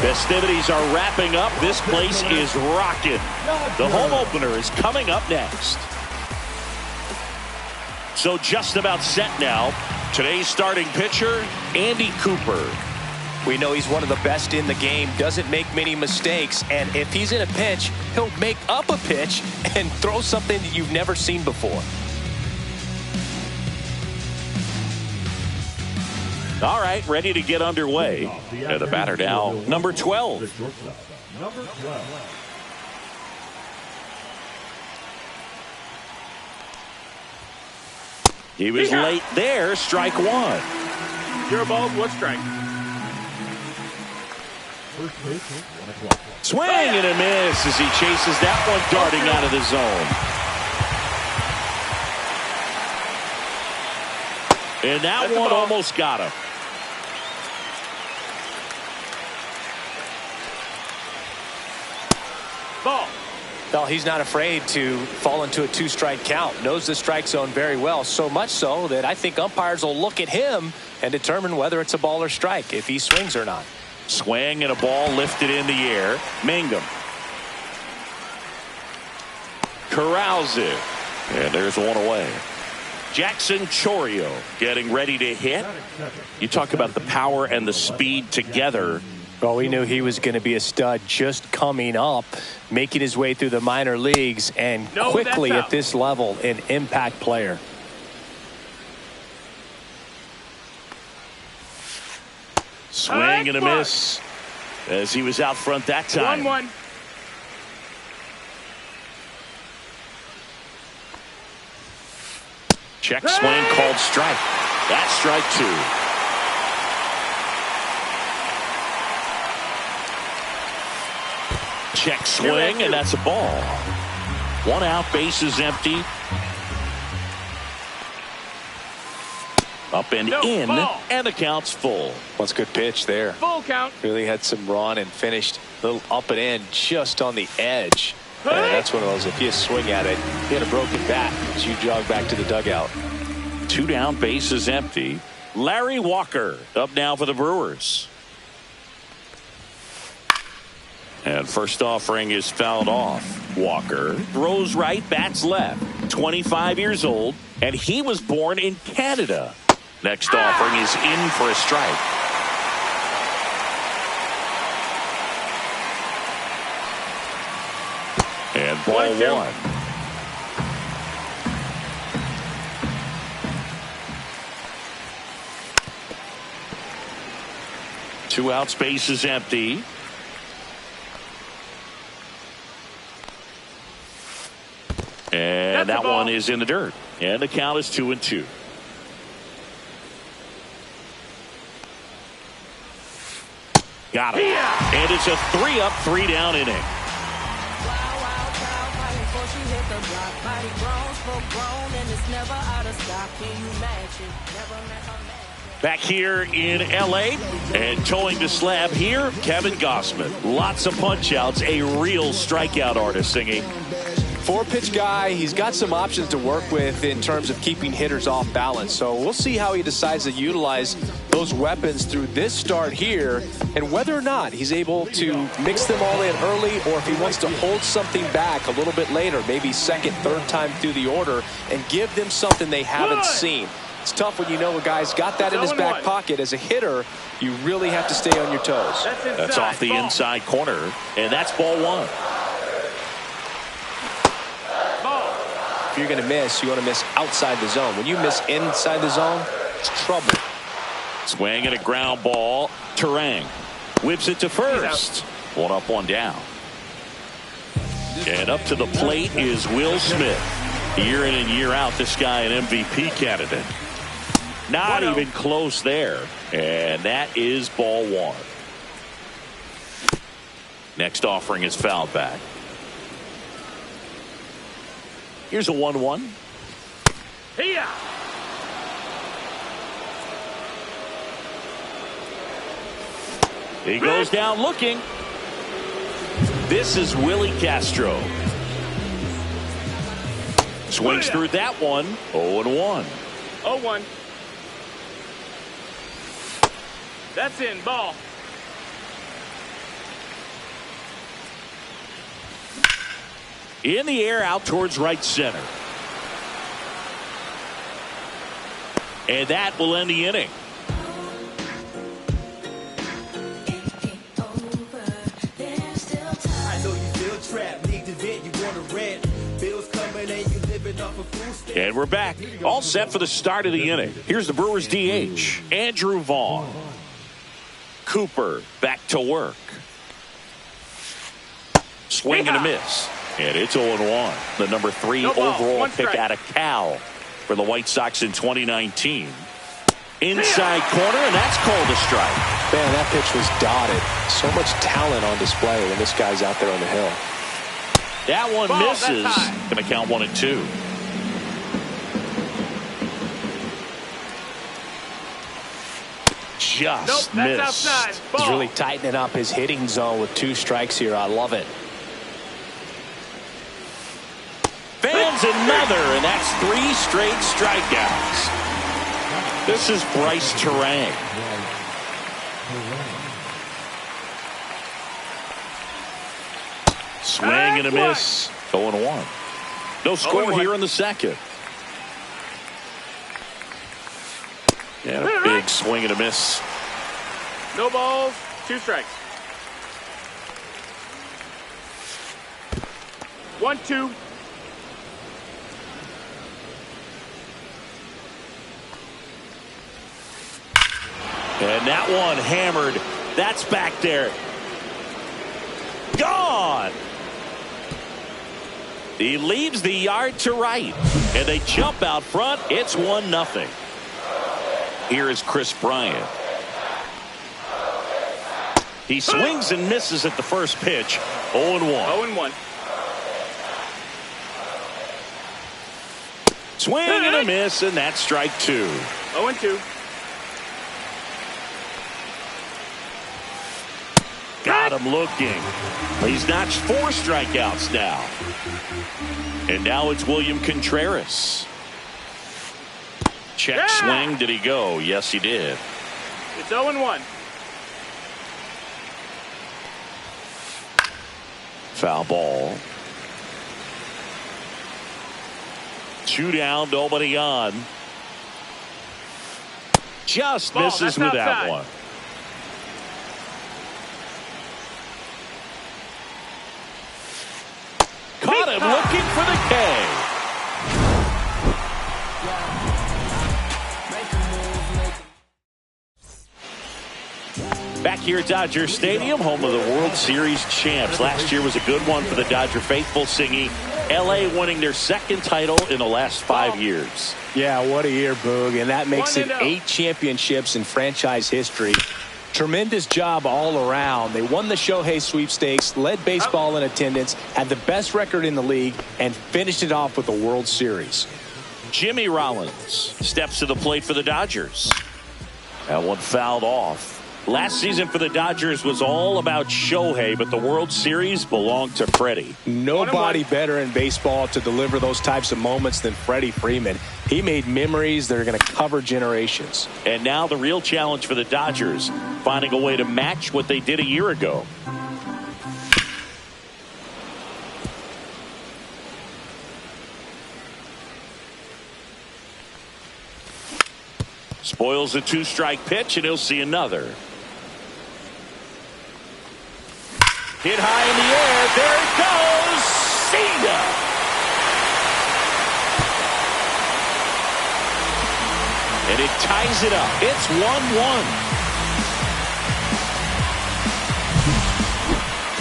Festivities are wrapping up. This place is rocking. The home opener is coming up next. So just about set now. Today's starting pitcher, Andy Cooper. We know he's one of the best in the game, doesn't make many mistakes, and if he's in a pinch, he'll make up a pitch and throw something that you've never seen before. All right, ready to get underway. And the batter now, number 12. He was late there, strike one. Pure balls, one strike. Swing and a miss as he chases that one darting out of the zone. And that one almost got him. Ball. Well, he's not afraid to fall into a two-strike count. Knows the strike zone very well, so much so that I think umpires will look at him and determine whether it's a ball or strike, if he swings or not. Swing and a ball lifted in the air. Mangum corrals it. And there's one away. Jackson Chourio getting ready to hit. You talk about the power and the speed together. Well, we knew he was going to be a stud just coming up, making his way through the minor leagues, and quickly at this level, an impact player. Swing and a miss as he was out front that time. 1-1. Check swing called strike. That's strike two. Check swing, and that's a ball. One out, bases empty. Up and in, ball. And the count's full. What's a good pitch there? Full count. Really had some run and finished a little up and in just on the edge. And that's one of those, if you swing at it, you hit a broken bat as you jog back to the dugout. Two down, bases empty. Larry Walker up now for the Brewers. And first offering is fouled off. Walker throws right, bats left. 25 years old, and he was born in Canada. Next offering is in for a strike. And ball one. Two outs, bases empty. And that one is in the dirt. And the count is 2-2. Got it. And it's a 3-up, 3-down inning. Back here in L.A. and towing the slab here, Kevin Gossman. Lots of punch-outs, a real strikeout artist singing. Four-pitch guy, he's got some options to work with in terms of keeping hitters off balance. So we'll see how he decides to utilize those weapons through this start here and whether or not he's able to mix them all in early or if he wants to hold something back a little bit later, maybe second, third time through the order and give them something they haven't seen. It's tough when you know a guy's got that in his back pocket. As a hitter, you really have to stay on your toes. That's off the inside corner, and that's ball one. If you're going to miss, you want to miss outside the zone. When you miss inside the zone, it's trouble. Swing and a ground ball. Terang whips it to first. One up, one down. And up to the plate is Will Smith. Year in and year out, this guy an MVP candidate. Not even close there. And that is ball one. Next offering is fouled back. Here's a 1-1. Here. He goes down looking. This is Willie Castro. Swings through that one. 0-1. 0-1. That's in. Ball. In the air out towards right center. And that will end the inning. And we're back. All set for the start of the inning. Here's the Brewers DH, Andrew Vaughn. Cooper back to work. Swing and a miss. And it's 0-1. The number 3 overall pick out of Cal for the White Sox in 2019. Inside corner, and that's called a strike. Man, that pitch was dotted. So much talent on display when this guy's out there on the hill. That one misses. Going to count 1-2. Just missed. He's really tightening up his hitting zone with 2 strikes here. I love it. Fans another, and that's 3 straight strikeouts. This is Bryce Terang. Swing and a miss. 0-1. No score here in the second. And a big swing and a miss. No balls, 2 strikes. 1-2. And that one hammered. That's back there. Gone. He leaves the yard to right. And they jump out front. It's 1-0. Here is Chris Bryant. He swings and misses at the first pitch. 0-1. 0-1. Swing and a miss, and that's strike 2. 0-2. Got him looking. He's notched 4 strikeouts now. And now it's William Contreras. Check swing. Did he go? Yes, he did. It's 0-1. Foul ball. 2 down, nobody on. Just misses with that one. Caught him looking for the K. Back here at Dodger Stadium, home of the World Series champs. Last year was a good one for the Dodger faithful, singing LA winning their 2nd title in the last 5 years. Yeah, what a year, Boog. And that makes it 8 championships in franchise history. Tremendous job all around. They won the Shohei sweepstakes, led baseball in attendance, had the best record in the league, and finished it off with the World Series. Jimmy Rollins steps to the plate for the Dodgers. That one fouled off. Last season for the Dodgers was all about Shohei, but the World Series belonged to Freddie. Nobody better in baseball to deliver those types of moments than Freddie Freeman. He made memories that are going to cover generations. And now the real challenge for the Dodgers, finding a way to match what they did a year ago. Spoils a 2-strike pitch, and he'll see another. Hit high in the air. There it goes. See ya. And it ties it up. It's 1-1.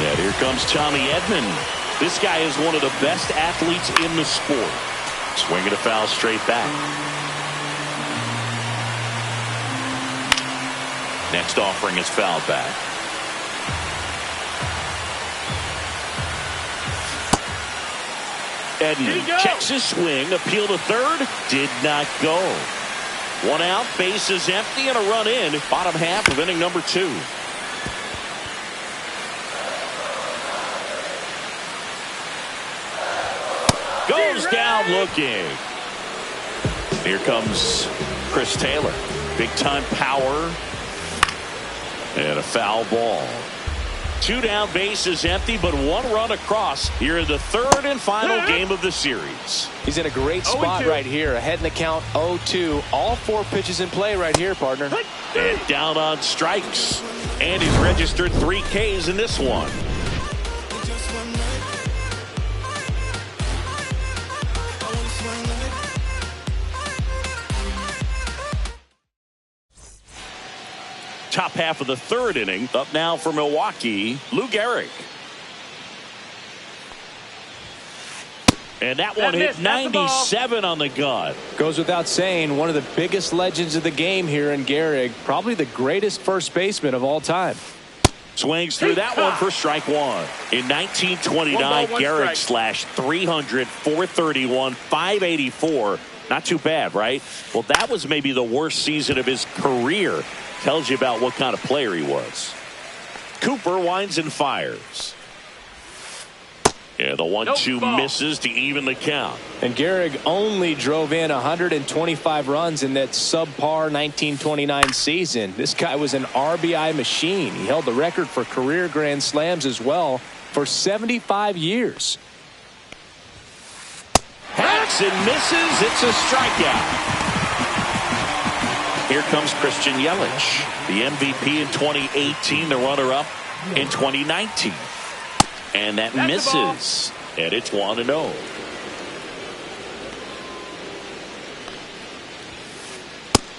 And here comes Tommy Edman. This guy is one of the best athletes in the sport. Swinging a foul straight back. Next offering is fouled back. Edman checks his swing. Appeal to third. Did not go. 1 out. Base is empty and a run in. Bottom half of inning number 2. Goes down looking. Here comes Chris Taylor. Big time power. And a foul ball. 2 down, base is empty, but 1 run across here in the 3rd and final game of the series. He's in a great spot right here. Ahead in the count 0-2. All 4 pitches in play right here, partner. And down on strikes. And he's registered 3 Ks in this one. Top half of the 3rd inning. Up now for Milwaukee, Lou Gehrig. And that one hit 97 on the gun. Goes without saying, one of the biggest legends of the game here in Gehrig. Probably the greatest first baseman of all time. Swings through that one for strike 1. In 1929, Gehrig slashed 300, 431, 584. Not too bad, right? Well, that was maybe the worst season of his career. Tells you about what kind of player he was. Cooper winds and fires. Yeah, the 1-2 misses to even the count. And Gehrig only drove in 125 runs in that subpar 1929 season. This guy was an RBI machine. He held the record for career grand slams as well for 75 years. Hacks and misses. It's a strikeout. Here comes Christian Yelich, the MVP in 2018, the runner-up in 2019. And that misses. And it's 1-0.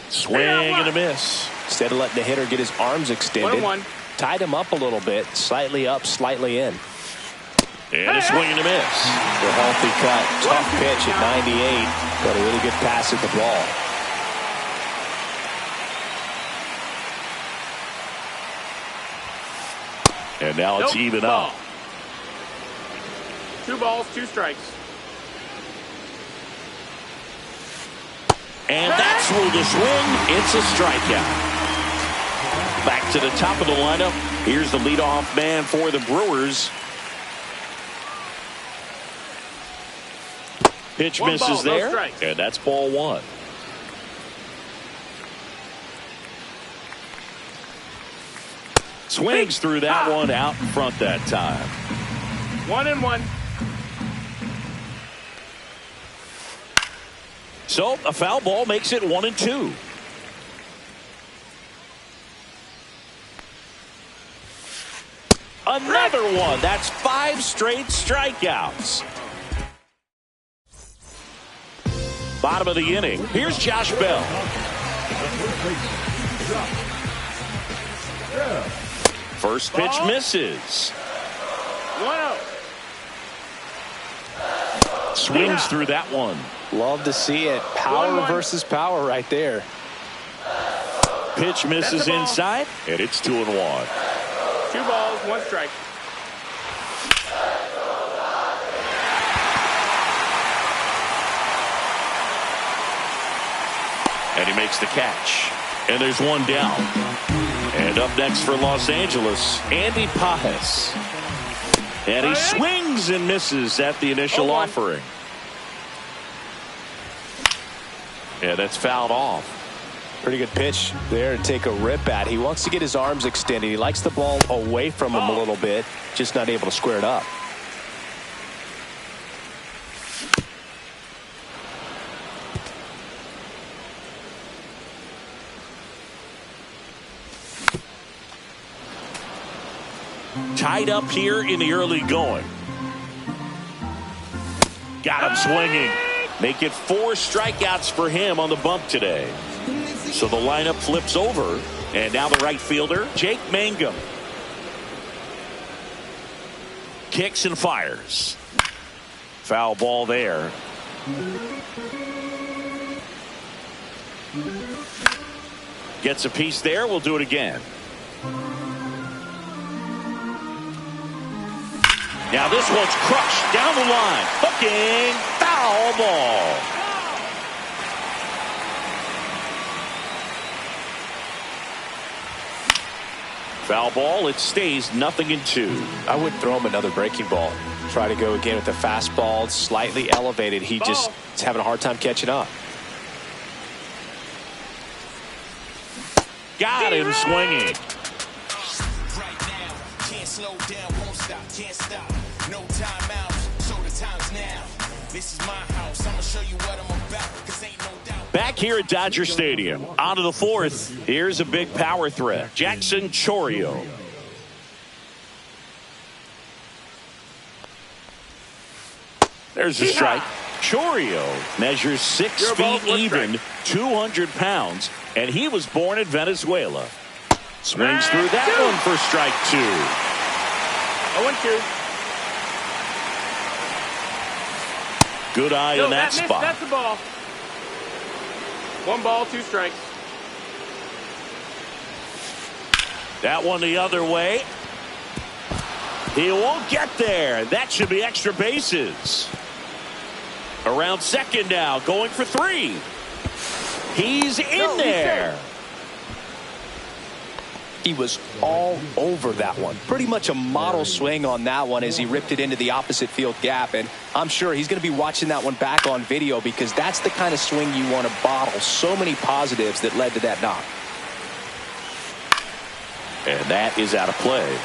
Swing and a miss. Instead of letting the hitter get his arms extended, 1-1. Tied him up a little bit, slightly up, slightly in. And a swing and a miss. The healthy cut, tough pitch at 98, but a really good pass at the ball. And now it's even up. 2 balls, 2 strikes. And that's through the swing. It's a strikeout. Back to the top of the lineup. Here's the leadoff man for the Brewers. Pitch misses there. And that's ball 1. Swings through that one out in front that time. 1-1. So a foul ball makes it 1-2. Another one. That's 5 straight strikeouts. Bottom of the inning. Here's Josh Bell. First pitch misses. 1-0. Swings through that one. Love to see it. Power versus power right there. Pitch misses inside, and it's 2-1. 2 balls, 1 strike. And he makes the catch. And there's 1 down. And up next for Los Angeles, Andy Pajes. And he swings and misses at the initial offering. Yeah, that's fouled off. Pretty good pitch there to take a rip at. He wants to get his arms extended. He likes the ball away from him a little bit, just not able to square it up. Tied up here in the early going. Got him swinging. Make it 4 strikeouts for him on the bump today. So the lineup flips over. And now the right fielder, Jake Mangum. Kicks and fires. Foul ball there. Gets a piece there. We'll do it again. Now this one's crushed down the line. Hooking. Foul ball. Foul ball. It stays 0-2. I would throw him another breaking ball. Try to go again with the fastball. Slightly elevated. He just is having a hard time catching up. Got him swinging. slow down, won't stop, can't stop. No timeouts, so the time's now. This is my house, I'ma show you what I'm about, 'cause ain't no doubt. Back here at Dodger Stadium, on to the fourth. Here's a big power threat, Jackson Chourio. There's a strike. Chourio measures 6 feet even, 200 pounds, and he was born in Venezuela. Swings through that one for strike 2. 0-2. Good eye in that spot. That's the ball. 1 ball, 2 strikes. That one the other way. He won't get there. That should be extra bases. Around second now, going for 3. He's in there. He was all over that one. Pretty much a model swing on that one as he ripped it into the opposite field gap. And I'm sure he's going to be watching that one back on video, because that's the kind of swing you want to bottle. So many positives that led to that knock. And that is out of play.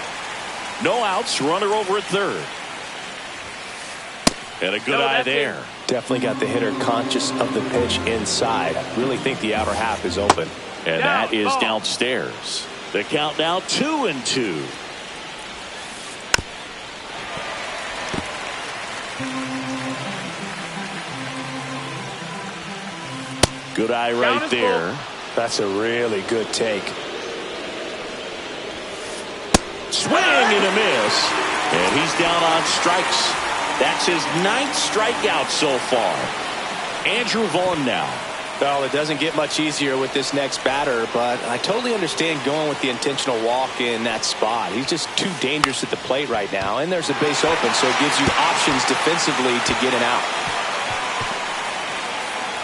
No outs, runner over at third. And a good eye there. Definitely got the hitter conscious of the pitch inside. I really think the outer half is open. And that is downstairs. The count now 2-2. Good eye right there. That's a really good take. Swing and a miss. And he's down on strikes. That's his 9th strikeout so far. Andrew Vaughn now. Well, it doesn't get much easier with this next batter, but I totally understand going with the intentional walk in that spot. He's just too dangerous at the plate right now, and there's a base open, so it gives you options defensively to get an out.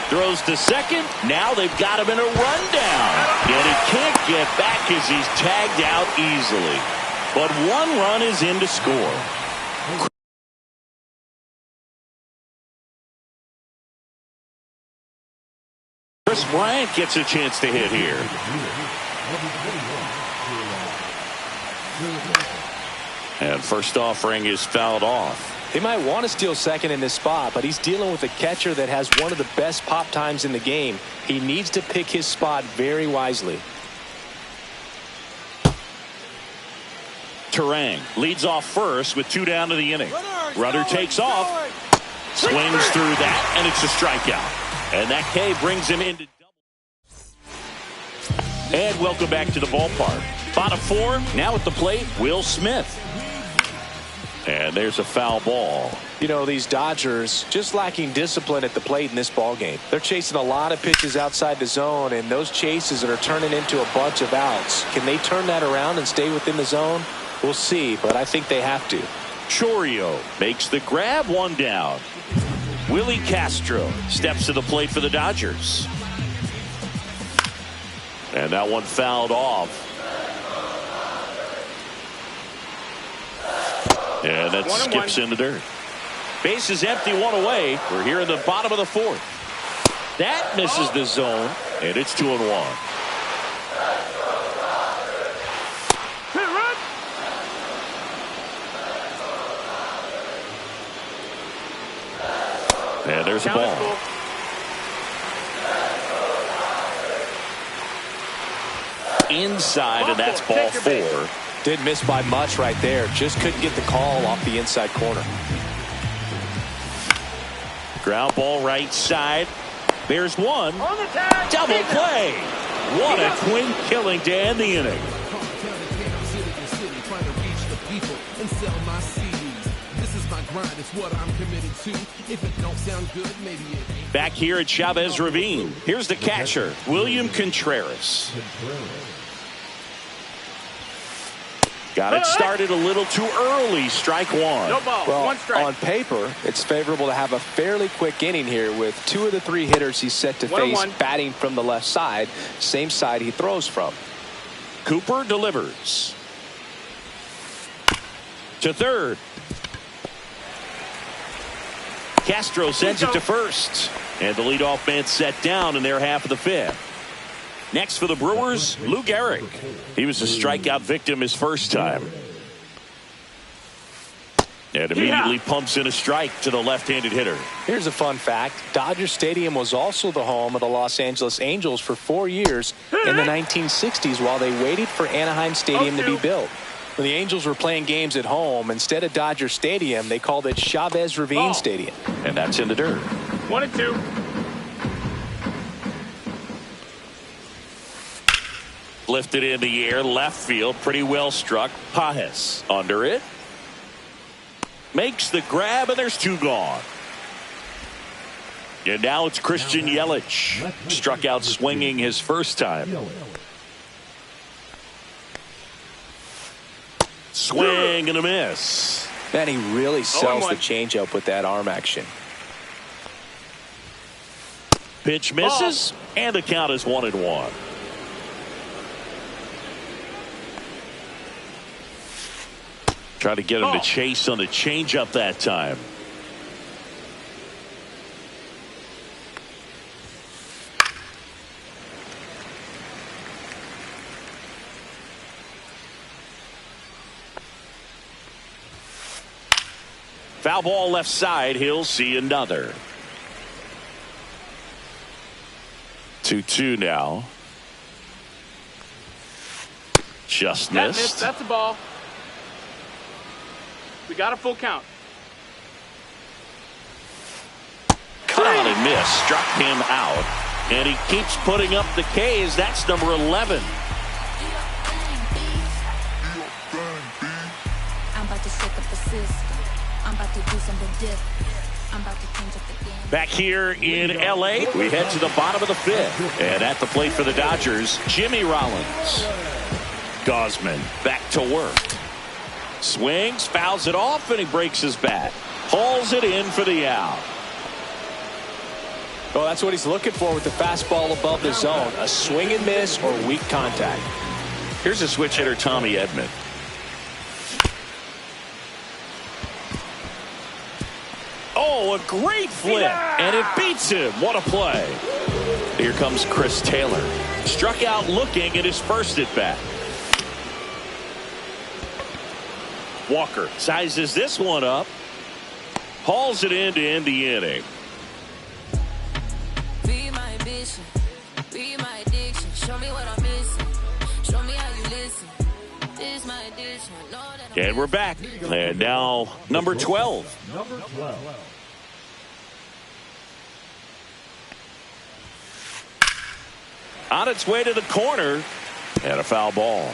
Throws to second. Now they've got him in a rundown. Yet he can't get back as he's tagged out easily. But 1 run is in to score. Chris Bryant gets a chance to hit here. And first offering is fouled off. He might want to steal second in this spot, but he's dealing with a catcher that has one of the best pop times in the game. He needs to pick his spot very wisely. Turang leads off first with 2 down to the inning. Runner takes off. Swings through that, and it's a strikeout. And that K brings him into double. And welcome back to the ballpark. Bottom 4, now at the plate, Will Smith. And there's a foul ball. You know, these Dodgers just lacking discipline at the plate in this ball game. They're chasing a lot of pitches outside the zone, and those chases that are turning into a bunch of outs. Can they turn that around and stay within the zone? We'll see, but I think they have to. Chourio makes the grab, 1 down. Willie Castro steps to the plate for the Dodgers. And that one fouled off. And that skips in the dirt. Base is empty, 1 away. We're here in the bottom of the 4th. That misses the zone, and it's 2-1. And there's a ball. Inside, and that's ball 4. Didn't miss by much right there. Just couldn't get the call off the inside corner. Ground ball right side. There's one. Double play. What a twin killing to end the inning. Back here at Chavez Ravine, here's the catcher, William Contreras. Got it started a little too early. Strike 1. No ball. Well, 1 strike. on paper, it's favorable to have a fairly quick inning here with 2 of the 3 hitters he's set to face batting from the left side, same side he throws from. Cooper delivers to third. Castro sends it to first, and the leadoff man set down in their half of the 5th. Next for the Brewers, Lou Gehrig. He was a strikeout victim his first time. And immediately pumps in a strike to the left-handed hitter. Here's a fun fact. Dodger Stadium was also the home of the Los Angeles Angels for 4 years in the 1960s while they waited for Anaheim Stadium to be built. When the Angels were playing games at home, instead of Dodger Stadium, they called it Chavez Ravine Stadium. And that's in the dirt. 1-2. Lifted in the air, left field, pretty well struck. Pajes under it. Makes the grab, and there's 2 gone. And now it's Christian Yelich. Struck out swinging his first time. Swing and a miss. Man, he really sells the changeup with that arm action. Pitch misses, and the count is 1-1. Try to get him to chase on the changeup that time. Foul ball left side. He'll see another. 2-2 now. Just missed. That's the ball. We got a full count. Cut out and miss. Struck him out. And he keeps putting up the Ks. That's number 11. I'm about to shake up the system. I'm about to do something different. I'm about to change up the game. Back here in L.A., we head to the bottom of the 5th. And at the plate for the Dodgers, Jimmy Rollins. Gausman back to work. Swings, fouls it off, and he breaks his bat. Hauls it in for the out. Well, that's what he's looking for with the fastball above the zone. A swing and miss or weak contact. Here's a switch hitter, Tommy Edman. Oh, a great flip, and it beats him. What a play. Here comes Chris Taylor. Struck out looking at his first at bat. Walker sizes this one up. Hauls it in to end the inning. Be my ambition. Be my addiction. Show me what I'm missing. Show me how you listen. This is my addiction. And we're back. And now number 12. Number 12. On its way to the corner. And a foul ball.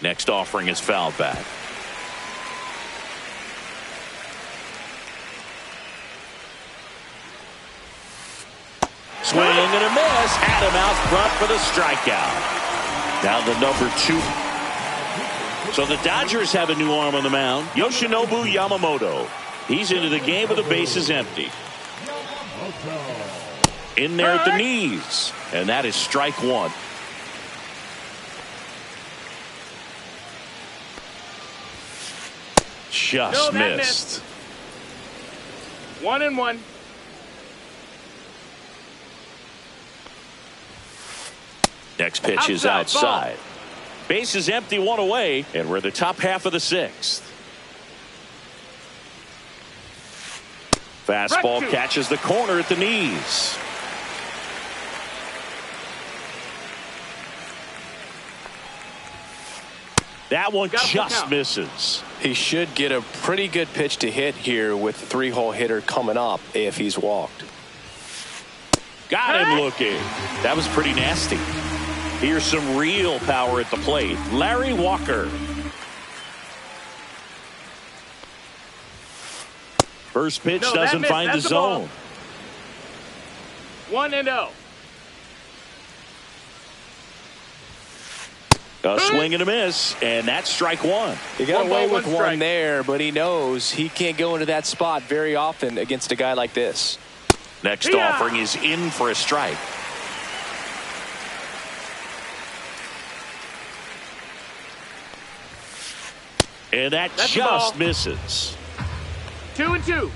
Next offering is fouled back. Swing and a miss. Had him out front for the strikeout. Down to number 2. So the Dodgers have a new arm on the mound. Yoshinobu Yamamoto. He's into the game with the bases empty. In there at the knees. And that is strike 1. Just missed. 1-1. Next pitch is outside. Base is empty, 1 away, and we're the top half of the 6th. Fastball catches the corner at the knees. That one just misses. He should get a pretty good pitch to hit here with the 3-hole hitter coming up if he's walked. Got him looking. That was pretty nasty. Here's some real power at the plate. Larry Walker. First pitch doesn't find the zone. 1-0. A swing and a miss, and that's strike 1. He got away with one there, but he knows he can't go into that spot very often against a guy like this. Next offering is in for a strike. And that's just misses. 2-2.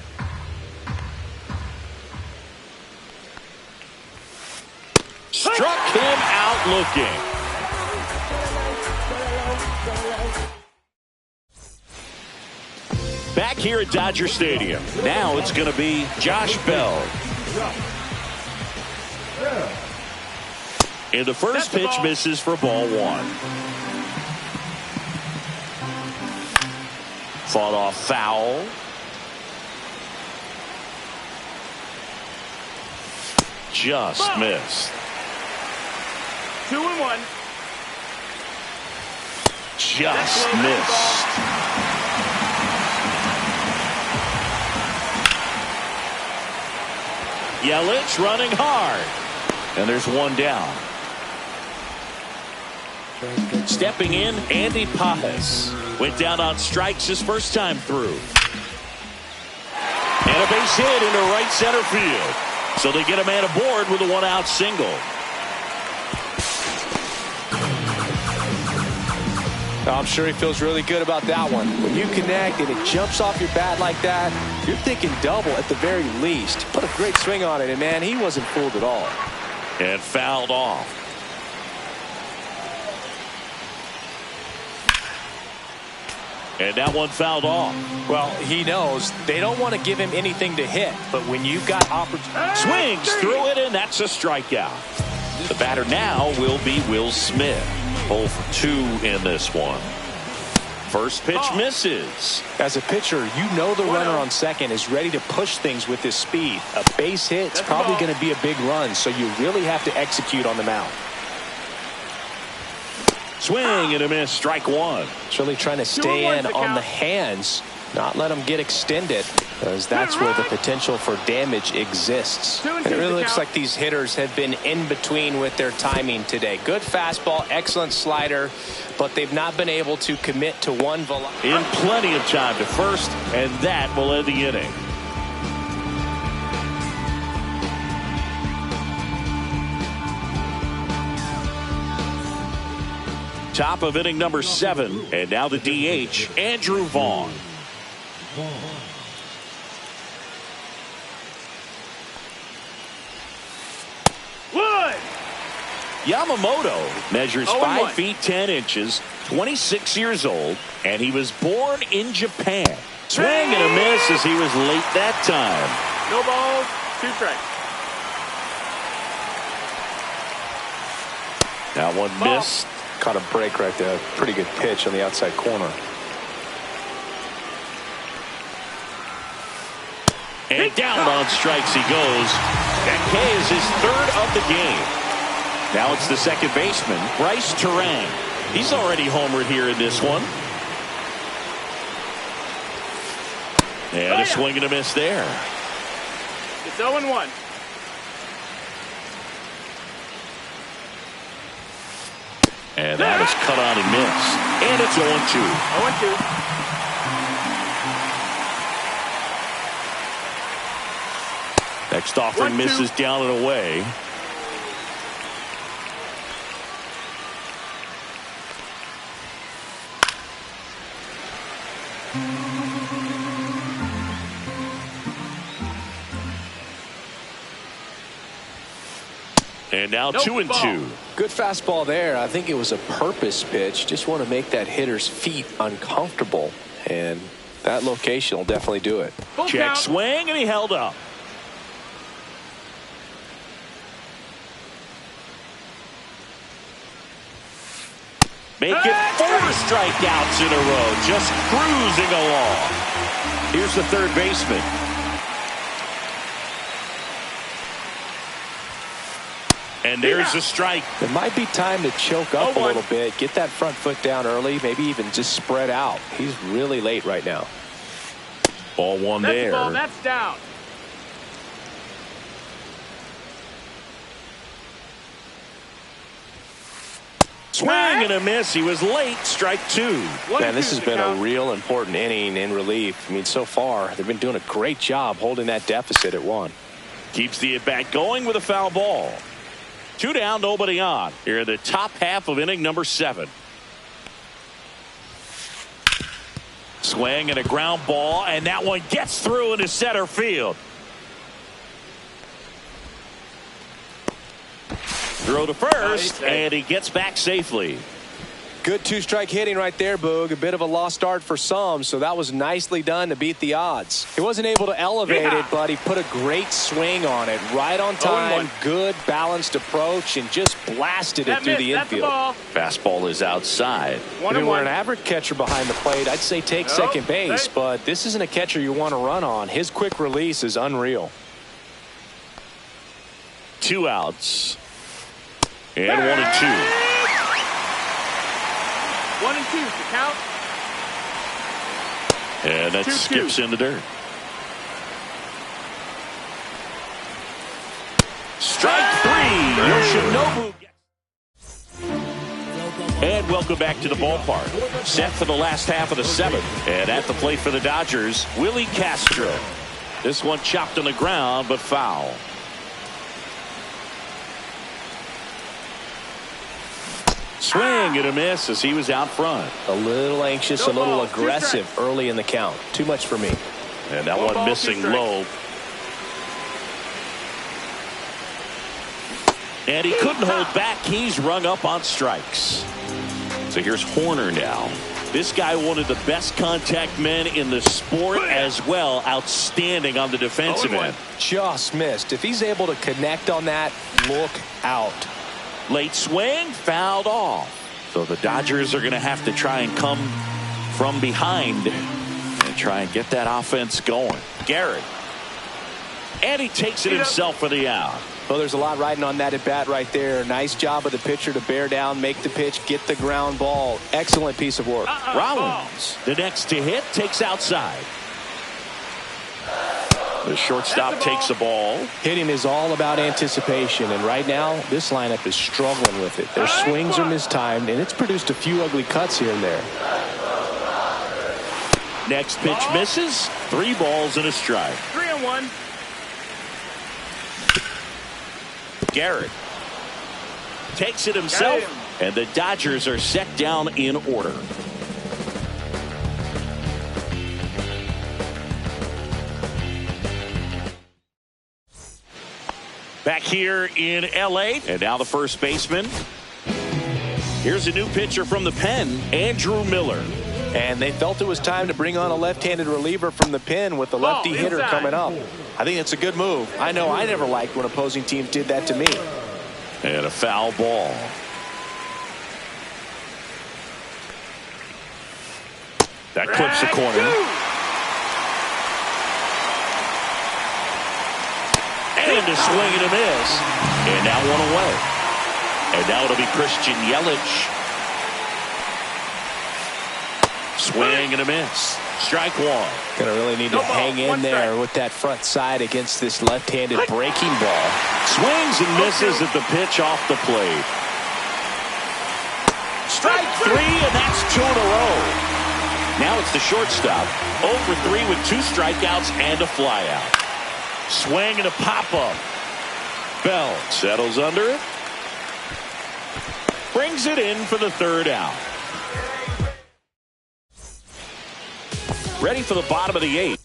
Struck him out looking. Back here at Dodger Stadium. Now it's going to be Josh Bell. And the first pitch misses for ball one. Fought off foul. Just missed. 2-1. Just missed. Yelich running hard. And there's one down. Stepping in, Andy Pajas. Went down on strikes his first time through. And a base hit into right center field. So they get a man aboard with a one-out single. I'm sure he feels really good about that one. When you connect and it jumps off your bat like that, you're thinking double at the very least. Put a great swing on it, and man, he wasn't fooled at all. And fouled off. And that one fouled off. Well, he knows they don't want to give him anything to hit, but when you've got opportunity, Swings through it, and that's a strikeout. The batter now will be Will Smith. 0 for 2 in this one. First pitch misses. as a pitcher, you know the runner on second is ready to push things with his speed. A base hit's probably going to be a big run, so you really have to execute on the mound. Swing and a miss, strike one. It's really trying to stay in on the hands, not let them get extended, because that's where the potential for damage exists. And it really looks like these hitters have been in between with their timing today. Good fastball, excellent slider, but they've not been able to commit to one velocity. In plenty of time to first, and that will end the inning. Top of inning number 7, and now the DH, Andrew Vaughn. Yamamoto measures 5 feet 10 inches, 26 years old, and he was born in Japan. Swing and a miss as he was late that time. No balls, 2 strikes. That one missed. Caught a break right there. Pretty good pitch on the outside corner. And down on strikes he goes. That K is his 3rd of the game. Now it's the second baseman, Bryce Terang. He's already homered here in this one. And a swing and a miss there. It's 0-1. And that is cut on and missed. And it's 0-2. 0-2. Next offering misses down and away. And now 2-2. Good fastball there. I think it was a purpose pitch. Just want to make that hitter's feet uncomfortable. And that location will definitely do it. Check swing, and he held up. Make it 4 strikeouts in a row. Just cruising along. Here's the third baseman. And there's a strike. It might be time to choke up a little bit. Get that front foot down early. Maybe even just spread out. He's really late right now. Ball one there. That's down. Swing and a miss. He was late. Strike 2. Man, this has been a real important inning in relief. I mean, so far, they've been doing a great job holding that deficit at 1. Keeps the at-bat going with a foul ball. 2 down, nobody on. Here in the top half of inning number 7. Swing and a ground ball, and that one gets through into center field. Throw to first, and he gets back safely. Good two-strike hitting right there, Boog. A bit of a lost start for some, so that was nicely done to beat the odds. He wasn't able to elevate it, but he put a great swing on it. Right on time, good balanced approach, and just blasted it through the infield. Fastball is outside. If you were an average catcher behind the plate, I'd say take second base, but this isn't a catcher you want to run on. His quick release is unreal. 2 outs. And 1-2. 1-2 to count. And that skips in the dirt. Strike 3. Yoshinobu. And welcome back to the ballpark. Set for the last half of the 7th. And at the plate for the Dodgers, Willie Castro. This one chopped on the ground, but foul. Swing and a miss as he was out front. A little anxious, a little aggressive early in the count. Too much for me. And that one missing low. And he couldn't hold back. He's rung up on strikes. So here's Horner now. This guy, one of the best contact men in the sport as well. Outstanding on the defensive end. Just missed. If he's able to connect on that, look out. Late swing, fouled off. So the Dodgers are going to have to try and come from behind and try and get that offense going. Garrett. And he takes it himself for the out. Well, there's a lot riding on that at bat right there. Nice job of the pitcher to bear down, make the pitch, get the ground ball. Excellent piece of work. Rollins, the next to hit, takes outside. The shortstop takes the ball. Hitting is all about anticipation, and right now this lineup is struggling with it. Their swings are mistimed, and it's produced a few ugly cuts here and there. Next pitch misses. 3 balls and a strike. 3-1. Garrett takes it himself, and the Dodgers are set down in order. Back here in L.A. and now the first baseman. Here's a new pitcher from the pen, Andrew Miller. And they felt it was time to bring on a left-handed reliever from the pen with the lefty hitter coming up. I think it's a good move. I know I never liked when opposing teams did that to me. And a foul ball. That clips the corner. And a swing and a miss. And now one away. And now it'll be Christian Yelich. Swing and a miss. Strike 1. Gonna really need to hang in there with that front side against this left-handed breaking ball. Swings and misses at the pitch off the plate. Strike 3, and that's 2 in a row. Now it's the shortstop. 0 for 3 with 2 strikeouts and a flyout. Swing and a pop-up. Bell settles under it. Brings it in for the 3rd out. Ready for the bottom of the 8th.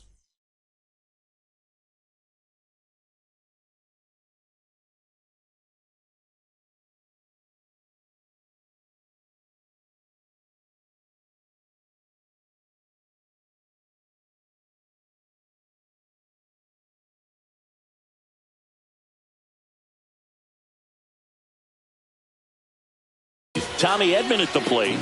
Tommy Edman at the plate.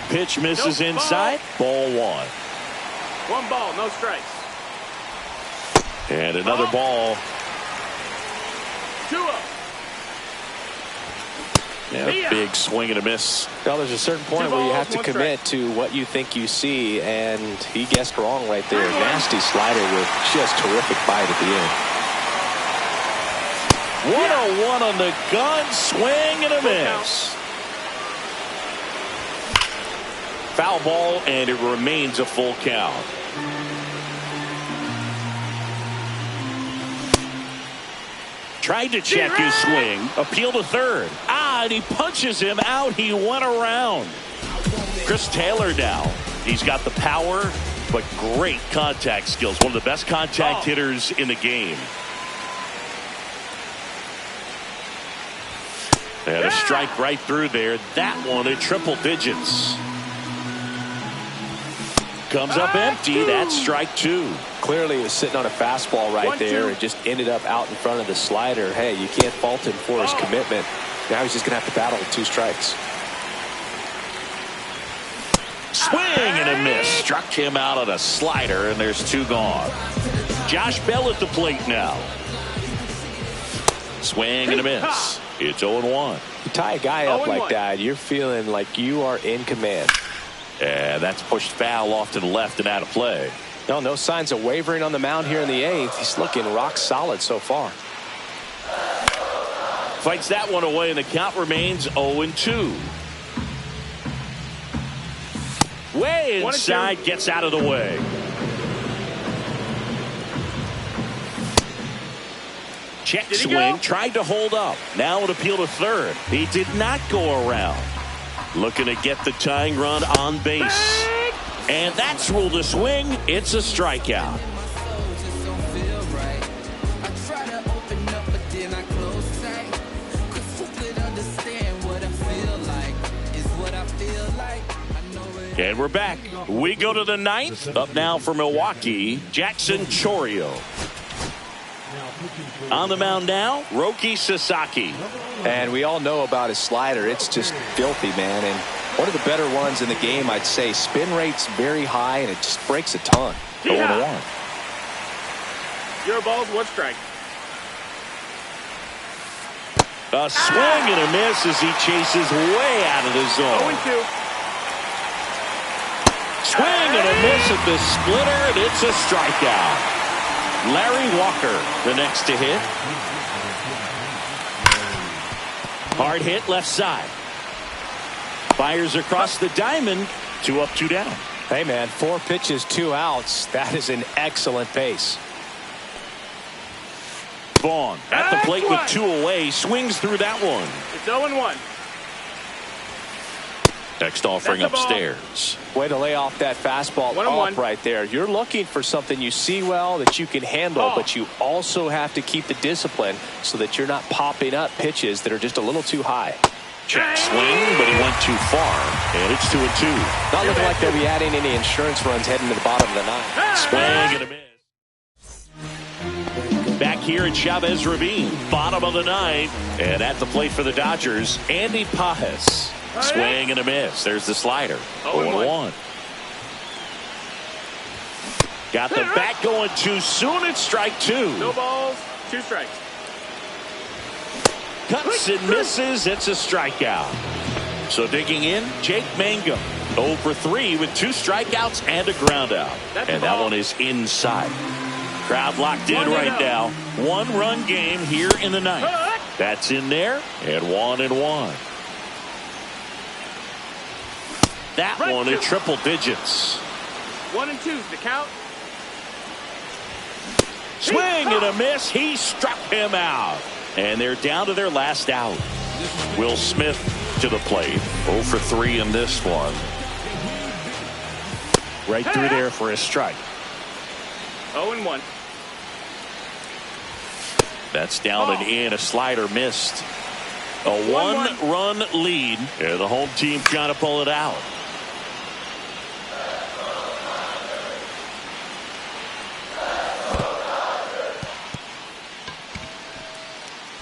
Pitch misses inside. Ball 1. 1 ball, no strikes. And another ball. 2-0. And a big swing and a miss. Well, there's a certain point where you have to commit to what you think you see, and he guessed wrong right there. Nasty slider with just terrific bite at the end. 1-0-1 on the gun. Swing and a miss. Foul ball, and it remains a full count. Tried to check his swing. Appeal to third. And he punches him out. He went around. Chris Taylor now. He's got the power but great contact skills. One of the best contact hitters in the game. And a strike right through there. That one at triple digits. Comes up empty. That's strike two. Clearly he was sitting on a fastball right there and just ended up out in front of the slider. Hey, you can't fault him for his commitment. Now he's just going to have to battle with 2 strikes. Swing and a miss. Struck him out on a slider, and there's 2 gone. Josh Bell at the plate now. Swing and a miss. It's 0-1. You tie a guy up like that, you're feeling like you are in command. And that's pushed foul off to the left and out of play. No signs of wavering on the mound here in the 8th. He's looking rock solid so far. Fights that one away, and the count remains 0-2. Way inside, gets out of the way. Check swing, tried to hold up. Now an appeal to third. He did not go around. Looking to get the tying run on base. And that's ruled a swing. It's a strikeout. And we're back. We go to the 9th. Up now for Milwaukee, Jackson Chourio. On the mound now, Roki Sasaki. And we all know about his slider. It's just filthy, man. And one of the better ones in the game, I'd say. Spin rate's very high, and it just breaks a ton. 0-1. 0 balls, 1 strike. A swing and a miss as he chases way out of the zone. 0-2. Swing and a miss at the splitter, and it's a strikeout. Larry Walker, the next to hit. Hard hit left side. Fires across the diamond. 2 up, 2 down. Hey, man, 4 pitches, 2 outs. That is an excellent pace. Vaughn at the plate with 2 away. Swings through that one. It's 0-1. Next offering upstairs. Way to lay off that fastball up right there. You're looking for something you see well that you can handle, but you also have to keep the discipline so that you're not popping up pitches that are just a little too high. Check swing, but he went too far, and it's 2-2. Not looking like they'll be adding any insurance runs heading to the bottom of the 9th. Swing and a miss. Back here at Chavez Ravine, bottom of the 9th, and at the plate for the Dodgers, Andy Pajes. Swing and a miss. There's the slider. 0-1. Got the bat going too soon. It's strike 2. 0 balls, 2 strikes. Cuts and misses. It's a strikeout. So digging in, Jake Mangum. 0 for 3 with 2 strikeouts and a ground out. And that one is inside. Crowd locked in right now. 1-run game here in the 9th. That's in there, and 1-1. That one in triple digits. 1-2's the count. Swing and a miss. He struck him out. And they're down to their last out. Will Smith to the plate. 0 for 3 in this one. Right through there for a strike. 0-1. That's down and in. A slider missed. A 1-run lead. And the home team trying to pull it out.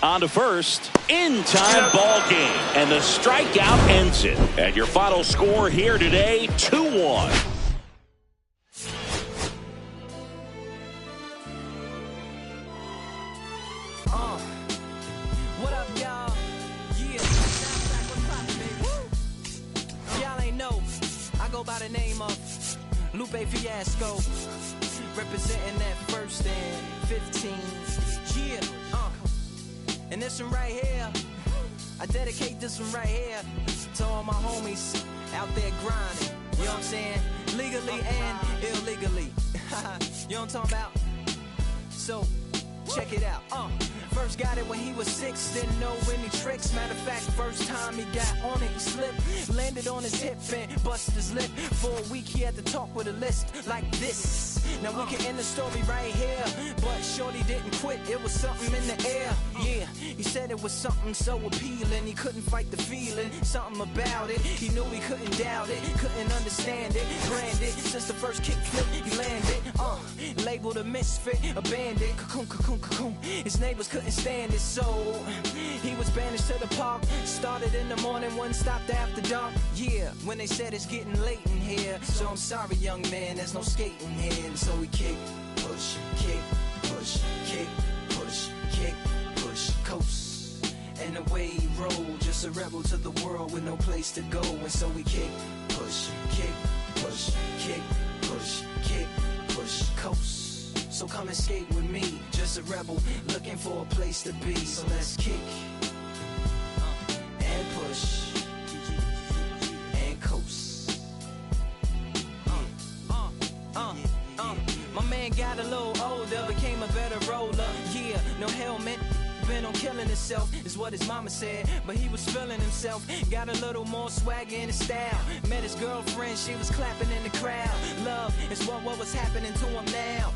On to first. In time ball game. And the strikeout ends it. And your final score here today, 2-1. What up, y'all? Yeah. Y'all ain't know. I go by the name of Lupe Fiasco. Representing that 1st and 15. Yeah. And this one right here, I dedicate this one right here to all my homies out there grinding. You know what I'm saying? Legally and illegally. You know what I'm talking about? So, check it out. First got it when he was 6, didn't know any tricks. Matter of fact, first time he got on it, he slipped, landed on his hip and busted his lip. For a week he had to talk with a list like this. Now we can end the story right here, but shorty didn't quit, it was something in the air. Yeah, he said it was something so appealing, he couldn't fight the feeling, something about it. He knew he couldn't doubt it, couldn't understand it. Branded, since the first kick flip he landed. Labeled a misfit, a bandit, cocoon, cocoon, cocoon. His neighbors couldn't stand it, so he was banished to the park. Started in the morning, one stopped after dark. Yeah, when they said it's getting late in here, so I'm sorry young man, there's no skating here. And so we kick, push, kick, push, kick, push, kick, push, coast. And away he rolled, just a rebel to the world with no place to go. And so we kick, push, kick, push, kick, push, kick, push, coast. So come and skate with me, just a rebel looking for a place to be. So let's kick and push and coast. My man got a little older, became a better roller. Yeah, no helmet, been on killing himself, is what his mama said. But he was feeling himself, got a little more swagger in his style. Met his girlfriend, she was clapping in the crowd. Love is what was happening to him now.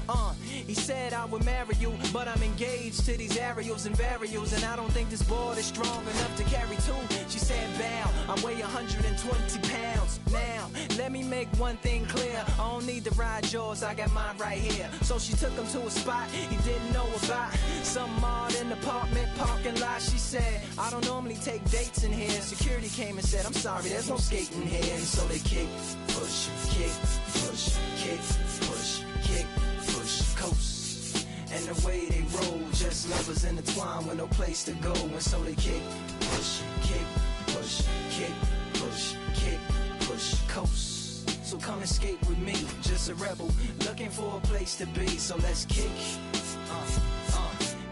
He said I would marry you, but I'm engaged to these aerials and varials, and I don't think this board is strong enough to carry two. She said bow, I weigh 120 pounds. Now, let me make one thing clear, I don't need to ride yours, I got mine right here. So she took him to a spot he didn't know about, some odd in the apartment parking lot. She said, I don't normally take dates in here. Security came and said, I'm sorry, there's no skating here. And so they kick, push, kick, push, kick, push, kick, push, coast. And the way they roll, just lovers intertwined with no place to go. And so they kick, push, kick, push, kick, push, kick, push, coast. So come and skate with me, just a rebel looking for a place to be. So let's kick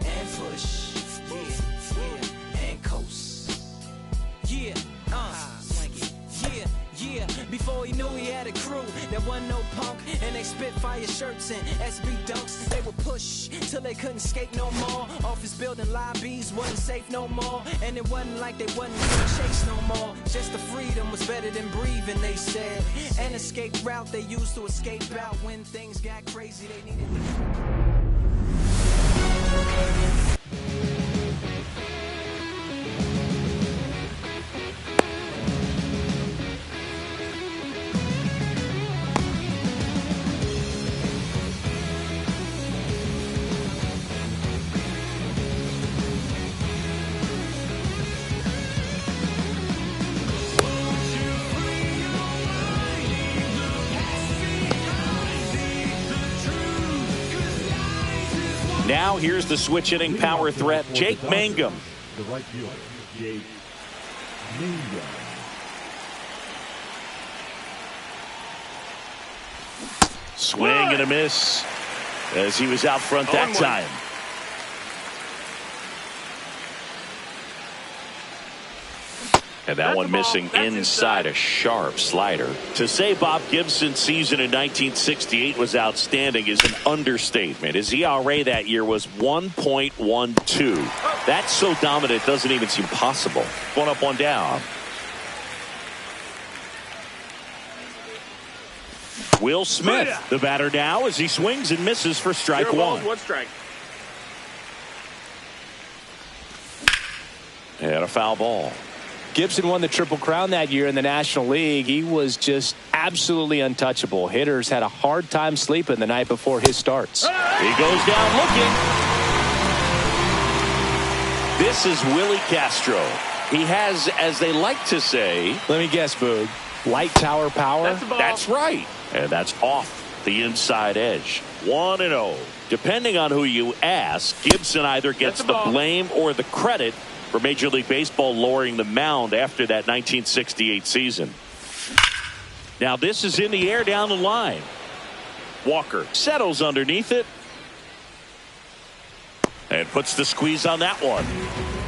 and push. And coast. Yeah, yeah. Before he knew he had a crew, there wasn't no punk, and they spit fire shirts and SB dunks. They would push till they couldn't skate no more. Office building lobbies wasn't safe no more, and it wasn't like they wasn't getting chased no more. Just the freedom was better than breathing, they said. An escape route they used to escape out when things got crazy. They needed. Now here's the switch hitting power threat, Jake Mangum. The right fielder, Jake Mangum. Swing and a miss as he was out front that time. And that one missing inside a sharp slider. To say Bob Gibson's season in 1968 was outstanding is an understatement. His ERA that year was 1.12. That's so dominant it doesn't even seem possible. One up, one down. Will Smith, the batter now, as he swings and misses for strike 0 balls, one. 1 strike. And a foul ball. Gibson won the Triple Crown that year in the National League. He was just absolutely untouchable. Hitters had a hard time sleeping the night before his starts. He goes down looking. This is Willie Castro. He has, as they like to say, let me guess, Boog, light tower power? That's right. And that's off the inside edge. 1-0. Depending on who you ask, Gibson either gets the blame or the credit for Major League Baseball lowering the mound after that 1968 season. Now this is in the air down the line. Walker settles underneath it and puts the squeeze on that one.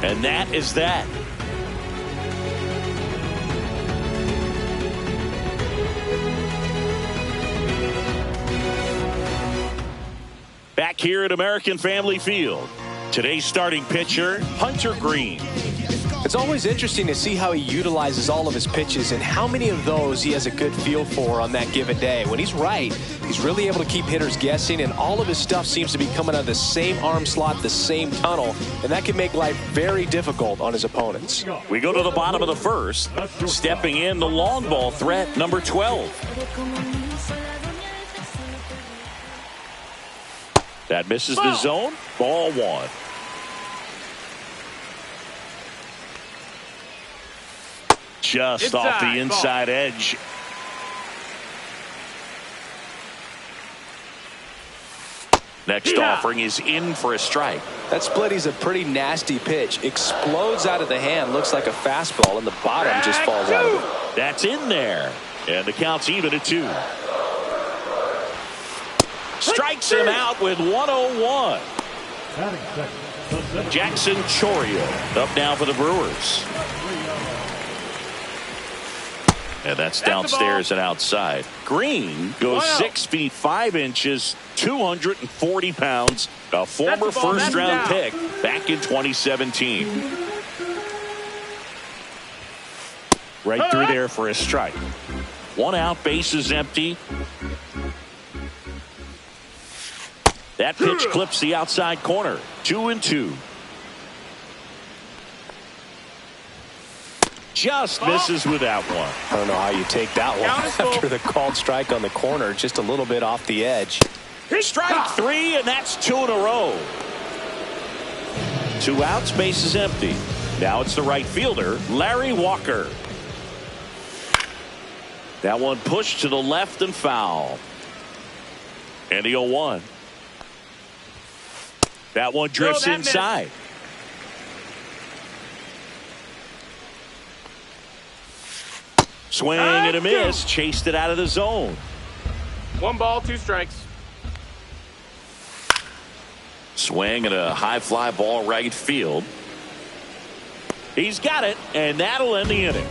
And that is that. Back here at American Family Field, Today's starting pitcher, Hunter Green. It's always interesting to see how he utilizes all of his pitches and how many of those he has a good feel for on that given day. When he's right, he's really able to keep hitters guessing, and all of his stuff seems to be coming out of the same arm slot, the same tunnel, and that can make life very difficult on his opponents. We go to the bottom of the first. Stepping in, the long ball threat, number 12. That misses the zone. Ball 1. Just off the inside edge. Next offering is in for a strike. That split is a pretty nasty pitch. Explodes out of the hand. Looks like a fastball, and the bottom just falls out of it. That's in there. And the count's even at 2. Strikes him out with 101. Jackson Chourio up now for the Brewers. And that's downstairs and outside. Green goes 6 feet 5 inches, 240 pounds, a former first-round pick back in 2017. Right through there for a strike. 1 out, bases empty. That pitch clips the outside corner. 2-2. Just misses with that one. I don't know how you take that one after the called strike on the corner, just a little bit off the edge. Strike 3, and that's 2 in a row. 2 outs, bases empty. Now it's the right fielder, Larry Walker. That one pushed to the left and foul. And the 0-1. That one drifts inside. Swing and a miss. Chased it out of the zone. 1 ball, 2 strikes. Swing and a high fly ball right field. He's got it, and that'll end the inning.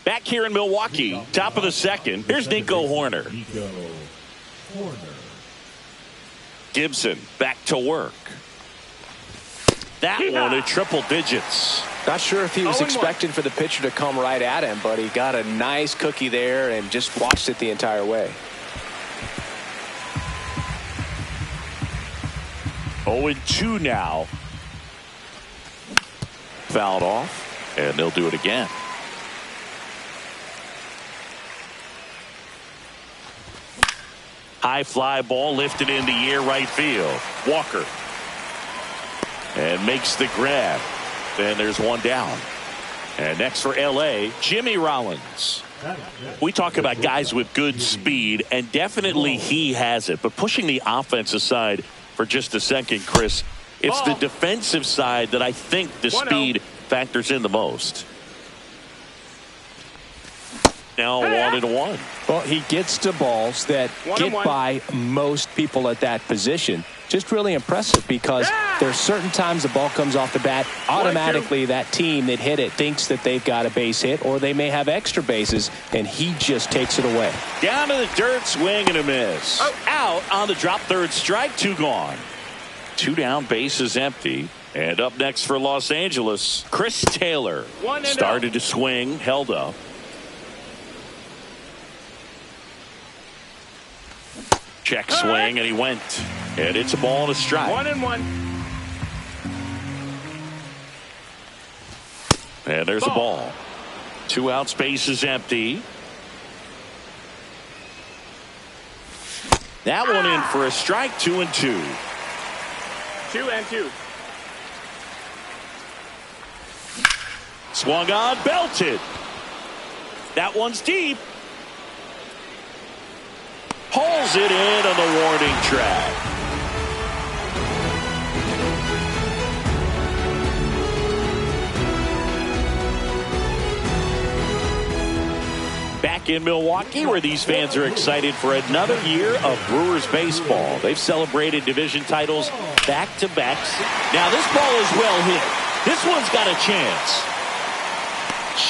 Back here in Milwaukee, top of the second. Here's Nico Horner. Gibson back to work. That one at triple digits. Not sure if he was expecting for the pitcher to come right at him, but he got a nice cookie there and just watched it the entire way. 0-2 now. Fouled off, and they'll do it again. High fly ball lifted in the air right field. Walker. And makes the grab. Then there's one down. And next for L.A., Jimmy Rollins. We talk about guys with good speed, and definitely he has it. But pushing the offense aside for just a second, Chris, it's the defensive side that I think the speed factors in the most. Now 1-1. Well, he gets to balls that get by most people at that position. Just really impressive because there's certain times the ball comes off the bat. Automatically, that team that hit it thinks that they've got a base hit or they may have extra bases, and he just takes it away. Down to the dirt, swing and a miss. Out on the drop, third strike, 2 gone. 2 down, bases empty. And up next for Los Angeles, Chris Taylor. Started to swing, held up. Check swing, and he went. And it's a ball and a strike. 1-1. And there's a ball. 2 outs, bases empty. That one in for a strike, 2-2. 2-2. Swung on, belted. That one's deep. Pulls it in on the warning track. Back in Milwaukee, where these fans are excited for another year of Brewers baseball. They've celebrated division titles back-to-back. Now this ball is well hit. This one's got a chance.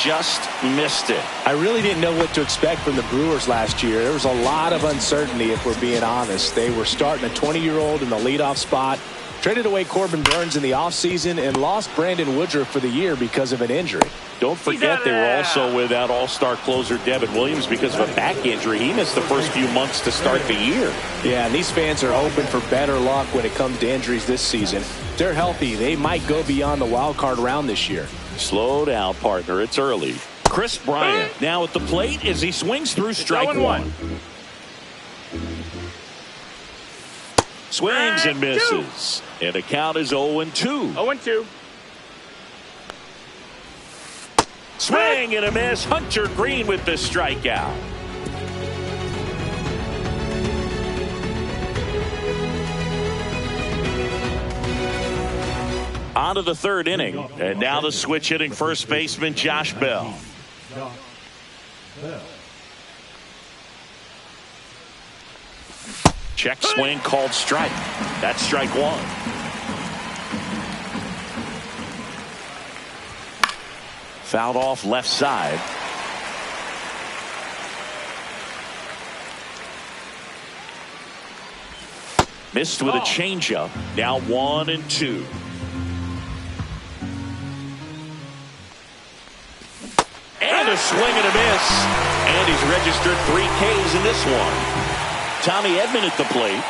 Just missed it. I really didn't know what to expect from the Brewers last year. There was a lot of uncertainty, if we're being honest. They were starting a 20-year-old in the leadoff spot, traded away Corbin Burns in the offseason, and lost Brandon Woodruff for the year because of an injury. Don't forget they were also without all-star closer Devin Williams because of a back injury. He missed the first few months to start the year. Yeah, and these fans are hoping for better luck when it comes to injuries this season. If they're healthy, they might go beyond the wild card round this year. Slow down, partner. It's early. Chris Bryant now at the plate as he swings through strike one. Swings and misses. And the count is 0-2. 0-2. Swing and a miss. Hunter Green with the strikeout. On to the third inning. And now the switch hitting first baseman Josh Bell. Check swing called strike. That's strike one. Fouled off left side. Missed with a changeup. Now 1-2. And a swing and a miss. And he's registered 3 Ks in this one. Tommy Edman at the plate.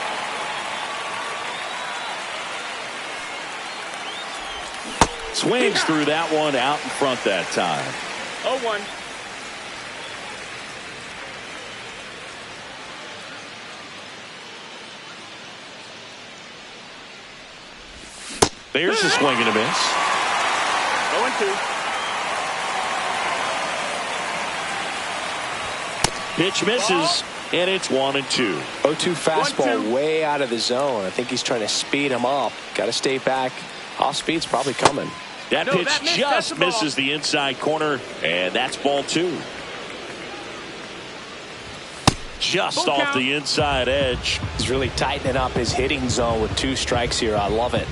Swings through that one out in front that time. 0-1. There's a swing and a miss. 0-2. Pitch misses, and it's 1-2. 0-2 fastball way out of the zone. I think he's trying to speed him up. Got to stay back. Off speed's probably coming. That pitch just misses the inside corner, and that's ball 2. Just off the inside edge. He's really tightening up his hitting zone with 2 strikes here. I love it.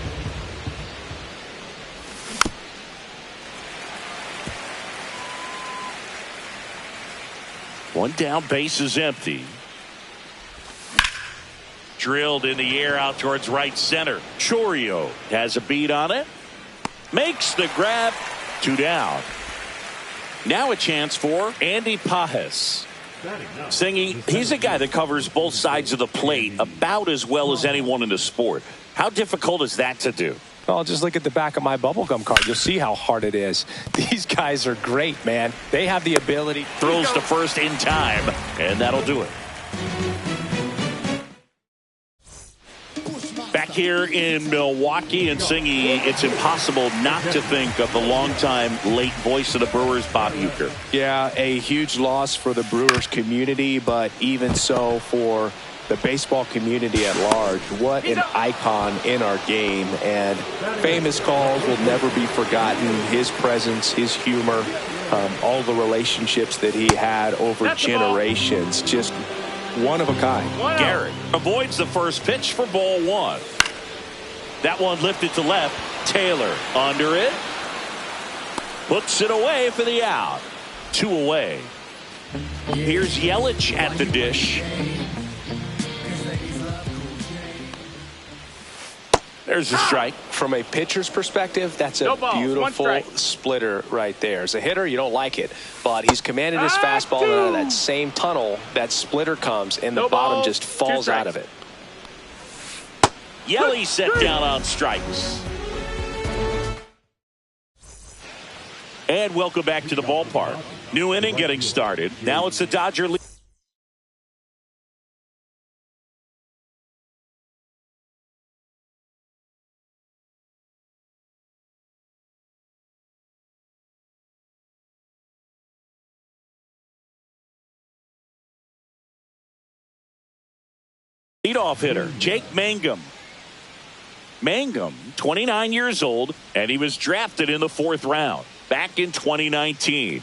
One down, base is empty. Drilled in the air out towards right center. Chorio has a beat on it. Makes the grab. 2 down. Now a chance for Andy Pajes. Singy, he's a guy that covers both sides of the plate about as well as anyone in the sport. How difficult is that to do? Well, just look at the back of my bubblegum card. You'll see how hard it is. These guys are great, man. They have the ability. Throws to first in time, and that'll do it. Back here in Milwaukee, and Singy, it's impossible not to think of the longtime late voice of the Brewers, Bob Uecker. Yeah, a huge loss for the Brewers community, but even so for the baseball community at large. What an icon in our game, and famous calls will never be forgotten. His presence, his humor, all the relationships that he had over generations, just one of a kind. Garrett avoids the first pitch for ball 1. That one lifted to left. Taylor under it. Puts it away for the out. 2 away. Here's Yelich at the dish. There's a strike. From a pitcher's perspective, that's a beautiful splitter right there. As a hitter, you don't like it, but he's commanded his fastball, and out of that same tunnel, that splitter comes, and the bottom just falls out of it. Yelly set down on strikes. And welcome back to the ballpark. New inning getting started. Now it's the Dodger lead. Leadoff hitter Jake Mangum. Mangum, 29 years old, and he was drafted in the 4th round back in 2019.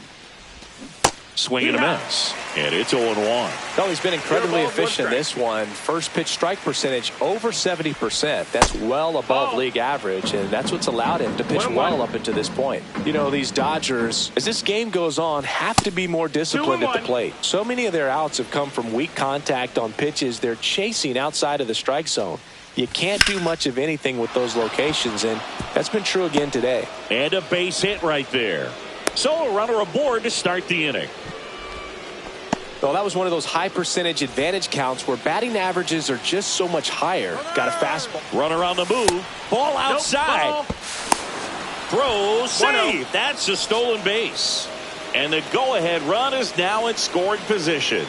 Swing and a miss. And it's 0-1. No, he's been incredibly efficient in this one. First pitch strike percentage over 70%. That's well above league average, and that's what's allowed him to pitch well up until this point. You know, these Dodgers, as this game goes on, have to be more disciplined at the plate. So many of their outs have come from weak contact on pitches they're chasing outside of the strike zone. You can't do much of anything with those locations, and that's been true again today. And a base hit right there. So a runner aboard to start the inning. Well, that was one of those high percentage advantage counts where batting averages are just so much higher. Got a fastball. Runner on the move. Ball outside. Throw, save. That's a stolen base. And the go-ahead run is now in scoring position.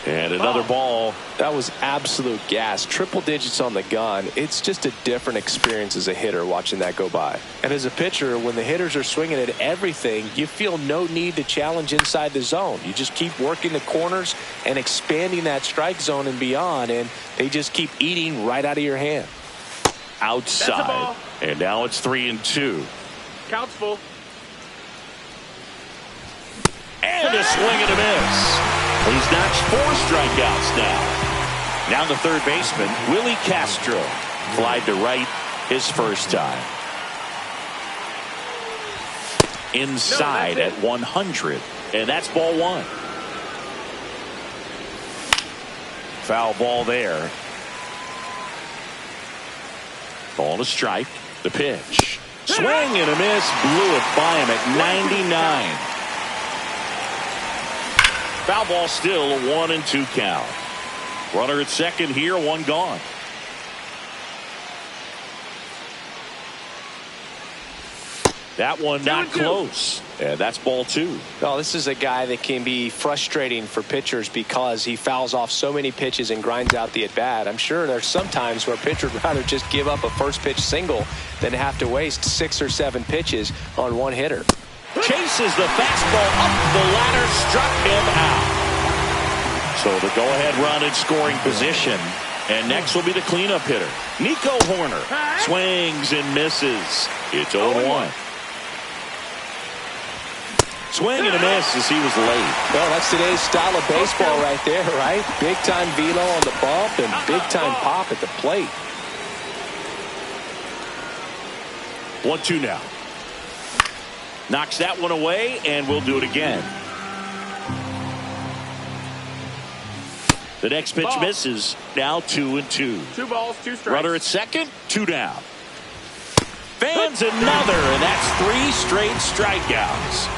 And another ball. That was absolute gas. Triple digits on the gun. It's just a different experience as a hitter watching that go by. And as a pitcher, when the hitters are swinging at everything, you feel no need to challenge inside the zone. You just keep working the corners and expanding that strike zone and beyond, and they just keep eating right out of your hand. Outside. And now it's 3-2. Count's full. And a swing and a miss. He's notched 4 strikeouts now. Now the third baseman, Willie Castro. Flied to right his first time. Inside at 100. And that's ball 1. Foul ball there. Ball to strike. The pitch. Swing and a miss. Blew it by him at 99. Foul ball still a 1-2 count. Runner at second here, 1 gone. That one not close. And that's ball 2. Well, this is a guy that can be frustrating for pitchers because he fouls off so many pitches and grinds out the at-bat. I'm sure there's some times where a pitcher would rather just give up a first pitch single than have to waste 6 or 7 pitches on one hitter. Chases the fastball up the ladder, struck him out. So the go-ahead run in scoring position. And next will be the cleanup hitter, Nico Horner. Swings and misses. It's 0-1. Swing and a miss as he was late. Well, that's today's style of baseball right there, right? Big-time velo on the bump and big-time pop at the plate. 1-2 now. Knocks that one away, and we'll do it again. The next pitch misses. Now 2-2. 2 balls, 2 strikes. Runner at second, 2 down. Fans another, and that's 3 straight strikeouts.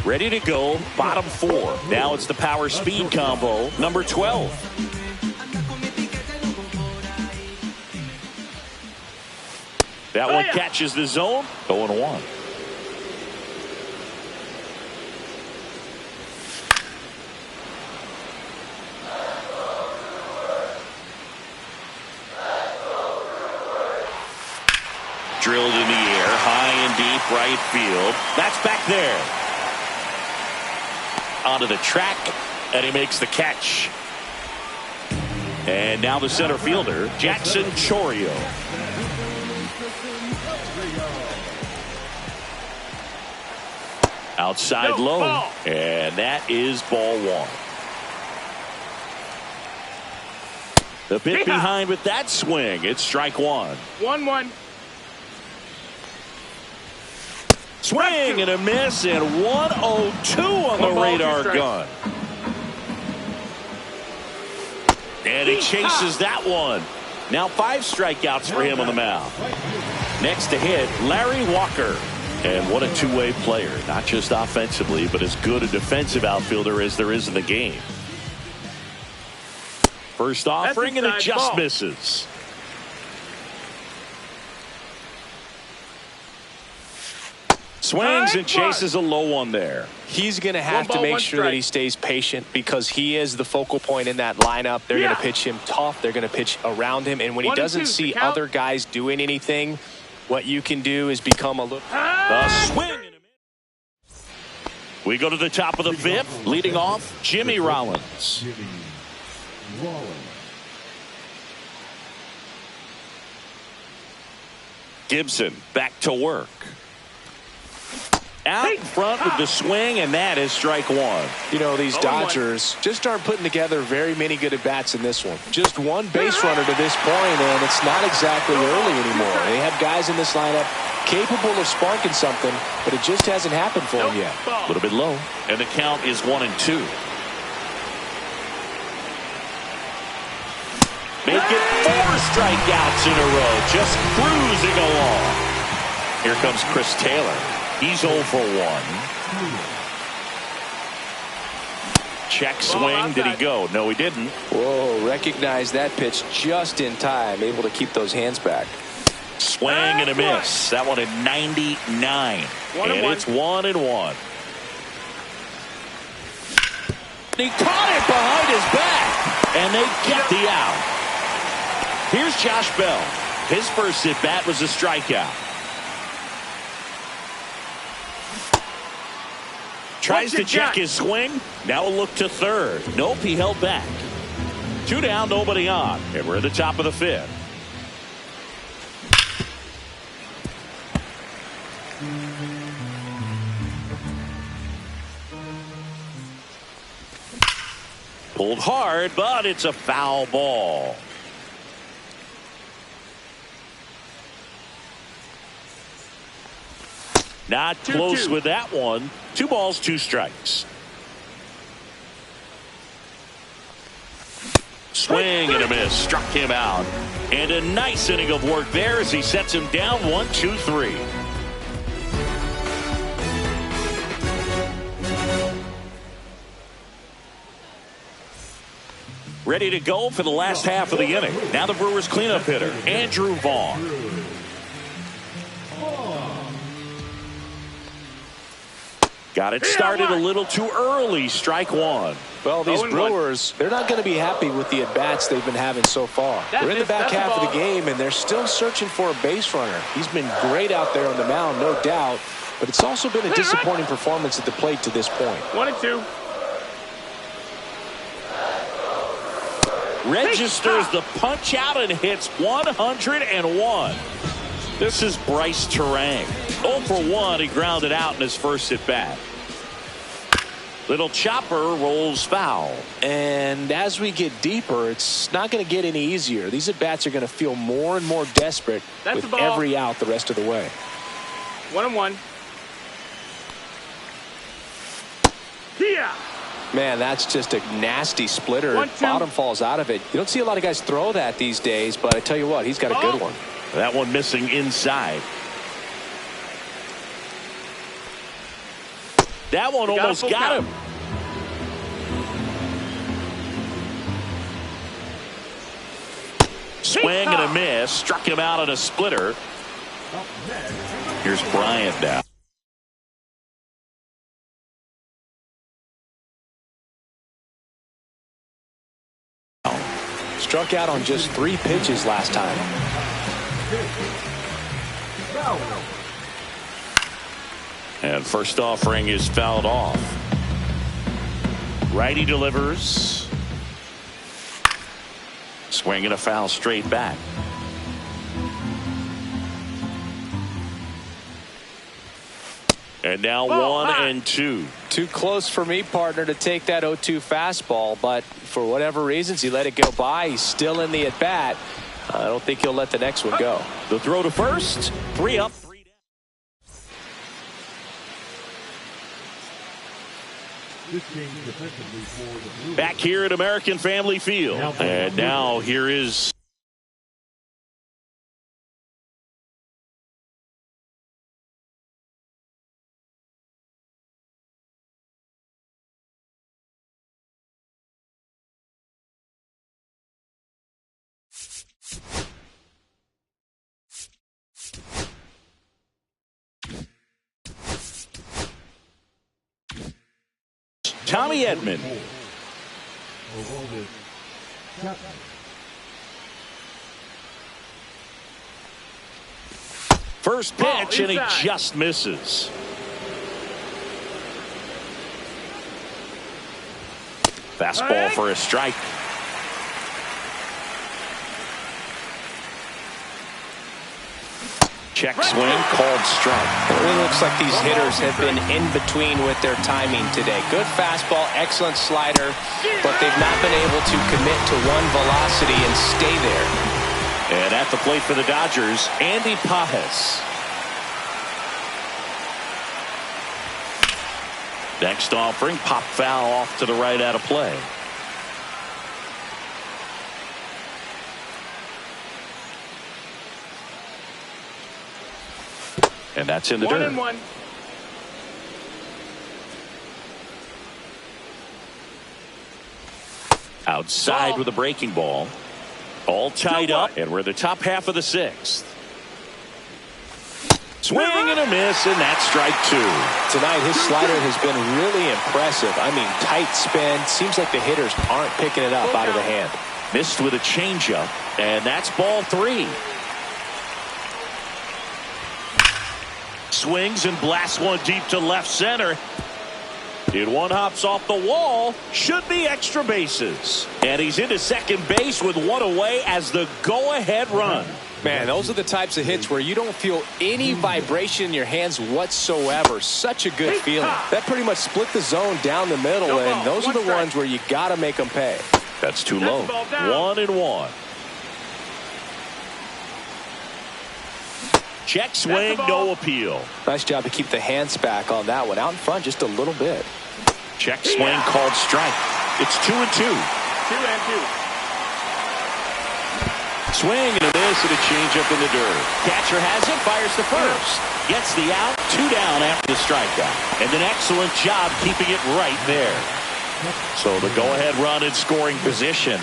Ready to go, bottom 4. Now it's the power speed combo, number 12. That one catches the zone, 0-1. Drilled in the air, high and deep right field. That's back there. Onto the track, and he makes the catch. And now the center fielder, Jackson Chourio. Outside low, and that is ball 1. The bit behind with that swing. It's strike 1. 1-1. Swing and a miss, and 102 on the radar gun. And he chases that one. Now 5 strikeouts for him on the mound. Next to hit, Larry Walker. And what a two-way player, not just offensively, but as good a defensive outfielder as there is in the game. First offering, and it just misses. Swings and chases a low one there. He's going to have to make sure that he stays patient because he is the focal point in that lineup. They're going to pitch him tough. They're going to pitch around him. And when he doesn't see other guys doing anything, what you can do is become a little... The swing. We go to the top of the 5th. Leading off, Jimmy Rollins. Rollins. Gibson back to work. Out in front with the swing, and that is strike one. You know, these Dodgers just aren't putting together very many good at-bats in this one. Just one base runner to this point, and it's not exactly early anymore. They have guys in this lineup capable of sparking something, but it just hasn't happened for them yet. A little bit low, and the count is 1-2. Make it 4 strikeouts in a row, just cruising along. Here comes Chris Taylor. He's 0 for 1. Check swing. Did he go? No, he didn't. Whoa, recognize that pitch just in time. Able to keep those hands back. Swing and a miss. That one at 99. And it's 1-1. He caught it behind his back. And they get the out. Here's Josh Bell. His first at-bat was a strikeout. Tries to check his swing. Now a look to third. Nope, he held back. 2 down, nobody on. And we're at the top of the 5th. Pulled hard, but it's a foul ball. Not close with that one. 2 balls, 2 strikes. Swing and a miss. Struck him out. And a nice inning of work there as he sets him down 1-2-3. Ready to go for the last half of the inning. Now the Brewers cleanup hitter, Andrew Vaughn. Got it started a little too early. Strike one. Well, these Brewers, they're not going to be happy with the at-bats they've been having so far. We're in the back half of the game, and they're still searching for a base runner. He's been great out there on the mound, no doubt, but it's also been a disappointing performance at the plate to this point. 1-2. Registers the punch out and hits 101. This is Bryce Terang. 0 for 1. He grounded out in his first at bat. Little chopper rolls foul. And as we get deeper, it's not going to get any easier. These at bats are going to feel more and more desperate with every out the rest of the way. 1-1. Yeah. Man, that's just a nasty splitter. Bottom falls out of it. You don't see a lot of guys throw that these days, but I tell you what, he's got a good one. That one missing inside. That one almost got him. Swing and a miss. Struck him out on a splitter. Here's Bryant now. Struck out on just 3 pitches last time. And first offering is fouled off. Righty delivers. Swing and a foul straight back. And now 1-2. Too close for me, partner, to take that 0-2 fastball, but for whatever reasons, he let it go by. He's still in the at-bat. I don't think he'll let the next one go. The throw to first. 3 up, 3 down. Back here at American Family Field. And now here is... Tommy Edman. First pitch, and he just misses. Fastball for a strike. Check swing, called strike. It really looks like these hitters have been in between with their timing today. Good fastball, excellent slider, but they've not been able to commit to one velocity and stay there. And at the plate for the Dodgers, Andy Pajes. Next offering, pop foul off to the right out of play. And that's in the dirt. 1-1. Outside with a breaking ball. All tied up, and we're in the top half of the sixth. Swing and a miss, and that's strike two. Tonight, his slider has been really impressive. I mean, tight spin. Seems like the hitters aren't picking it up out of the hand. Missed with a changeup, and that's ball three. Swings and blasts one deep to left center. And one hops off the wall. Should be extra bases. And he's into second base with one away as the go-ahead run. Man, those are the types of hits where you don't feel any vibration in your hands whatsoever. Such a good feeling. That pretty much split the zone down the middle, and those are the ones where you got to make them pay. That's too low. 1-1. Check swing, no appeal. Nice job to keep the hands back on that one. Out in front just a little bit. Check swing, called strike. It's 2-2. 2-2. Swing and a miss and a changeup in the dirt. Catcher has it, fires to first. Gets the out, 2 down after the strikeout. And an excellent job keeping it right there. So the go-ahead run in scoring position.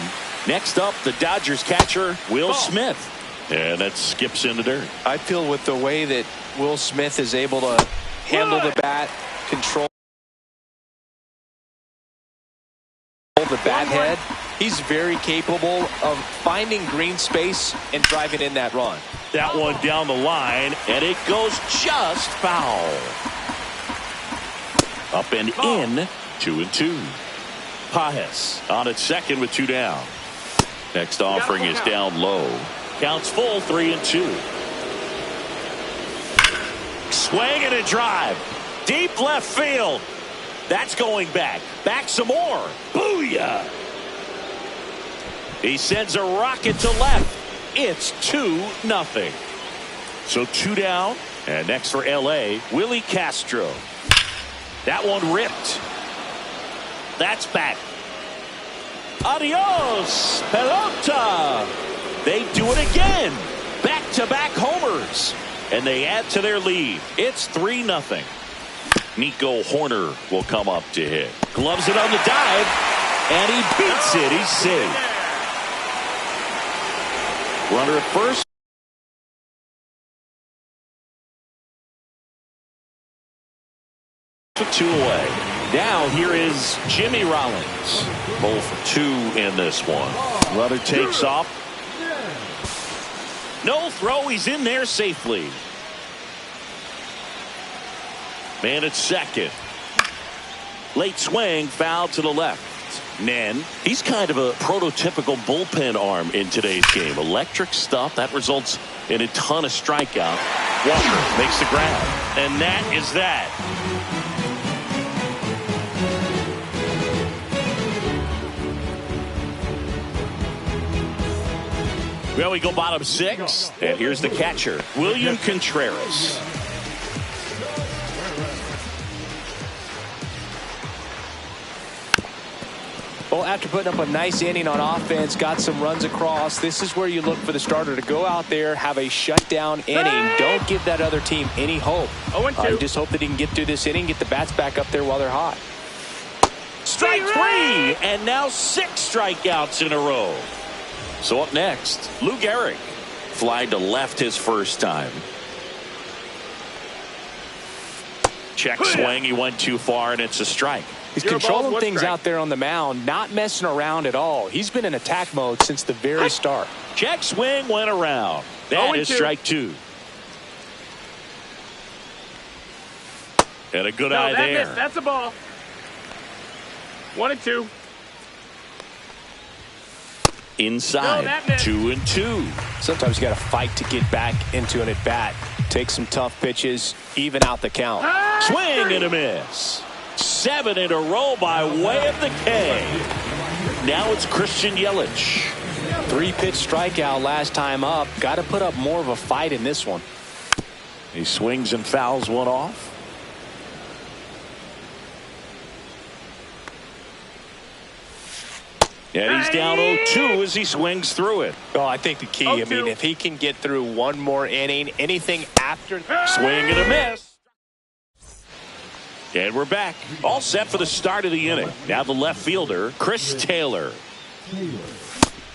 Next up, the Dodgers catcher, Will Smith. And that skips in the dirt. I feel with the way that Will Smith is able to handle the bat, control the bat head, he's very capable of finding green space and driving in that run. That one down the line, and it goes just foul. Up and in, 2-2. Pajes on at second with 2 down. Next offering is down low. Counts full, 3-2. Swing and a drive. Deep left field. That's going back. Back some more. Booyah. He sends a rocket to left. It's 2-0. So 2 down. And next for L.A., Willie Castro. That one ripped. That's back. Adios, pelota. They do it again. Back-to-back homers. And they add to their lead. It's 3-0. Nico Horner will come up to hit. Gloves it on the dive. And he beats it. He's safe. Runner at first. For 2 away. Now here is Jimmy Rollins. 0 for 2 in this one. Runner takes off. No throw. He's in there safely. Man at second. Late swing, foul to the left. Nen, he's kind of a prototypical bullpen arm in today's game. Electric stuff that results in a ton of strikeout. Walker makes the grab. And that is that. Well, we go bottom 6, and here's the catcher, William Contreras. Well, after putting up a nice inning on offense, got some runs across, this is where you look for the starter to go out there, have a shutdown inning. Don't give that other team any hope. You just hope that he can get through this inning, get the bats back up there while they're hot. Strike 3, and now 6 strikeouts in a row. So up next, Lou Gehrig. Fly to left his first time. Check swing. He went too far, and it's a strike. He's controlling things out there on the mound, not messing around at all. He's been in attack mode since the very start. Check swing went around. That is strike 2. And a good eye there. That's a ball. 1-2. inside. 2-2. Sometimes you got to fight to get back into an at-bat. Take some tough pitches, even out the count. Swing and a miss. 7 in a row by way of the K. Now it's Christian Yelich. 3-pitch strikeout last time up. Got to put up more of a fight in this one. He swings and fouls one off. And he's down 0-2 as he swings through it. Oh, I think the key, I mean, if he can get through one more inning, anything after. Swing and a miss. And we're back. All set for the start of the inning. Now the left fielder, Chris Taylor.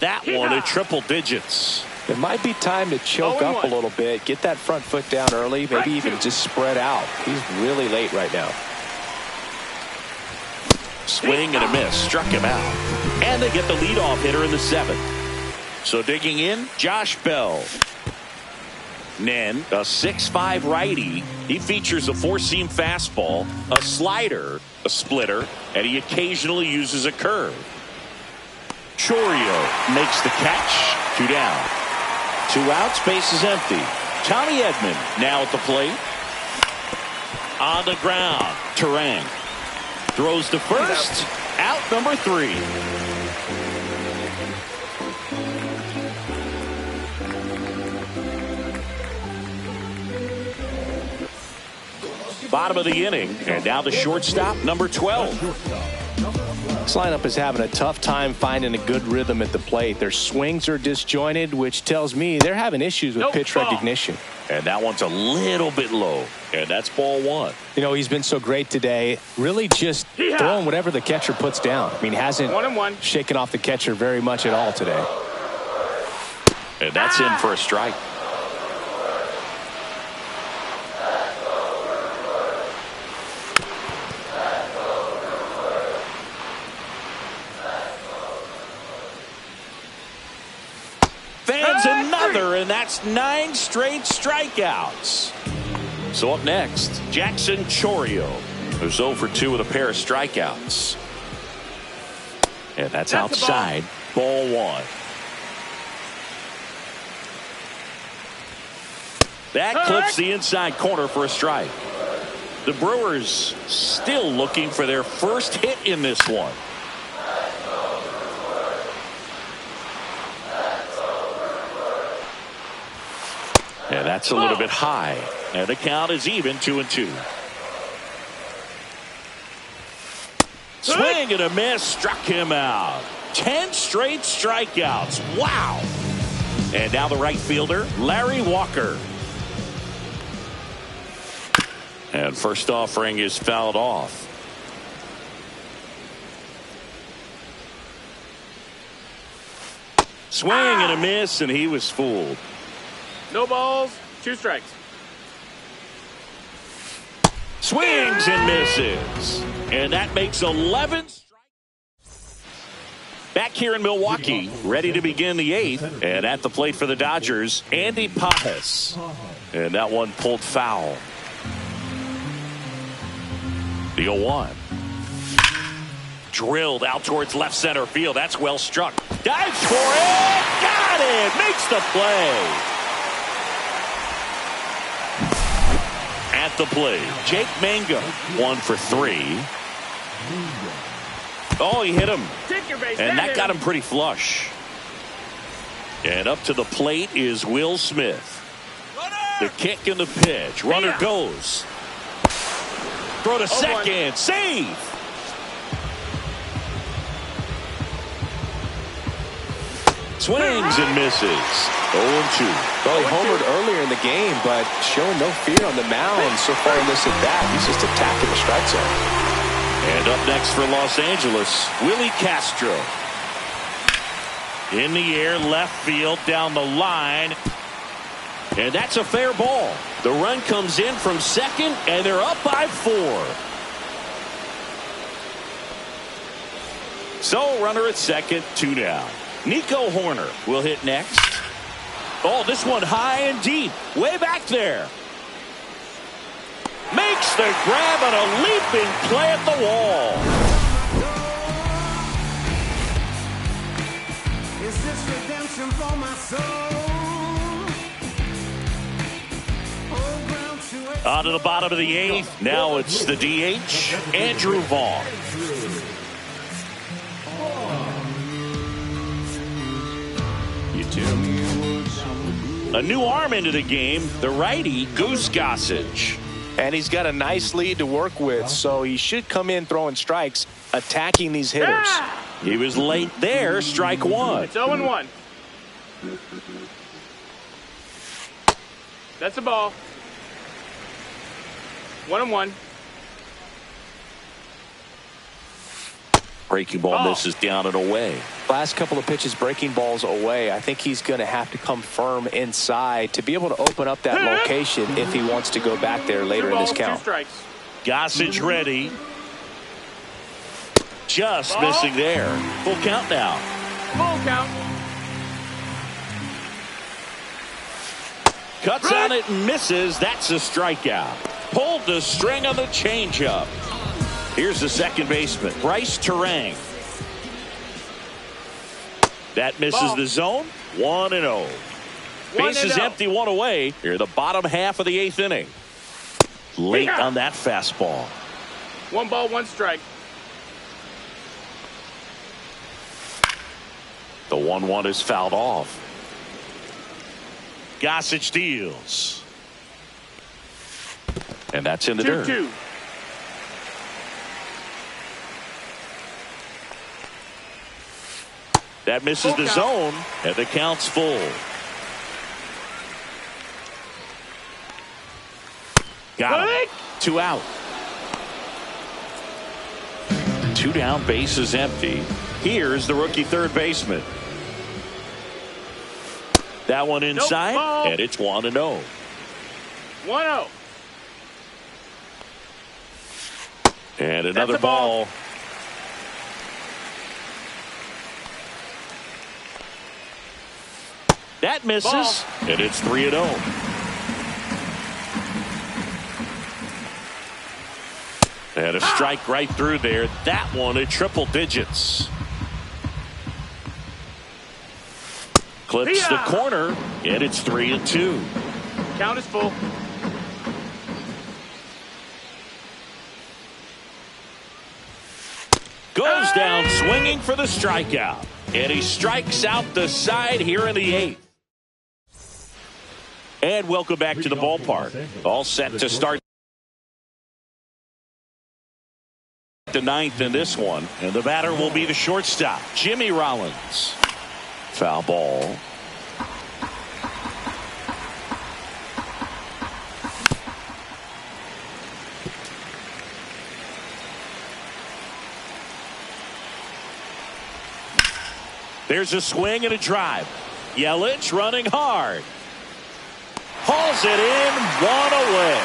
That one at triple digits. It might be time to choke up a little bit, get that front foot down early, maybe even just spread out. He's really late right now. Swing and a miss. Struck him out. And they get the leadoff hitter in the 7th. So digging in, Josh Bell. Nen, a 6'5" righty. He features a 4-seam fastball, a slider, a splitter, and he occasionally uses a curve. Chourio makes the catch. 2 down. 2 outs, base is empty. Tommy Edman now at the plate. On the ground, Terang throws to first. Out number 3. Bottom of the inning, and now the shortstop, number 12. This lineup is having a tough time finding a good rhythm at the plate. Their swings are disjointed, which tells me they're having issues with pitch recognition. And that one's a little bit low, and that's ball 1. You know, he's been so great today, really just throwing whatever the catcher puts down. I mean, hasn't shaken off the catcher very much at all today. And that's in for a strike. Another, and that's 9 straight strikeouts. So up next, Jackson Chourio, who's 0 for 2 with a pair of strikeouts. And that's outside. Ball 1. That clips the inside corner for a strike. The Brewers still looking for their first hit in this one. And that's a little bit high. And the count is even, 2-2. Swing and a miss. Struck him out. 10 straight strikeouts. Wow. And now the right fielder, Larry Walker. And first offering is fouled off. Swing and a miss, and he was fooled. No balls, 2 strikes. Swings and misses. And that makes 11 strikes. Back here in Milwaukee, ready to begin the 8th. And at the plate for the Dodgers, Andy Pajas. And that one pulled foul. The 0-1. Drilled out towards left center field. That's well struck. Dives for it. Got it. Makes the play. At the plate, Jake Mangum, 1 for 3. Oh, he hit him. And that got him pretty flush. And up to the plate is Will Smith. The kick and the pitch. Runner goes. Throw to second. Save. Swings and misses. 0-2. Well, he homered earlier in the game, but showing no fear on the mound so far in this at-bat. He's just attacking the strike zone. And up next for Los Angeles, Willie Castro. In the air, left field, down the line. And that's a fair ball. The run comes in from second, and they're up by 4. So, runner at second, 2 down. Nico Horner will hit next. Oh, this one high and deep. Way back there. Makes the grab and a leaping play at the wall. Is this On to the bottom of the 8th. Now it's the DH, Andrew Vaughn. A new arm into the game, the righty, Goose Gossage. And he's got a nice lead to work with, so he should come in throwing strikes, attacking these hitters. He was late there, strike one. It's 0-1. That's a ball. 1-1. Breaking ball misses down and away. Last couple of pitches, breaking balls away. I think he's going to have to come firm inside to be able to open up that location if he wants to go back there later in this count. 2 strikes. Gossage ready. Just missing there. Full count now. Full count. Cuts on it and misses. That's a strikeout. Pulled the string on the changeup. Here's the second baseman, Bryce Terang. That misses the zone. 1-0. Bases empty, one away. Here, the bottom half of the 8th inning. Late on that fastball. 1 ball, 1 strike. The 1-1 is fouled off. Gossage deals. And that's in the dirt. 2-2. That misses the zone, and the count's full. Got him. 2 out. 2 down, bases empty. Here's the rookie third baseman. That one inside, and it's 1-0. 1-0. And another ball. That misses, and it's 3-0. And a strike right through there. That one at triple digits. Clips the corner, and it's 3-2. Count is full. Goes down swinging for the strikeout. And he strikes out the side here in the 8th. And welcome back to the ballpark. All set to start the 9th in this one. And the batter will be the shortstop, Jimmy Rollins. Foul ball. There's a swing and a drive. Yelich running hard. Hauls it in, 1 away.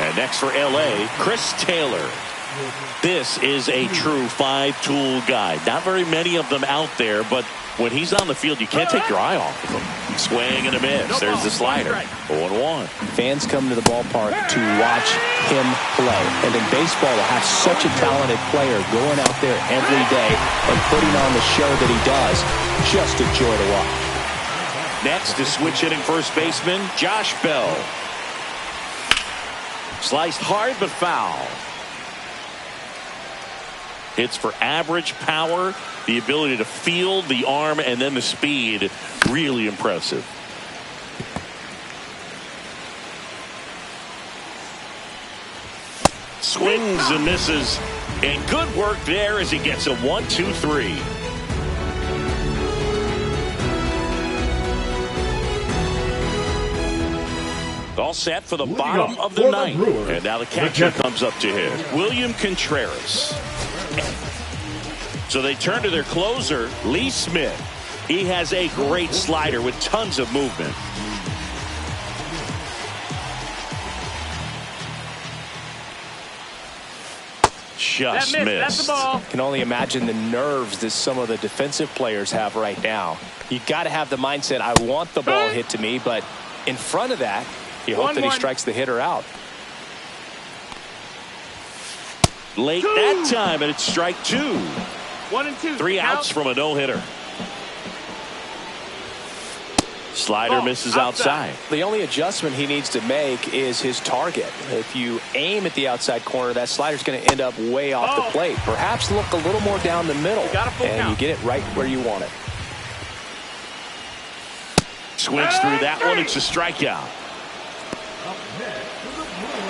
And next for L.A., Chris Taylor. This is a true 5-tool guy. Not very many of them out there, but when he's on the field, you can't take your eye off of him. Swing and a miss. There's the slider. 0-1. Fans come to the ballpark to watch him play. And in baseball, to have such a talented player going out there every day and putting on the show that he does, just a joy to watch. Next is switch hitting first baseman, Josh Bell. Sliced hard but foul. Hits for average power, the ability to field, the arm, and then the speed. Really impressive. Swings and misses. And good work there as he gets a 1-2-3. All set for the bottom of the 9th. And now the catcher comes up to him, William Contreras. So they turn to their closer, Lee Smith. He has a great slider with tons of movement. Just missed. That's the ball. Can only imagine the nerves that some of the defensive players have right now. You got to have the mindset, I want the ball hit to me, but in front of that, you hope that he strikes the hitter out. Late that time, and it's strike 2. 1 and 2. 3 outs from a no-hitter. Slider Ball, misses outside. The only adjustment he needs to make is his target. If you aim at the outside corner, that slider's going to end up way off the plate. Perhaps look a little more down the middle, and you get it right where you want it. Swings through that one. It's a strikeout.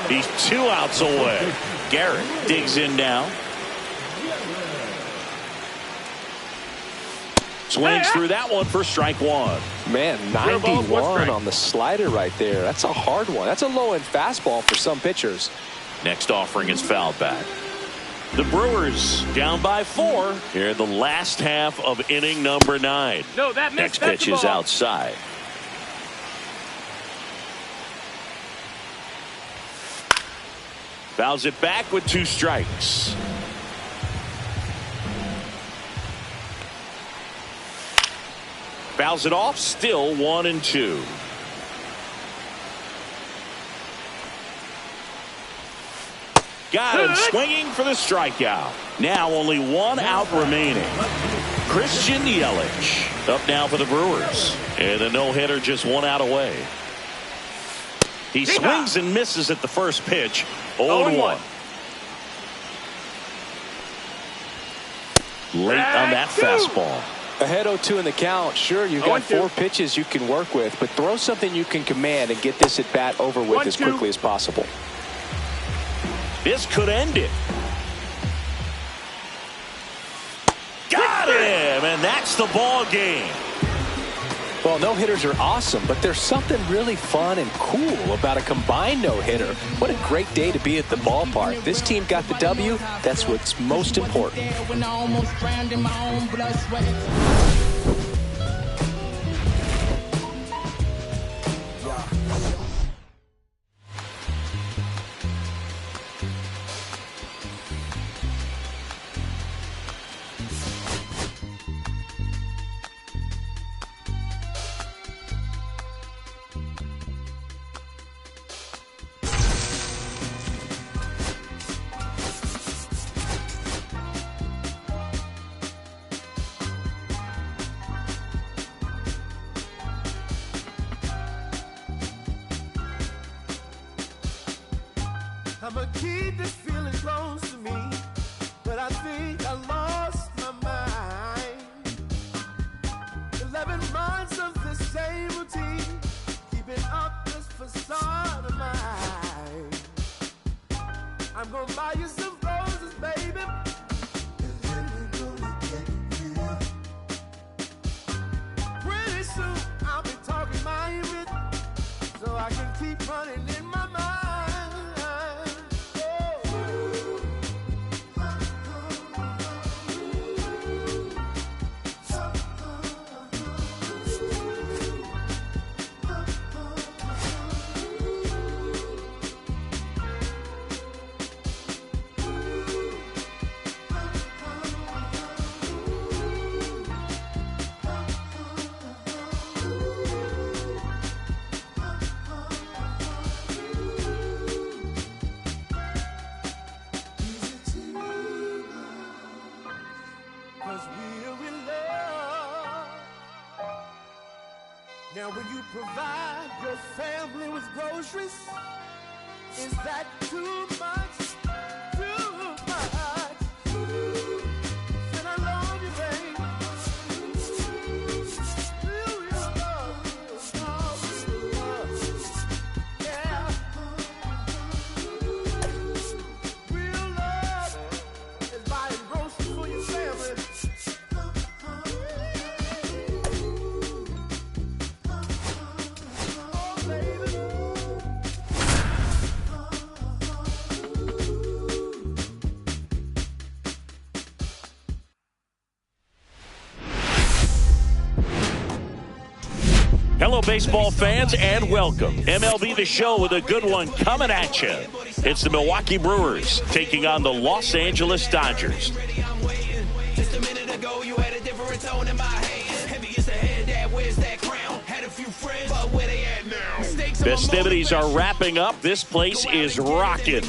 He's 2 outs away. Garrett digs in now. Swings through that one for strike 1. Man, 91 on the slider right there. That's a hard one. That's a low-end fastball for some pitchers. Next offering is fouled back. The Brewers down by 4 here in the last half of inning number 9. No, that Next pitch is outside. Fouls it back with 2 strikes. Fouls it off, still 1 and 2. Got him swinging for the strikeout. Now only 1 out remaining. Christian Yelich up now for the Brewers. And a no-hitter just 1 out away. He swings and misses at the first pitch. 0-1. Late on that fastball. Ahead 0-2 in the count. Sure, you've got 4 pitches you can work with, but throw something you can command and get this at bat over with as quickly as possible. This could end it. Got him, and that's the ball game. Well, no-hitters are awesome, but there's something really fun and cool about a combined no-hitter. What a great day to be at the ballpark. This team got the W. That's what's most important. I'ma keep this feeling close to me, but I think I lost my mind. 11 months of the same routine, keeping up this facade of mine. I'm gonna buy you some roses, baby, and then we're gonna get real. Pretty soon I'll be talking my image, so I can keep running in my mind. Now when you provide your family with groceries, is that too much? Too much? And I love you, babe. Yeah. Real love is buying groceries for your family. Hello, baseball fans, and welcome. MLB The Show with a good one coming at you. It's the Milwaukee Brewers taking on the Los Angeles Dodgers. Just a minute ago, you had a different tone in my hand. Heavy as a head, that where's that crown? Had a few friends, but where they at now? Festivities are wrapping up. This place is rocking.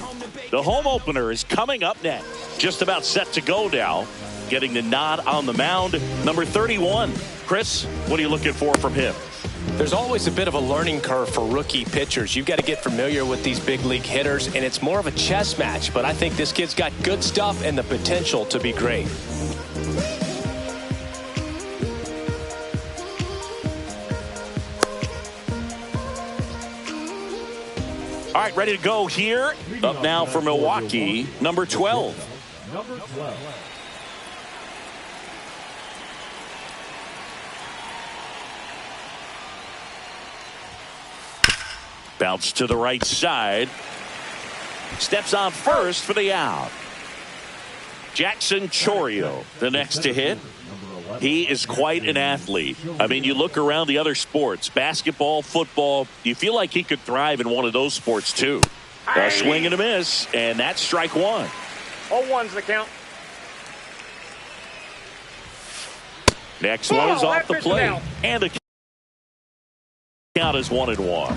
The home opener is coming up next. Just about set to go now. getting the nod on the mound. Number 31. Chris, what are you looking for from him? There's always a bit of a learning curve for rookie pitchers. You've got to get familiar with these big league hitters, and it's more of a chess match. But I think this kid's got good stuff and the potential to be great. All right, ready to go here. Up now for Milwaukee, number 12. Number 12. Bounce to the right side. Steps on first for the out. Jackson Chorio, the next to hit. He is quite an athlete. I mean, you look around the other sports, basketball, football, you feel like he could thrive in one of those sports too. A swing and a miss, and that's strike one. 0-1's the count. Next one is off the plate. And the count is 1-1.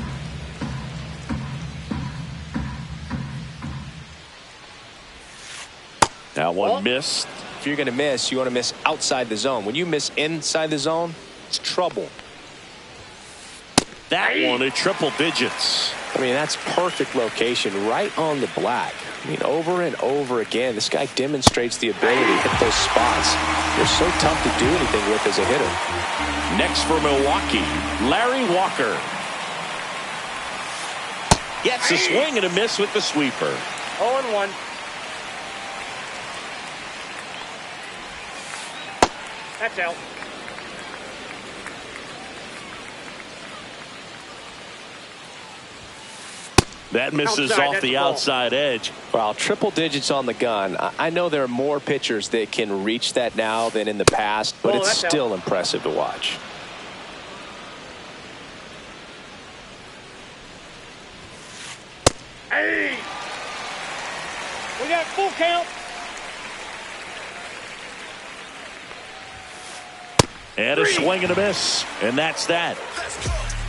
That one missed. If you're going to miss, you want to miss outside the zone. When you miss inside the zone, it's trouble. That one at triple digits. I mean, that's perfect location, right on the black. I mean, over and over again, this guy demonstrates the ability to hit those spots. They're so tough to do anything with as a hitter. Next for Milwaukee, Larry Walker. Gets a swing and a miss with the sweeper. 0-1. That's out. That misses off the outside edge. Well, triple digits on the gun. I know there are more pitchers that can reach that now than in the past, but it's still impressive to watch. Hey! We got full count. And a swing and a miss. And that's that.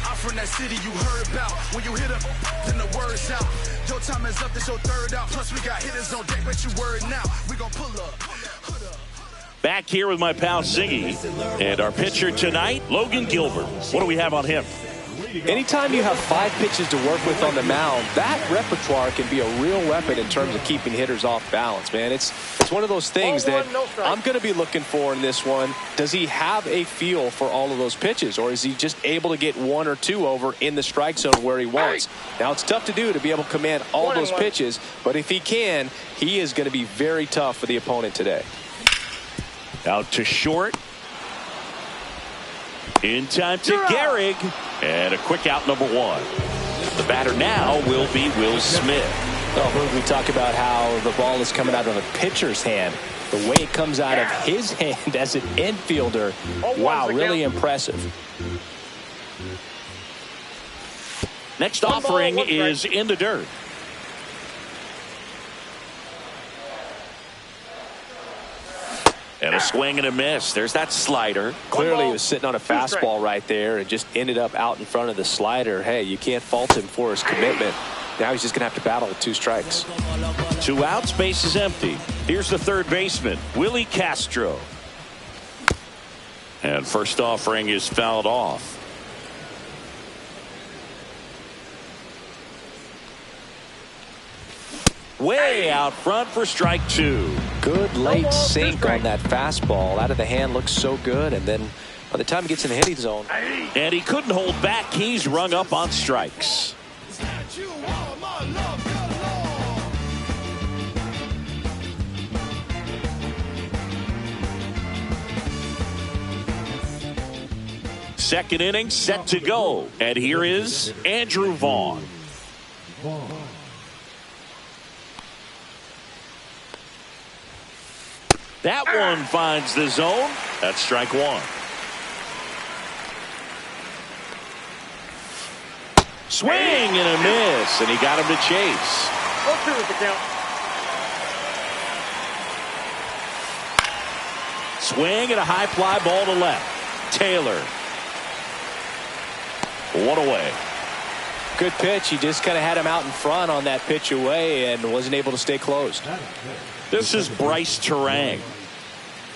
I'm from that city you heard about. When you hit up, then the word's out. Your time is up, this your third out. Plus we got hitters on deck, bet you word now. We gon' pull up. Back here with my pal Ziggy. And our pitcher tonight, Logan Gilbert. What do we have on him? Anytime you have 5 pitches to work with on the mound, that repertoire can be a real weapon in terms of keeping hitters off balance, man. It's one of those things that I'm going to be looking for in this one. Does he have a feel for all of those pitches, or is he just able to get 1 or 2 over in the strike zone where he wants? Now, it's tough to do to be able to command all those pitches, but if he can, he is going to be very tough for the opponent today. Out to short. In time to Gehrig. And a quick out, number 1. The batter now will be Will Smith. Oh, we talk about how the ball is coming out of a pitcher's hand. The way it comes out of his hand as an infielder. Wow, really impressive. Next offering is in the dirt. And a swing and a miss. There's that slider. Clearly he was sitting on a fastball right there and just ended up out in front of the slider. Hey, you can't fault him for his commitment. Now he's just going to have to battle with 2 strikes. 2 outs, base is empty. Here's the third baseman, Willie Castro. And first offering is fouled off. Way out front for strike 2. Good late sink on that fastball. Out of the hand looks so good, and then by the time he gets in the hitting zone. And he couldn't hold back. He's rung up on strikes. Second inning set to go. And here is Andrew Vaughn. That one finds the zone. That's strike 1. Swing and a miss, and he got him to chase. 0-2 is the count. Swing and a high fly ball to left. Taylor. 1 away. Good pitch. He just kind of had him out in front on that pitch away and wasn't able to stay closed. This is Bryce Terang.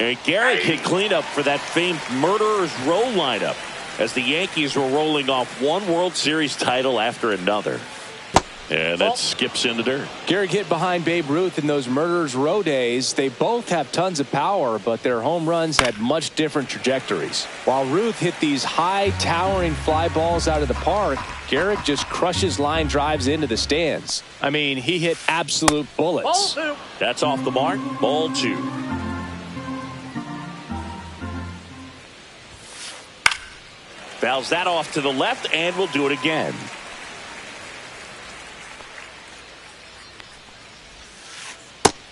And Garrett hit cleanup for that famed Murderer's Row lineup as the Yankees were rolling off one World Series title after another. And that skips in the dirt. Garrett hit behind Babe Ruth in those Murderer's Row days. They both have tons of power, but their home runs had much different trajectories. While Ruth hit these high, towering fly balls out of the park, Garrett just crushes line drives into the stands. I mean, he hit absolute bullets. That's off the mark. Ball 2. Fouls that off to the left, and will do it again.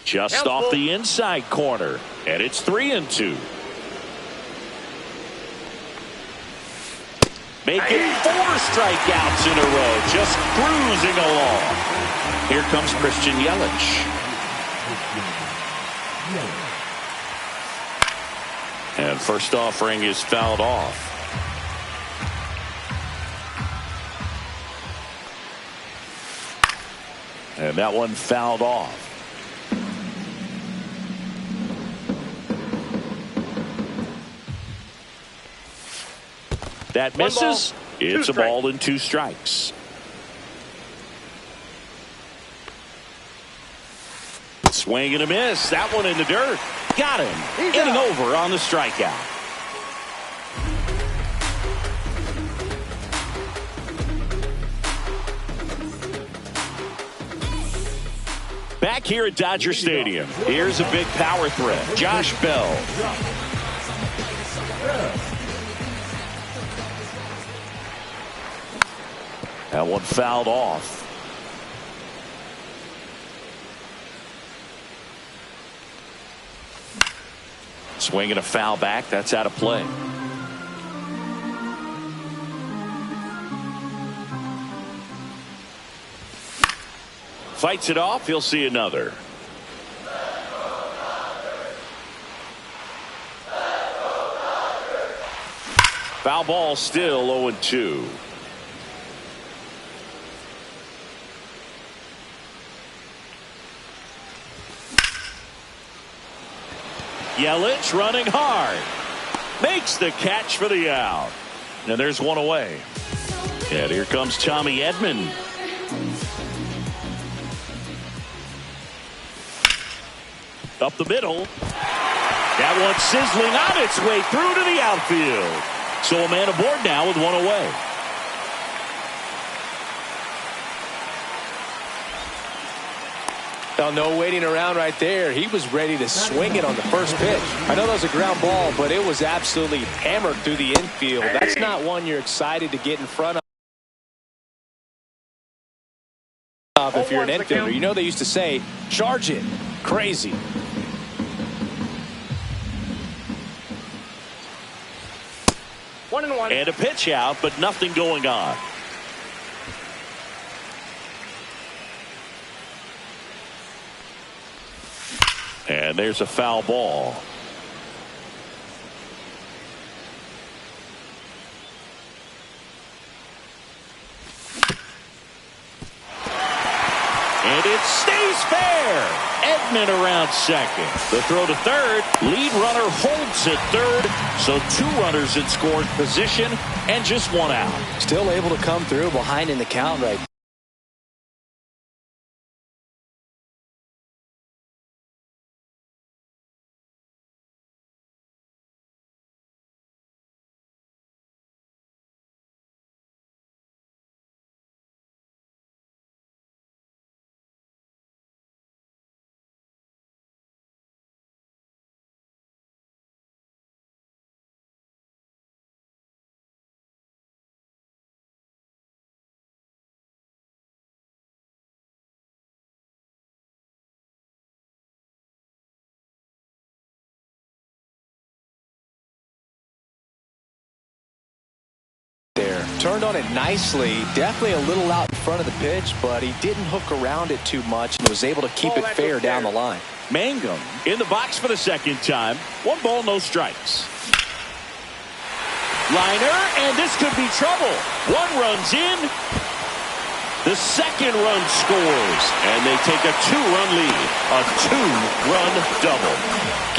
Just off the inside corner, and it's 3-2. Making 4 strikeouts in a row, just cruising along. Here comes Christian Yelich. And first offering is fouled off. And that one fouled off. That misses. It's a ball and 2 strikes. Swing and a miss. That one in the dirt. Got him. Inning over on the strikeout. Back here at Dodger Stadium, here's a big power threat. Josh Bell. That one fouled off. Swinging a foul back. That's out of play. Fights it off. He'll see another. Foul ball, still 0-2. Yelich running hard. Makes the catch for the out. And there's one away. And here comes Tommy Edman. Up the middle. That one sizzling on its way through to the outfield. So a man aboard now with one away. Well, no waiting around right there. He was ready to swing it on the first pitch. I know that was a ground ball, but it was absolutely hammered through the infield. That's not one you're excited to get in front of if you're an infielder. You know they used to say, charge it. Crazy. And a pitch out, but nothing going on. And there's a foul ball. And it stays fair. Edman around second. The throw to third. Lead runner holds at third. So 2 runners in scoring position and just 1 out. Still able to come through behind in the count right there. Turned on it nicely. Definitely a little out in front of the pitch, but he didn't hook around it too much and was able to keep it fair down the line. Mangum in the box for the second time. 1 ball, no strikes. Liner, and this could be trouble. 1 runs in. The second run scores, and they take a 2-run lead. A 2-run double.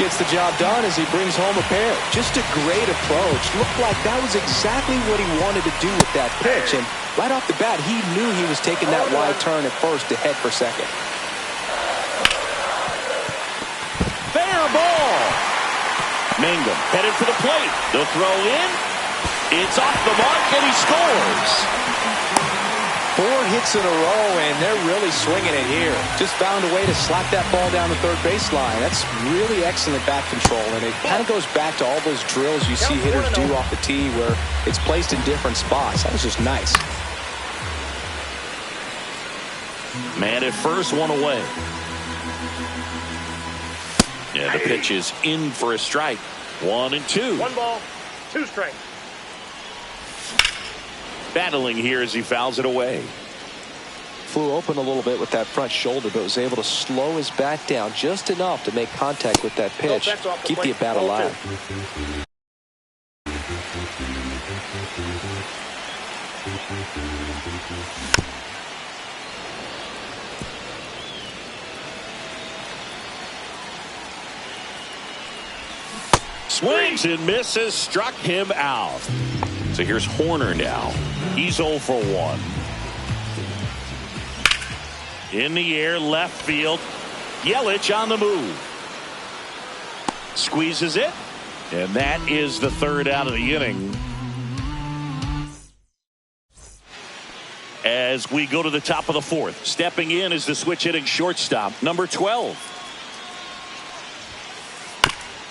Gets the job done as he brings home a pair. Just a great approach. Looked like that was exactly what he wanted to do with that pitch. And right off the bat, he knew he was taking that wide turn at first to head for second. Fair ball. Mangum headed for the plate. The throw in. It's off the mark, and he scores. 4 hits in a row, and they're really swinging it here. Just found a way to slap that ball down the third baseline. That's really excellent bat control, and it kind of goes back to all those drills you see hitters do off the tee where it's placed in different spots. That was just nice. Man at first, one away. Yeah, the pitch is in for a strike. 1-2. 1 ball, 2 strikes. Battling here as he fouls it away. Flew open a little bit with that front shoulder, but was able to slow his bat down just enough to make contact with that pitch. Keep the at-bat alive. Swings and misses, struck him out. So here's Horner now. He's 0 for 1. In the air, left field. Yelich on the move. Squeezes it. And that is the 3rd out of the inning. As we go to the top of the 4th. Stepping in is the switch hitting shortstop, number 12.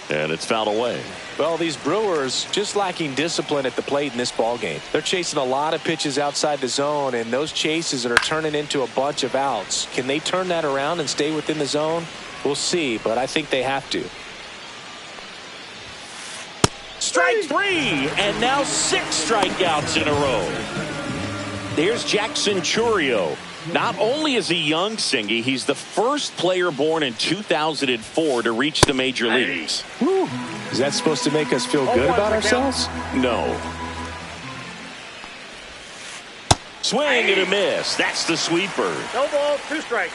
And it's fouled away. Well, these Brewers just lacking discipline at the plate in this ballgame. They're chasing a lot of pitches outside the zone, and those chases are turning into a bunch of outs. Can they turn that around and stay within the zone? We'll see, but I think they have to. Strike 3, and now 6 strikeouts in a row. There's Jackson Chourio. Not only is he young, Singy, he's the first player born in 2004 to reach the major leagues. Whew. Is that supposed to make us feel good about ourselves? No. Swing and a miss. That's the sweeper. No ball, 2 strikes.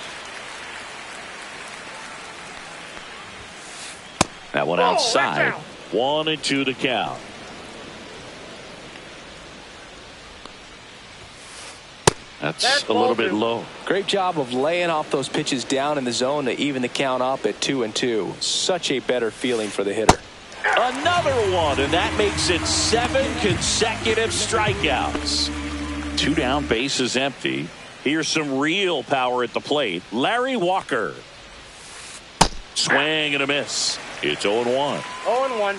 That one outside. 1-2 to count. That's a little bit low. Great job of laying off those pitches down in the zone to even the count up at 2-2. Such a better feeling for the hitter. Another one, and that makes it 7 consecutive strikeouts. 2 down, bases empty. Here's some real power at the plate. Larry Walker. Swing and a miss. It's 0-1. 0-1.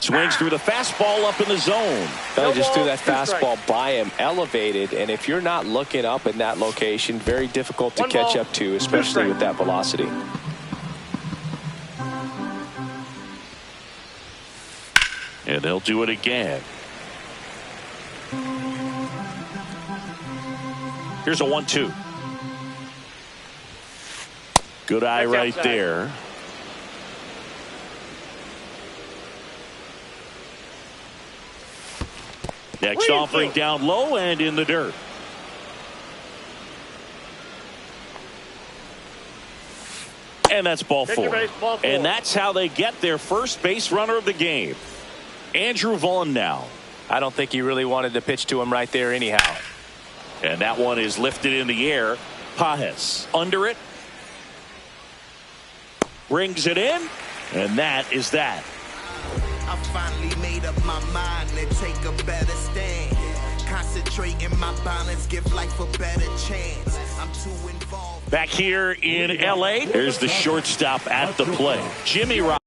Swings through the fastball up in the zone. They just threw that fastball by him, elevated, and if you're not looking up in that location, very difficult to catch up to, especially with that velocity. And they'll do it again. Here's a 1-2. Good eye right there. Next offering down low and in the dirt. And that's ball 4. And that's how they get their first base runner of the game. Andrew Vaughn now. I don't think he really wanted to pitch to him right there anyhow. And that one is lifted in the air. Pajes under it. Brings it in. And that is that. I finally made up my mind to take a better stand. Concentrate in my balance, give life a better chance. I'm too involved. Back here in LA, there's the shortstop at the plate. Jimmy Rock.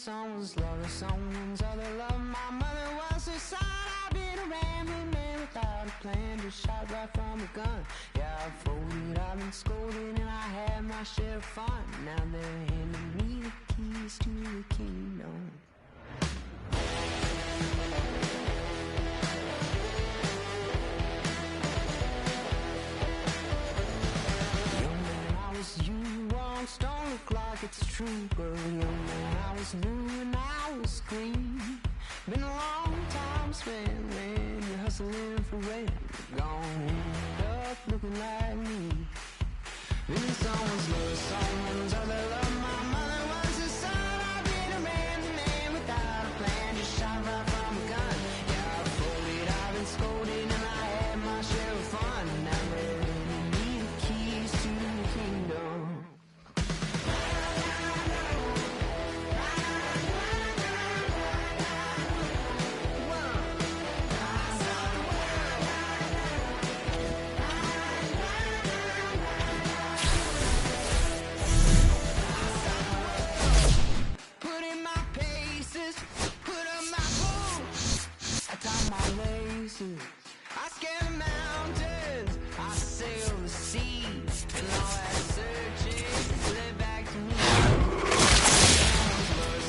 someone's love or someone's other love. My mother was her son. I've been a rambling man without a plan, just shot right from a gun. Yeah, I've folded, I've been scolded, and I had my share of fun. Now they're handing me the keys to the kingdom. Young man, I was you, wrong, don't look like it's true, but young man, I was new and I was green. Been a long time spent when you're hustling for rent. Gone end up looking like me. Been in someone's love, someone's other love. My mother was a son. I've been a man without a plan, just shot right from a gun. Yeah, I've folded, I've been scolded, and I had my share of fun. Now they're handing me the keys to the kingdom. Put in my paces, put up my boots, I tie my laces, I scale the mountains, I sail the seas, and all that searching led back to me.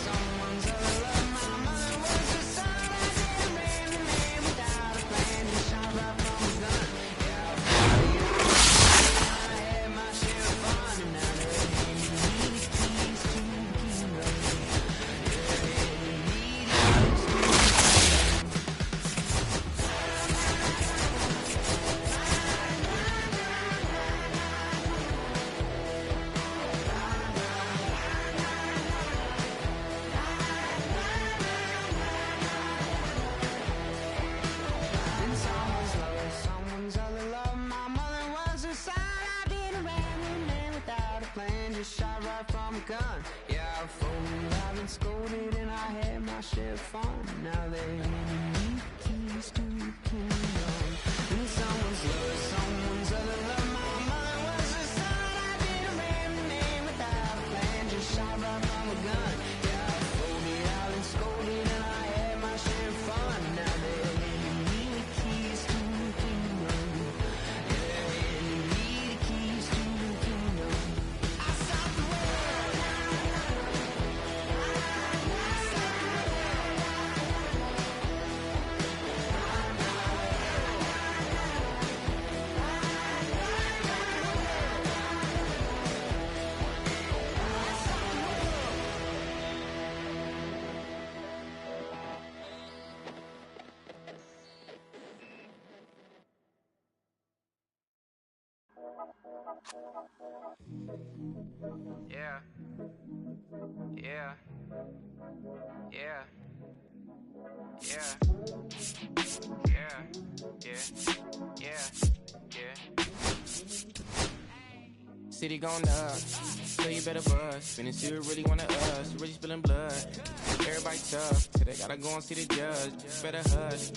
Someone's other love, my mother was a son. I did a man without a plan, just shot right from a gun. Yeah, I had my share of fun, and now they're handing me the keys to the kingdom. Someone's other love. My mother was her son. I've been a rambling man without a plan, just shot right from a gun. Yeah, I've folded, I've been scolded, and I had my share of fun. Now they're handing me the keys to the kingdom. Been someone's love, someone's other love. My mother was her son. I've been a rambling man without a plan, just shot right from a gun. Yeah, I've folded, I've been scolded, and I had my share of fun. Now they're handing me the keys to the kingdom. Yeah, they're handing me the keys to the kingdom. I stop the world. Yeah. Yeah. Yeah. Yeah. Yeah. Yeah. Yeah. Yeah. City going up, so you better buzz. Finna see who really wanna us, really spilling blood. Everybody tough, till they gotta go and see the judge. Better hush,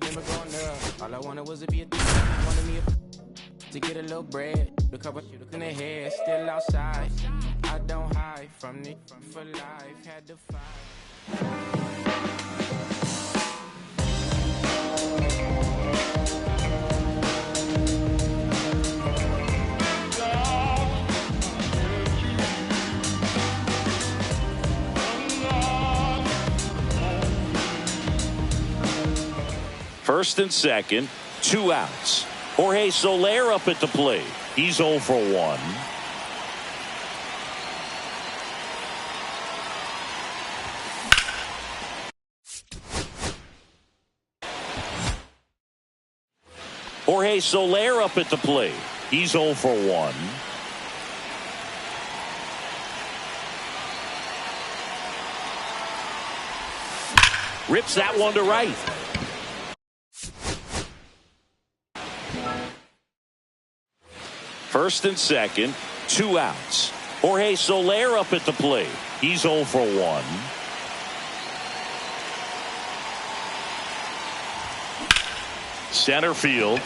never going up. All I wanted was to be a wanted me to get a little bread. The couple in the head, still outside. I don't hide from the for life, had to fight. First and second, 2 outs. Jorge Soler up at the plate. He's 0 for 1. Jorge Soler up at the plate. He's 0 for 1. Rips that one to right. First and second, 2 outs. Jorge Soler up at the plate. He's 0 for 1. Center field.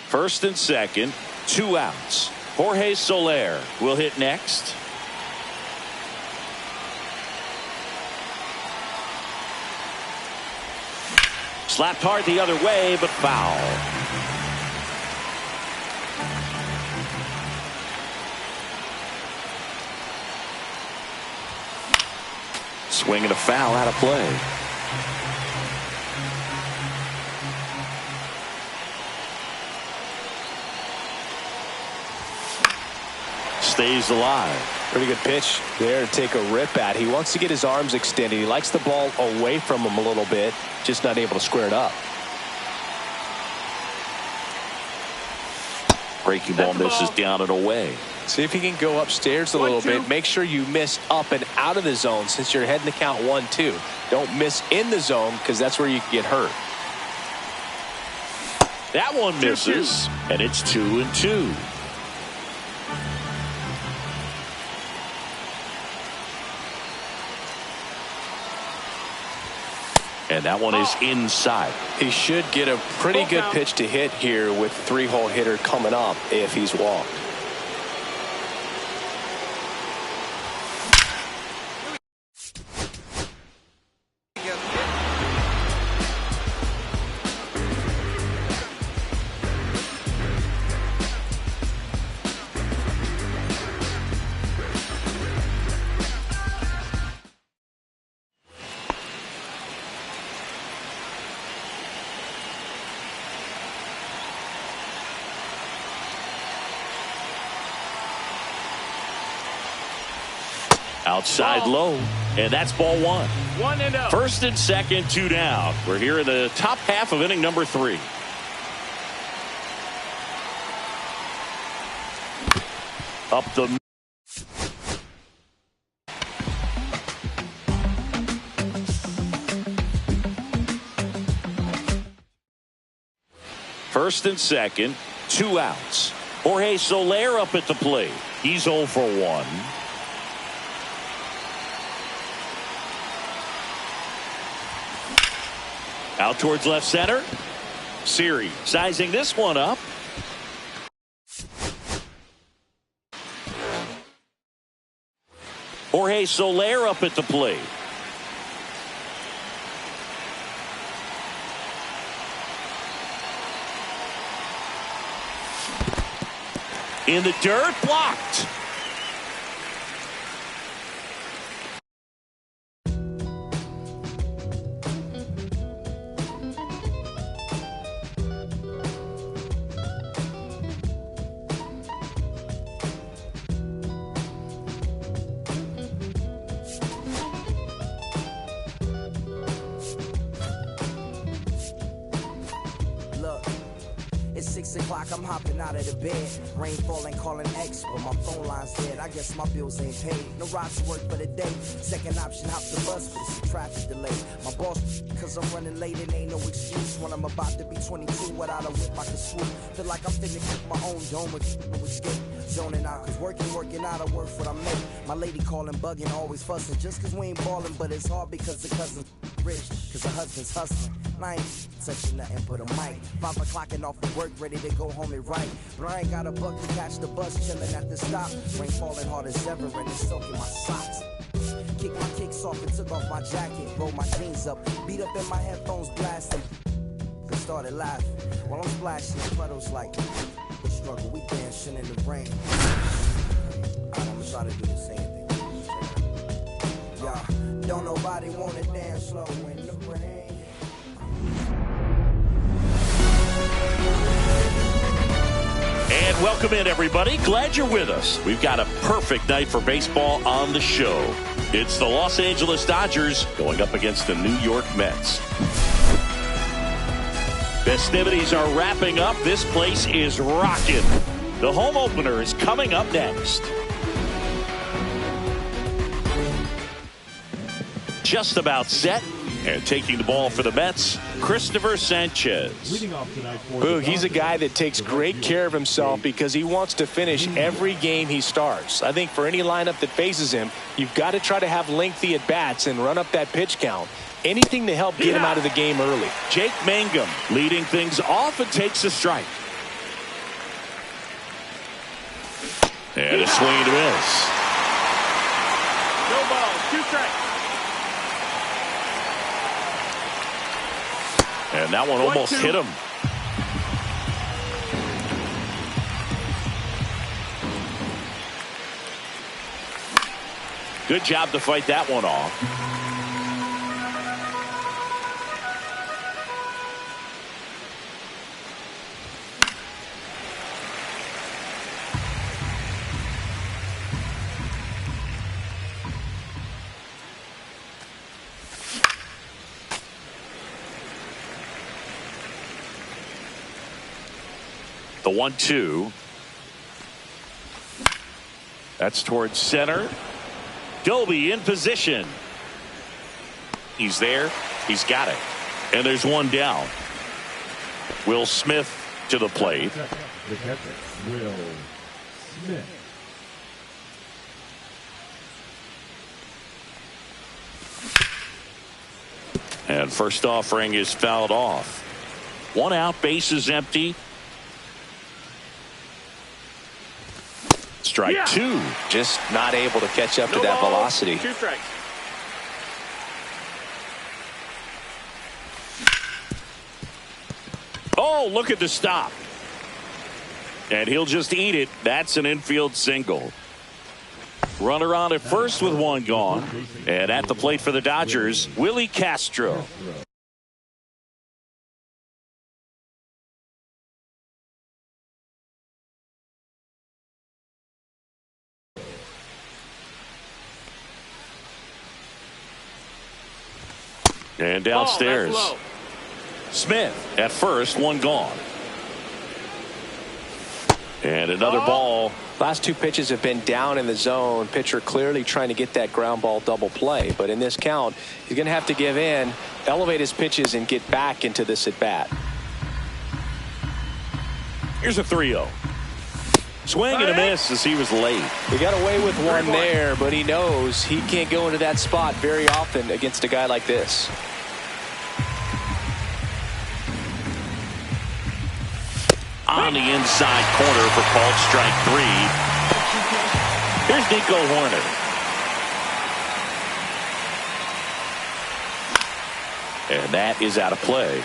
First and second, 2 outs. Jorge Soler will hit next. Slapped hard the other way, but foul. Swing and a foul out of play. Stays alive. Pretty good pitch there to take a rip at. He wants to get his arms extended. He likes the ball away from him a little bit, just not able to square it up. Breaking ball misses down and away. See if he can go upstairs a little bit. Make sure you miss up and out of the zone since you're heading to count 1-2. Don't miss in the zone because that's where you can get hurt. That one misses, and it's 2-2. And that one is inside. He should get a pretty good pitch to hit here with 3-hole hitter coming up if he's walked. Outside low, and that's ball one. 1-0. First and second, 2 down. We're here in the top half of inning number 3. Up the first and second, 2 outs. Jorge Soler up at the plate. He's 0 for 1. Out towards left center. Siri sizing this one up. Jorge Soler up at the plate. In the dirt, blocked. It's 6 o'clock, I'm hopping out of the bed. Rain falling, calling X, but my phone line's dead. I guess my bills ain't paid. No ride to work for the day. Second option, hop the bus, but it's a traffic delay. My boss, cause I'm running late and ain't no excuse. When I'm about to be 22 without a whip, I can swoop. Feel like I'm finna kick my own dome with escape. Zoning out, cause working out, I work for what I make. My lady calling, bugging, always fussing. Just cause we ain't ballin', but it's hard because the cousin's rich, cause the husband's hustling. I ain't touching nothing but a mic. 5 o'clock and off of work, ready to go home and write. But I ain't got a buck to catch the bus, chilling at the stop. Rain falling hard as ever and it's soaking my socks. Kick my kicks off and took off my jacket. Rolled my jeans up, beat up in my headphones blasting. And started laughing while I'm splashing in puddles like the struggle. We dancing in the rain. I'm gonna try to do the same thing. Yeah, don't nobody wanna dance slow in the rain. And welcome in, everybody. Glad you're with us. We've got a perfect night for baseball on the show. It's the Los Angeles Dodgers going up against the New York Mets. Festivities are wrapping up. This place is rocking. The home opener is coming up next. Just about set. And taking the ball for the Mets, Christopher Sanchez. Boog, he's a guy that takes great care of himself because he wants to finish every game he starts. I think for any lineup that faces him, you've got to try to have lengthy at-bats and run up that pitch count. Anything to help get him out of the game early. Jake Mangum leading things off and takes a strike. And a swing and a miss. No ball, 2 strikes. And that one almost hit him. Good job to fight that one off. The 1-2. That's towards center. Doby in position. He's there. He's got it. And there's one down. Will Smith to the plate. The catcher, Will Smith. And first offering is fouled off. 1 out, bases empty. Strike 2. Just not able to catch up to No that ball, velocity. 2 strikes. Oh, look at the stop. And he'll just eat it. That's an infield single. Runner on at first with 1 gone. And at the plate for the Dodgers, Willie Castro. And downstairs, Ball, that's low. Smith at first, 1 gone. And another ball. Last 2 pitches have been down in the zone. Pitcher clearly trying to get that ground ball double play. But in this count, he's going to have to give in, elevate his pitches, and get back into this at bat. Here's a 3-0. Swing and a miss as he was late. He got away with one there, but he knows he can't go into that spot very often against a guy like this. On the inside corner for called strike 3. Here's Nico Horner. And that is out of play.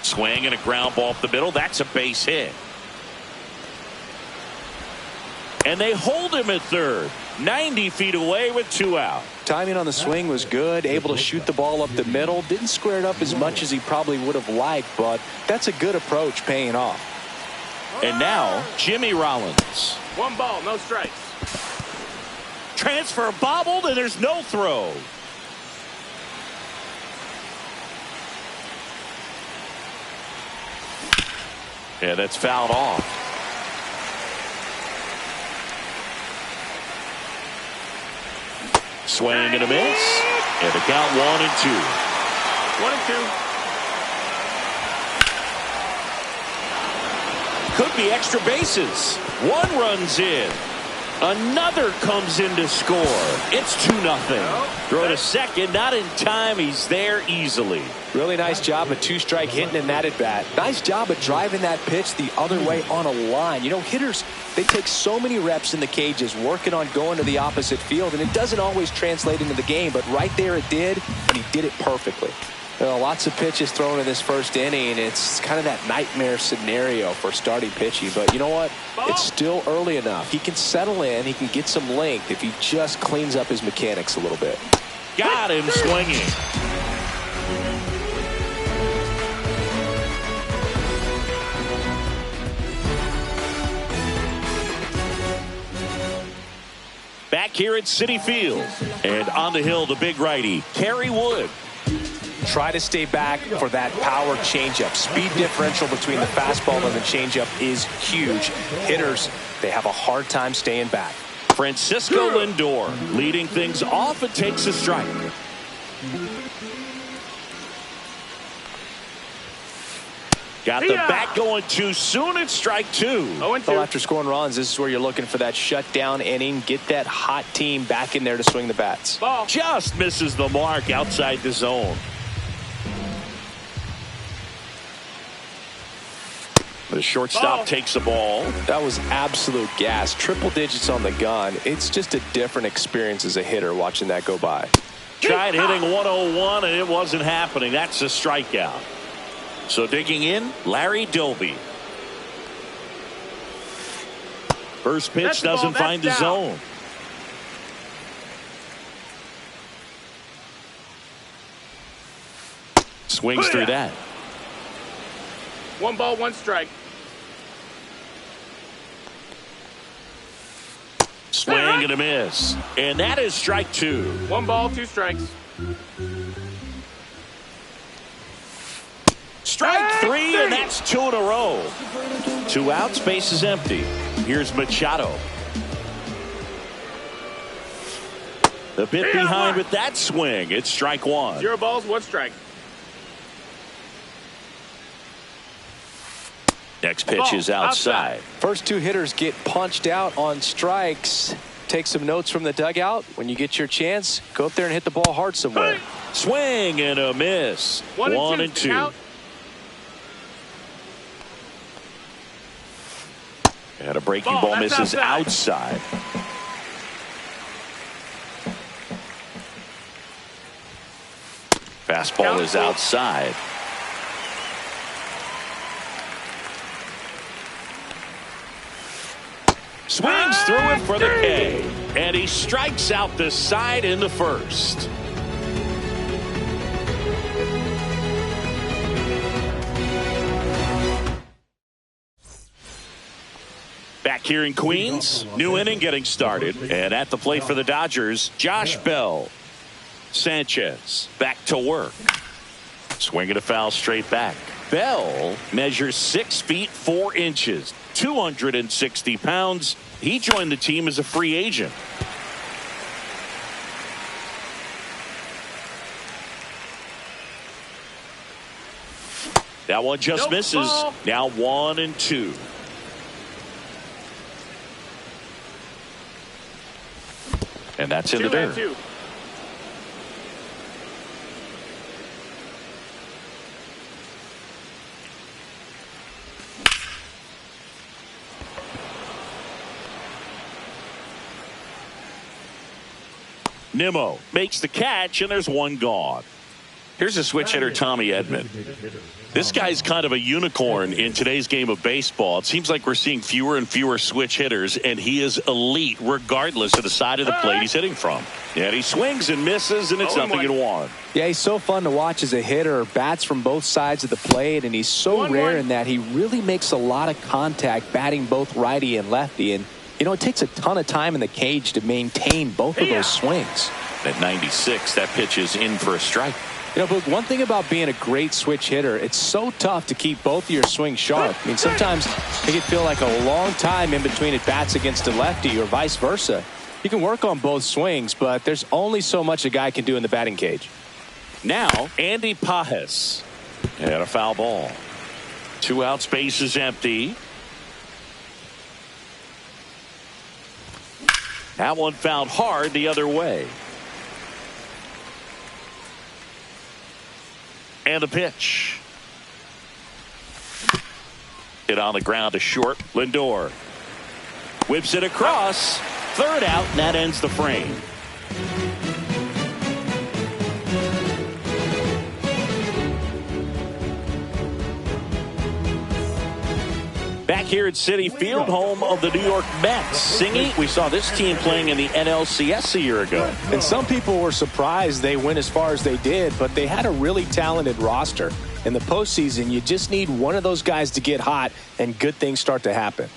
Swing and a ground ball up the middle. That's a base hit. And they hold him at third. 90 feet away with 2 out. Timing on the swing was good. Able to shoot the ball up the middle. Didn't square it up as much as he probably would have liked, but that's a good approach paying off. And now, Jimmy Rollins. 1 ball, no strikes. Transfer bobbled, and there's no throw. And that's fouled off. Swing and a miss. And the count 1-2. 1-2. Could be extra bases. 1 runs in. Another comes in to score. It's 2-0. Throw to second, not in time. He's there easily. Really nice job of 2-strike hitting in that at bat. Nice job of driving that pitch the other way on a line. You know, hitters, they take so many reps in the cages working on going to the opposite field, and it doesn't always translate into the game, but right there it did, and he did it perfectly. Lots of pitches thrown in this first inning. It's kind of that nightmare scenario for starting pitching. But you know what? It's still early enough. He can settle in. He can get some length if he just cleans up his mechanics a little bit. Got him swinging. Back here at Citi Field. And on the hill, the big righty, Kerry Wood. Try to stay back for that power changeup. Speed differential between the fastball and the changeup is huge. Hitters, they have a hard time staying back. Francisco Lindor leading things off and takes a strike. Got the bat going too soon. It's strike 2. Well, after scoring runs, this is where you're looking for that shutdown inning. Get that hot team back in there to swing the bats. Just misses the mark outside the zone. The shortstop takes the ball. That was absolute gas. Triple digits on the gun. It's just a different experience as a hitter watching that go by. Tried hitting 101 and it wasn't happening. That's a strikeout. So digging in, Larry Doby. First pitch doesn't find the zone. Swings through that. 1 ball, 1 strike. Swing and a miss. And that is strike 2. 1 ball, 2 strikes. Strike 3, and that's 2 in a row. 2 outs, base is empty. Here's Machado. The bit behind with that swing. It's strike 1. 0 balls, 1 strike. Next pitch is outside. First 2 hitters get punched out on strikes. Take some notes from the dugout. When you get your chance, go up there and hit the ball hard somewhere. Swing and a miss. 1 and 2. And a breaking ball misses outside. Fastball is outside. Swings through it for the K. And he strikes out the side in the first. Back here in Queens, new inning getting started. And at the plate for the Dodgers, Josh Bell. Sanchez back to work. Swinging a foul straight back. Bell measures 6 feet 4 inches, 260 pounds. He joined the team as a free agent. That one just misses. Now 1 and 2. And that's in the dirt. 2. Nimmo makes the catch, and there's 1 gone. Here's a switch hitter, Tommy Edman. This guy's kind of a unicorn in today's game of baseball. It seems like we're seeing fewer and fewer switch hitters, and he is elite regardless of the side of the plate he's hitting from. And he swings and misses, and it's 0-1. Yeah, he's so fun to watch as a hitter. Bats from both sides of the plate, and he's so rare in that he really makes a lot of contact batting both righty and lefty. And you know, it takes a ton of time in the cage to maintain both of those swings. At 96, that pitch is in for a strike. You know, but one thing about being a great switch hitter, it's so tough to keep both of your swings sharp. I mean, sometimes it can feel like a long time in between at bats against a lefty or vice versa. You can work on both swings, but there's only so much a guy can do in the batting cage. Now, Andy Pajes. And a foul ball. 2 outs, base is empty. That one fouled hard the other way. And a pitch. Hit on the ground to short. Lindor whips it across. 3rd out, and that ends the frame. Back here at Citi Field, home of the New York Mets. Singy, we saw this team playing in the NLCS a year ago. And some people were surprised they went as far as they did, but they had a really talented roster. In the postseason, you just need one of those guys to get hot, and good things start to happen.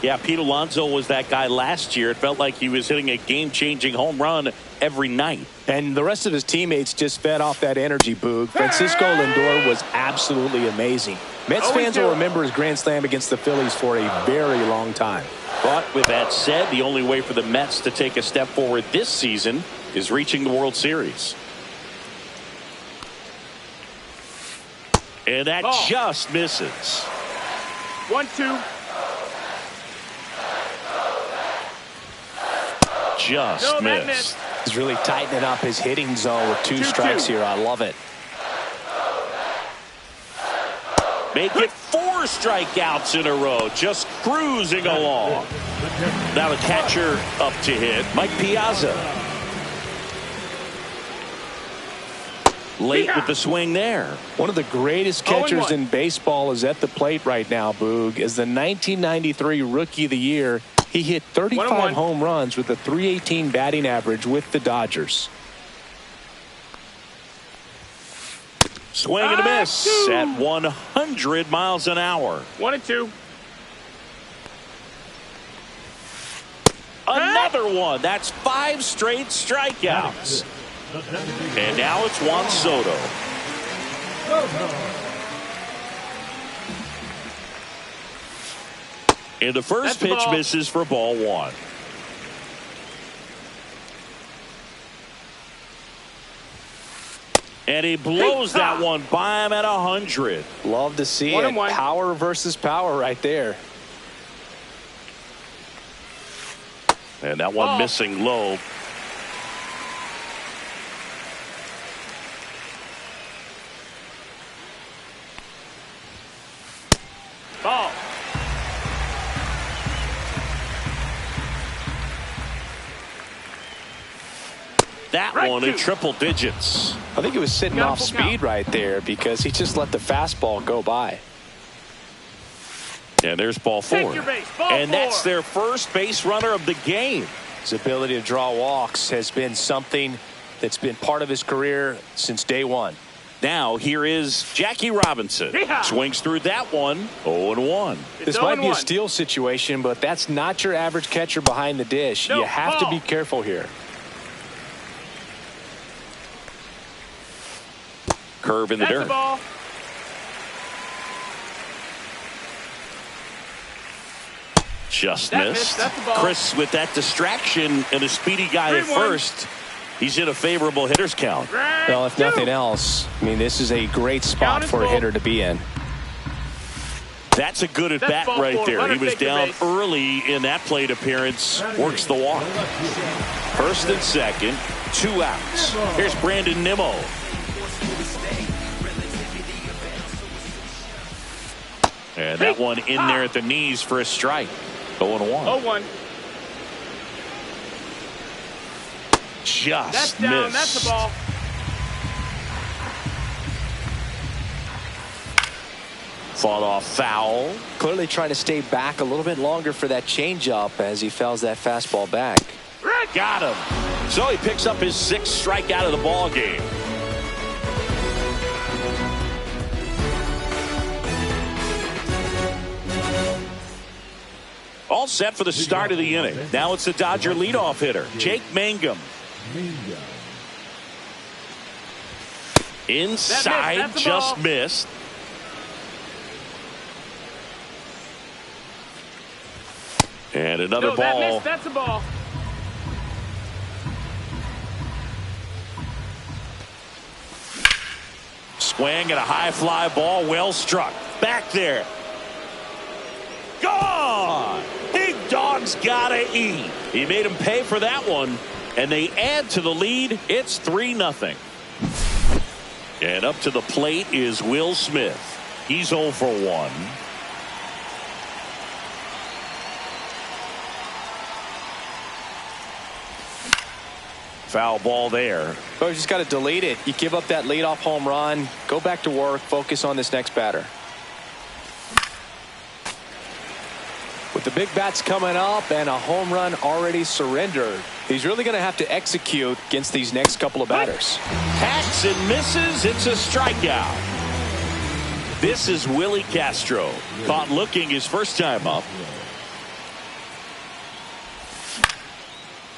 Yeah, Pete Alonso was that guy last year. It felt like he was hitting a game-changing home run every night. And the rest of his teammates just fed off that energy, Boog. Francisco Lindor was absolutely amazing. Mets fans will remember his grand slam against the Phillies for a very long time. But with that said, the only way for the Mets to take a step forward this season is reaching the World Series. And that just misses. 1-2. Just missed. He's really tightening up his hitting zone with 2 strikes here. I love it. Make it 4 strikeouts in a row. Just cruising along. Now the catcher up to hit, Mike Piazza. Late with the swing there. One of the greatest catchers in baseball is at the plate right now, Boog. As the 1993 Rookie of the Year, he hit 35 home runs with a .318 batting average with the Dodgers. Swing and a miss at 100 miles an hour. 1-2. Another one. That's 5 straight strikeouts. And now it's Juan Soto. And the first pitch misses for ball 1. And he blows that one by him at 100. Love to see it. Power versus power right there. And that one missing low. Ball. That one in triple digits. I think he was sitting off speed right there because he just let the fastball go by. And there's ball 4. And that's their first base runner of the game. His ability to draw walks has been something that's been part of his career since day one. Now here is Jackie Robinson. Swings through that one. 0-1. This might be a steal situation, but that's not your average catcher behind the dish. You have to be careful here. Curve in the dirt. Just missed. Chris with that distraction and a speedy guy at first. He's in a favorable hitter's count. Well, if nothing else, I mean, this is a great spot for a hitter to be in. That's a good at bat right there. He was down early in that plate appearance. Works the walk. First and second, 2 outs. Here's Brandon Nimmo. And that one in there at the knees for a strike. 0-1. 0-1. Just that's down. missed. That's the ball. Fought off foul. Clearly trying to stay back a little bit longer for that changeup as he fouls that fastball back. Got him. So he picks up his 6th strikeout of the ball game. All set for the start of the inning. Now it's the Dodger leadoff hitter, Jake Mangum. Inside, just missed. And another ball. That's a ball. Swing and a high fly ball, well struck. Back there. Gone! Big dog's gotta eat. He made him pay for that one, and they add to the lead. It's 3-0. And up to the plate is Will Smith. He's 0 for 1. Foul ball there. Oh, you just got to delete it. You give up that leadoff home run. Go back to work. Focus on this next batter. With the big bats coming up and a home run already surrendered, he's really going to have to execute against these next couple of batters. Hacks and misses. It's a strikeout. This is Willie Castro. Caught looking his first time up.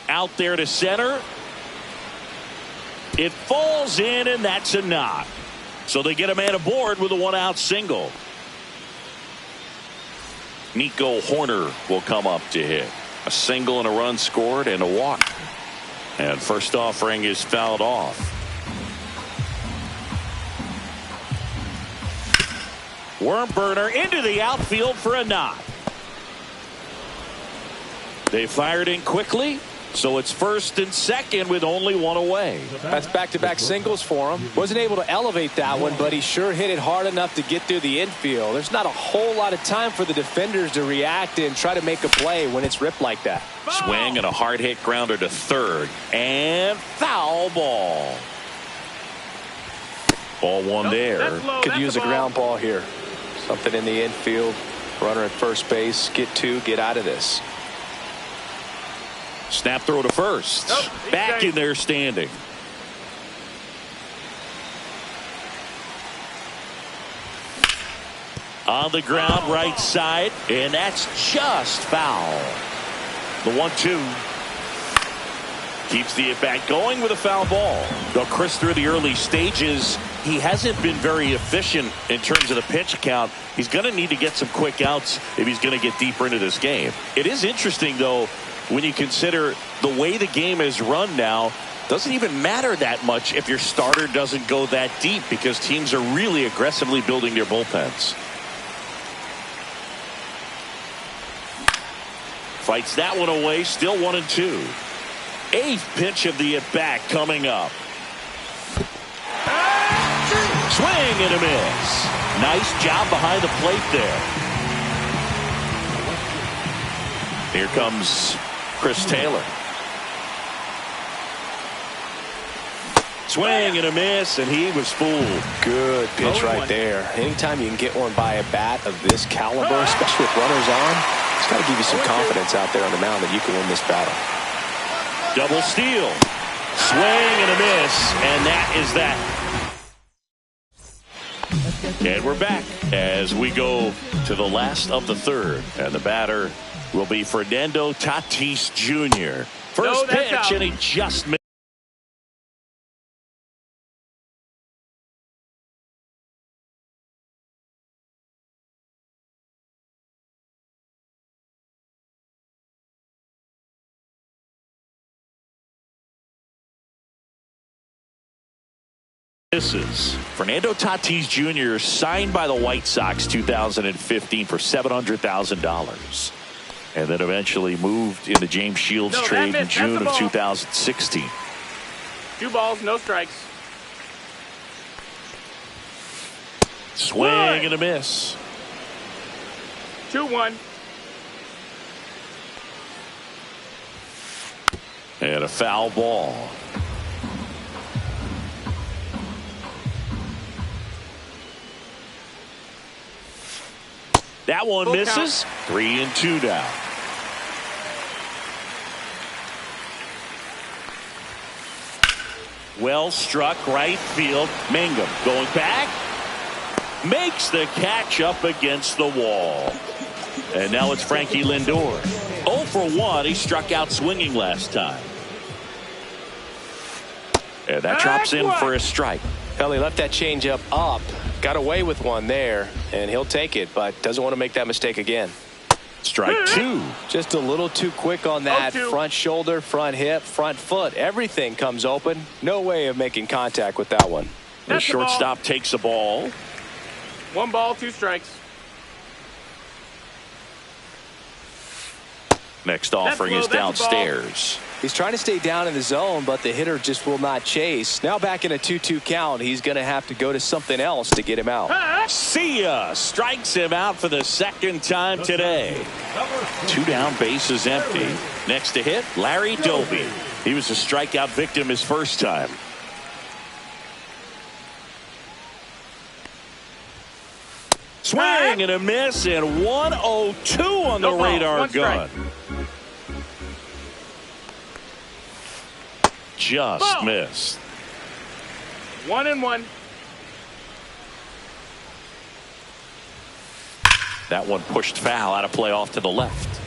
Out there to center. It falls in, and that's a knock. So they get a man aboard with a 1-out single. Nico Horner will come up to hit. A single and a run scored and a walk. And first offering is fouled off. Worm burner into the outfield for a knock. They fired in quickly, So it's first and second with only one away. That's back-to-back singles for him. Wasn't able to elevate that one, but he sure hit it hard enough to get through the infield. There's not a whole lot of time for the defenders to react and try to make a play when it's ripped like that. Swing and a hard hit grounder to third. And foul ball. Ball one there. Could use a ground ball here. Something in the infield. Runner at first base. Get two. Get out of this. Snap throw to first. Back in there standing. On the ground right side. And that's just foul. The 1-2. Keeps the at-bat going with a foul ball. Though Chris, through the early stages, he hasn't been very efficient in terms of the pitch count. He's going to need to get some quick outs if he's going to get deeper into this game. It is interesting, though, when you consider the way the game is run now. Doesn't even matter that much if your starter doesn't go that deep, because teams are really aggressively building their bullpens. Fights that one away. Still 1-2. Eighth pitch of the at-bat coming up. Swing and a miss. Nice job behind the plate there. Here comes Chris Taylor. Swing and a miss, and he was fooled. Good pitch right there. Anytime you can get one by a bat of this caliber, especially with runners on, it's got to give you some confidence out there on the mound that you can win this battle. Double steal. Swing and a miss, and that is that. And we're back as we go to the last of the third, and the batter will be Fernando Tatis Jr. First pitch, and he just missed. Misses. Fernando Tatis Jr. signed by the White Sox 2015 for $700,000. And then eventually moved in the James Shields trade in June of 2016. 2 balls, no strikes. Swing and a miss. 2-1. And a foul ball. That one misses. 3-2 now. Well struck right field. Mangum going back. Makes the catch up against the wall. And now it's Frankie Lindor. 0 for 1. He struck out swinging last time. And that drops in for a strike. Well, he left that changeup up. Got away with one there, and he'll take it, but doesn't want to make that mistake again. Strike 2. Just a little too quick on that. 0-2. Front shoulder, front hip, front foot. Everything comes open. No way of making contact with that one. The shortstop takes a ball. 1 ball, 2 strikes. Next offering is downstairs. He's trying to stay down in the zone, but the hitter just will not chase. Now back in a 2-2 count, he's going to have to go to something else to get him out. See ya. Strikes him out for the second time today. 2 down, bases empty. Next to hit, Larry Doby. He was a strikeout victim his first time. Swing and a miss, and 1-0-2 on the radar gun. Just missed. 1-1. That one pushed foul, out of play off to the left.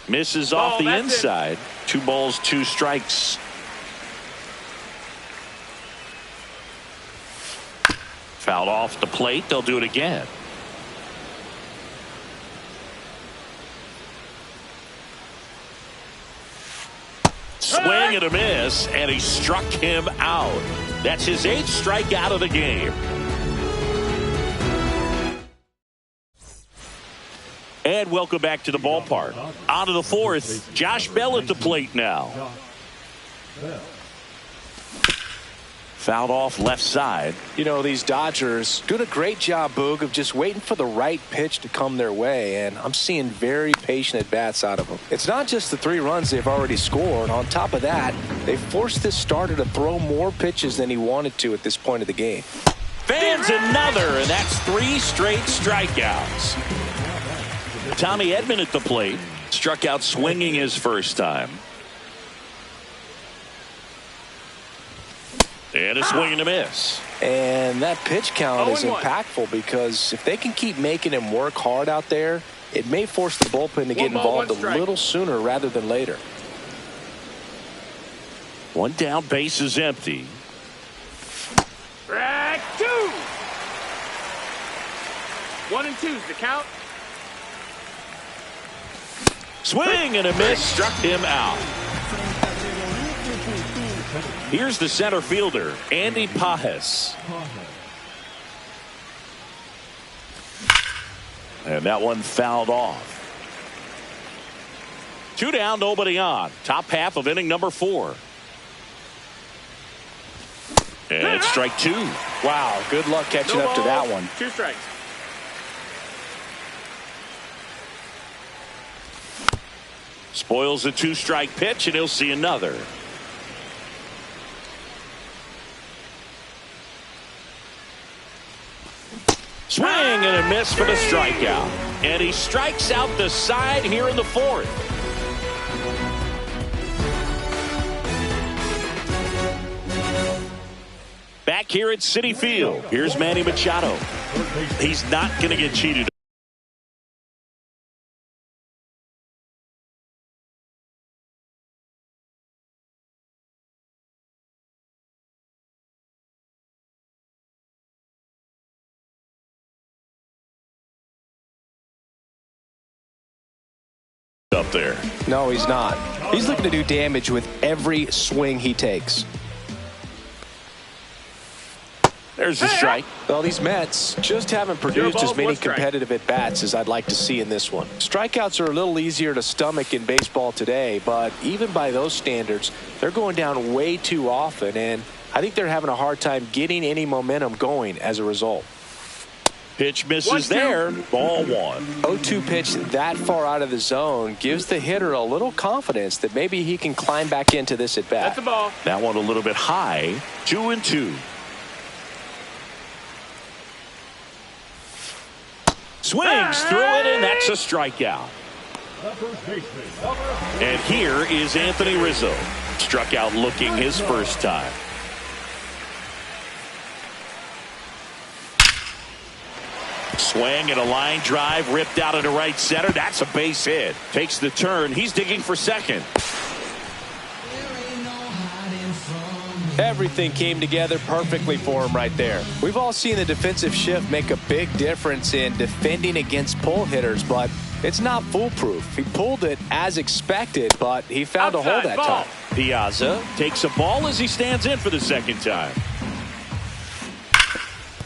Misses off the inside. 2 balls, 2 strikes. Fouled off the plate. They'll do it again. Swing and a miss, and he struck him out. That's his 8th strikeout of the game. And welcome back to the ballpark. On to the 4th. Josh Bell at the plate now. Fouled off left side. You know, these Dodgers doing a great job, Boog, of just waiting for the right pitch to come their way, and I'm seeing very patient at-bats out of them. It's not just the 3 runs they've already scored. On top of that, they forced this starter to throw more pitches than he wanted to at this point of the game. Fans another, and that's 3 straight strikeouts. Tommy Edman at the plate. Struck out swinging his first time. And a swing and a miss. And that pitch count is impactful because if they can keep making him work hard out there, it may force the bullpen to get involved a little sooner rather than later. 1 down, base is empty. Strike 2. 1 and 2's the count. Swing and a miss, struck him out. Here's the center fielder, Andy Pajes. And that one fouled off. 2 down, nobody on. Top half of inning number 4. And strike 2. Wow, good luck catching up to that one. 2 strikes. Spoils a 2-strike pitch, and he'll see another. Swing and a miss for the strikeout. And he strikes out the side here in the 4th. Back here at Citi Field, here's Manny Machado. He's not going to get cheated. Up there. No, he's not. He's looking to do damage with every swing he takes. There's the strike. Well, these Mets just haven't produced as many competitive at-bats as I'd like to see in this one. Strikeouts are a little easier to stomach in baseball today, but even by those standards, they're going down way too often, and I think they're having a hard time getting any momentum going as a result. Pitch misses there. Ball 1. 0-2 pitch that far out of the zone gives the hitter a little confidence that maybe he can climb back into this at bat. That's the ball. That one a little bit high. 2-2. Swings through it, and that's a strikeout. And here is Anthony Rizzo. Struck out looking his first time. Swing and a line drive ripped out into right center. That's a base hit. Takes the turn. He's digging for second. Everything came together perfectly for him right there. We've all seen the defensive shift make a big difference in defending against pull hitters, but it's not foolproof. He pulled it as expected, but he found a hole that time. Piazza takes a ball as he stands in for the second time.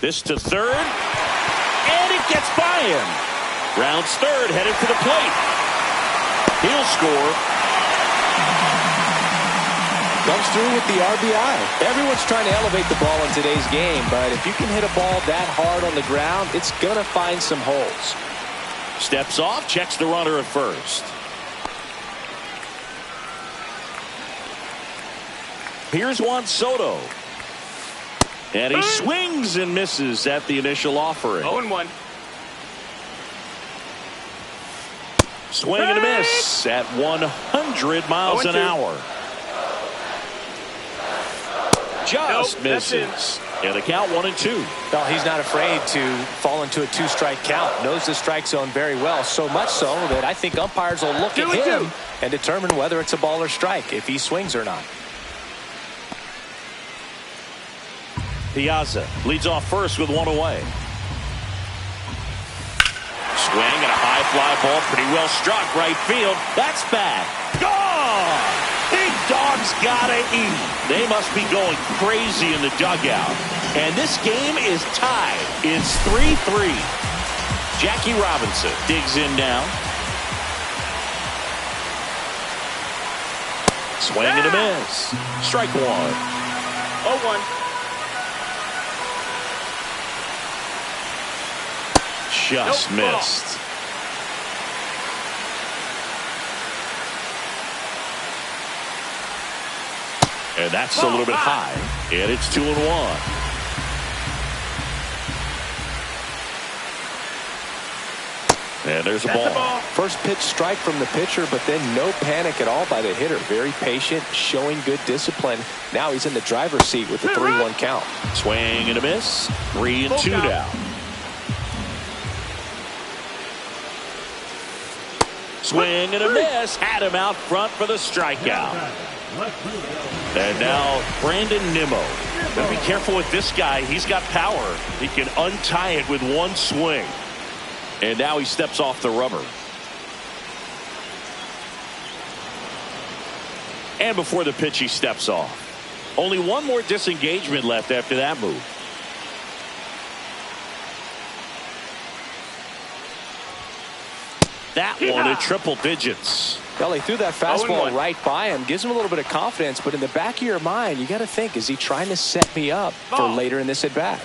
This to third. And it gets by him. Rounds third, headed for the plate. He'll score. Comes through with the RBI. Everyone's trying to elevate the ball in today's game, but if you can hit a ball that hard on the ground, it's going to find some holes. Steps off, checks the runner at first. Here's Juan Soto. And he swings and misses at the initial offering. 0-1. Swing and a miss at 100 miles an hour. Just misses. And the count 1-2. Well, he's not afraid to fall into a 2-strike count. Knows the strike zone very well. So much so that I think umpires will look at him and determine whether it's a ball or strike, if he swings or not. Piazza leads off first with 1 away. Swing and a high fly ball, pretty well struck right field. That's bad. Gone! Big dog dog's gotta eat. They must be going crazy in the dugout. And this game is tied. It's 3-3. Jackie Robinson digs in now. Swing and a miss. Strike one. 0-1. Just missed. And that's a little bit high. And it's 2-1. And there's a ball. First pitch strike from the pitcher, but then no panic at all by the hitter. Very patient, showing good discipline. Now he's in the driver's seat with the 3-1 count. Swing and a miss. 3-2 now. Swing and a miss. Had him out front for the strikeout. And now Brandon Nimmo. Gotta be careful with this guy. He's got power. He can untie it with one swing. And now he steps off the rubber. And before the pitch, he steps off. Only one more disengagement left after that move. That one at triple digits. Well, he threw that fastball right by him. Gives him a little bit of confidence, but in the back of your mind, you got to think, is he trying to set me up for later in this at-bat?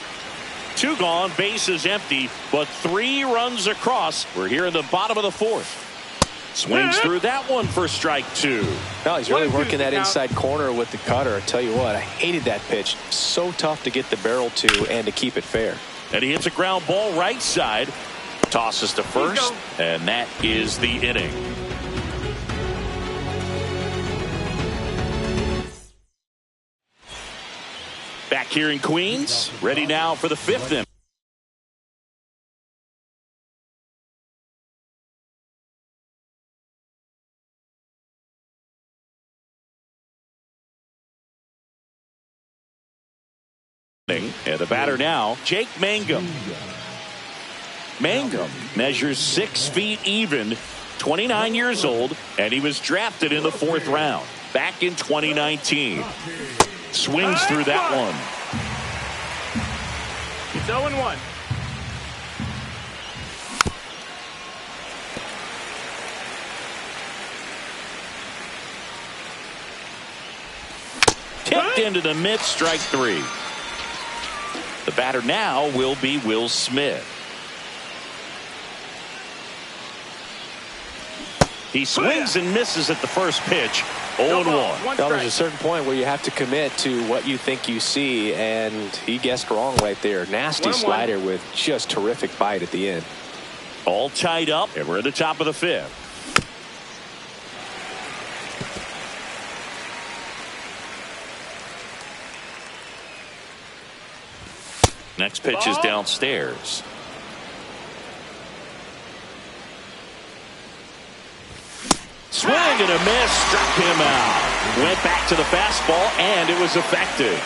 2 gone, bases empty, but 3 runs across. We're here in the bottom of the 4th. Swings through that one for strike 2. No, he's really working that inside corner with the cutter. I tell you what, I hated that pitch. So tough to get the barrel to and to keep it fair. And he hits a ground ball right side. Tosses to first, and that is the inning. Back here in Queens, ready now for the 5th inning. And the batter now, Jake Mangum. Mangum measures 6 feet even, 29 years old, and he was drafted in the 4th round back in 2019. Swings through that one. It's 0-1. Tipped into the mid, strike 3. The batter now will be Will Smith. He swings and misses at the first pitch. 0-1. Well, there's a certain point where you have to commit to what you think you see, and he guessed wrong right there. Nasty slider with just terrific bite at the end. All tied up, and we're at the top of the 5th. Next pitch is downstairs. Swing and a miss, struck him out. Went back to the fastball, and it was effective.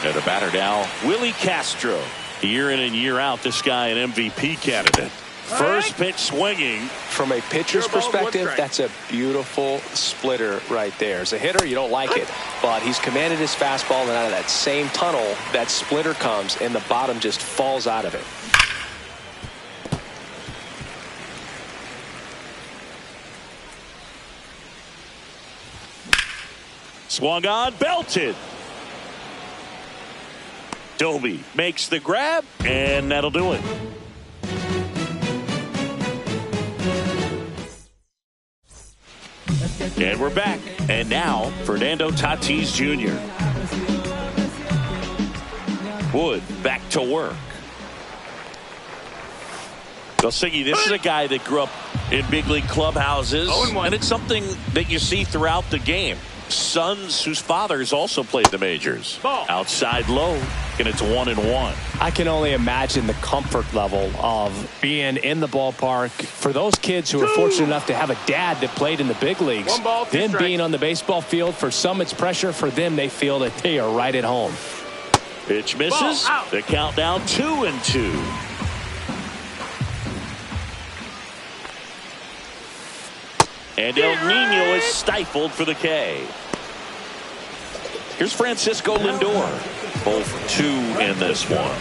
And the batter now, Willie Castro. Year in and year out, this guy an MVP candidate. First pitch swinging. From a pitcher's perspective, that's a beautiful splitter right there. As a hitter, you don't like it, but he's commanded his fastball, and out of that same tunnel, that splitter comes, and the bottom just falls out of it. Swung on, belted. Doby makes the grab, and that'll do it. And we're back. And now, Fernando Tatis Jr. Wood back to work. Well, Siggy, this is a guy that grew up in big league clubhouses, and it's something that you see throughout the game. Sons whose fathers also played the majors. Outside low, and it's 1-1. I can only imagine the comfort level of being in the ballpark. For those kids who are fortunate enough to have a dad that played in the big leagues, them being on the baseball field, for some it's pressure. For them, they feel that they are right at home. Pitch misses. The countdown 2-2. And El Nino is stifled for the K. Here's Francisco Lindor. Both 2 in this one.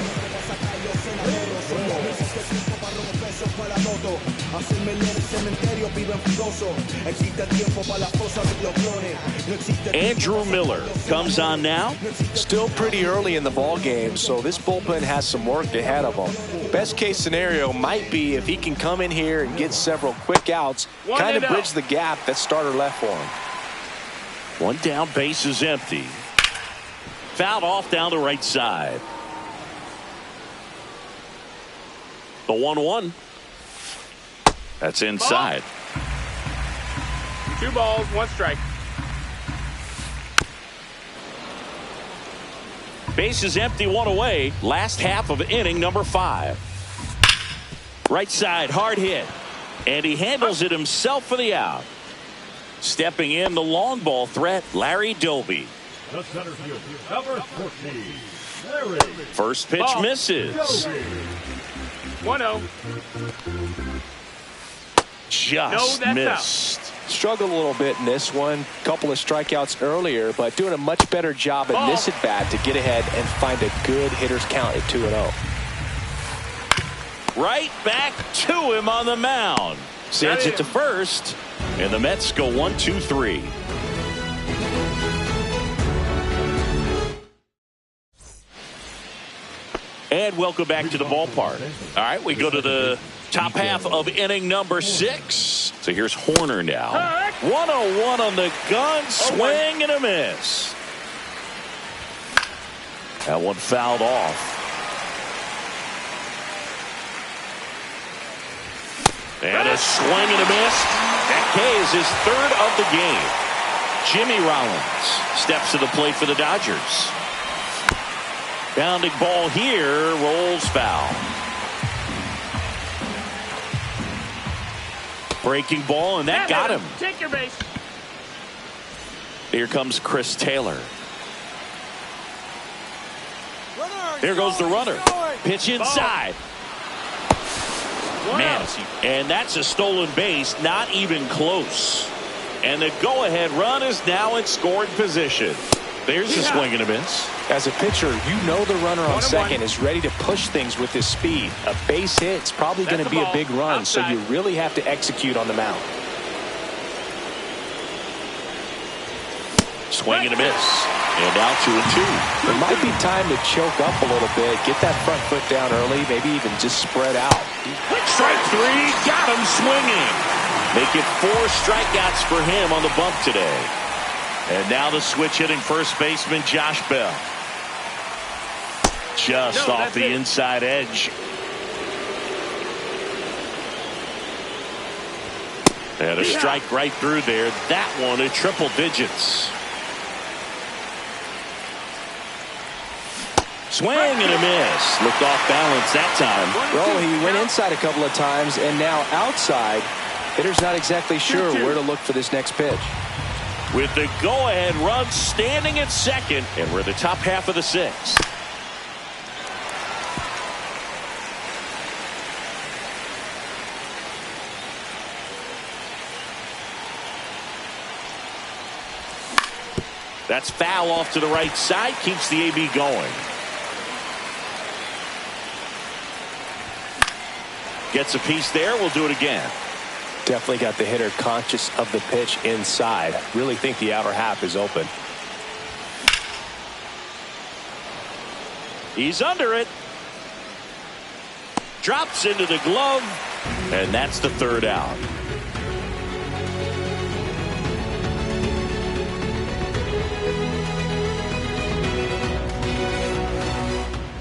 Andrew Miller comes on now. Still pretty early in the ball game, so this bullpen has some work ahead of them. Best case scenario might be if he can come in here and get several quick outs, kind of bridge the gap that starter left for him. 1 down, base is empty. Fouled off down the right side. The 1-1. That's inside. 2 balls, 1 strike. Base is empty, 1 away. Last half of inning number 5. Right side, hard hit. And he handles it himself for the out. Stepping in, the long ball threat, Larry Doby. The center field, number 14, Larry. First pitch misses. 1-0. Just missed. Struggled a little bit in this one. Couple of strikeouts earlier, but doing a much better job in this at bat to get ahead and find a good hitter's count at 2-0. Right back to him on the mound. Sends it to first, and the Mets go 1-2-3. And welcome back to the ballpark. All right, we go to the top half of inning number 6. So here's Horner now. 1-0-1 on the gun, swing and a miss. That one fouled off. And a swing and a miss. That K is his 3rd of the game. Jimmy Rollins steps to the plate for the Dodgers. Bounding ball here, rolls foul. Breaking ball, and that got him. Take your base. Here comes Chris Taylor. There goes the runner. Pitch inside. Man, and that's a stolen base, not even close. And the go-ahead run is now in scoring position. There's a swing and a miss. As a pitcher, you know the runner on second is ready to push things with his speed. A base hit's probably going to be a big run, so you really have to execute on the mound. Swing and a miss. And now 2-2. It might be time to choke up a little bit, get that front foot down early, maybe even just spread out. Strike 3, got him swinging. Make it 4 strikeouts for him on the bump today. And now the switch hitting first baseman Josh Bell. Just off the inside edge. And a strike right through there. That one at triple digits. Swing and a miss. Looked off balance that time. Well, he went inside a couple of times and now outside. Hitter's not exactly sure where to look for this next pitch. With the go-ahead run standing at second, and we're the top half of the 6th. That's foul off to the right side, keeps the AB going. Gets a piece there, we'll do it again. Definitely got the hitter conscious of the pitch inside. Really think the outer half is open. He's under it. Drops into the glove. And that's the 3rd out.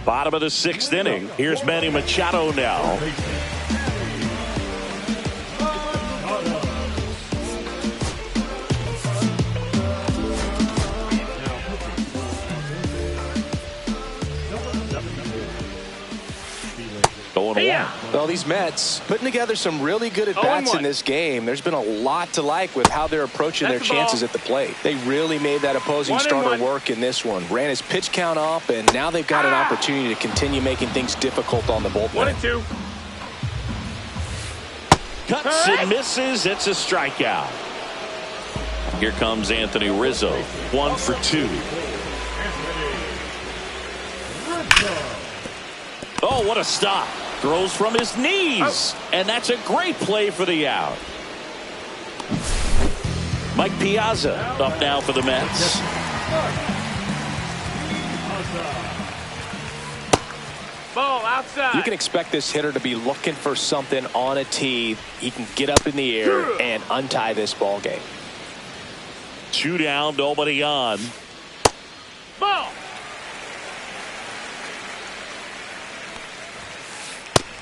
Bottom of the 6th inning. Here's Manny Machado now. Well, these Mets putting together some really good at-bats in this game. There's been a lot to like with how they're approaching their chances at the plate. They really made that opposing starter work in this one. Ran his pitch count up, and now they've got an opportunity to continue making things difficult on the bullpen. 1-2. Cuts and misses. It's a strikeout. Here comes Anthony Rizzo. 1 for 2. Oh, what a stop. Throws from his knees. And that's a great play for the out. Mike Piazza up now for the Mets. Ball outside. You can expect this hitter to be looking for something on a tee. He can get up in the air and untie this ball game. 2 down, nobody on. Ball.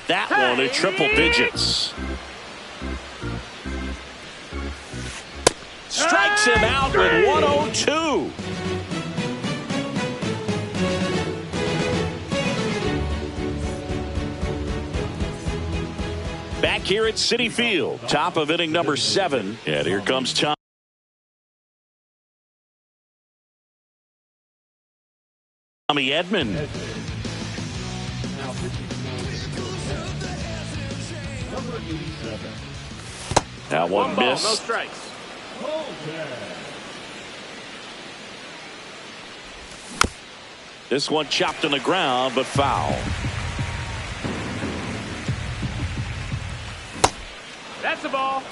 That one in triple digits. Strikes him out with 102. Back here at Citi Field, top of inning number 7. And here comes Tommy Edman. That one ball, missed. no strikes. This one chopped on the ground, but foul. That's a ball.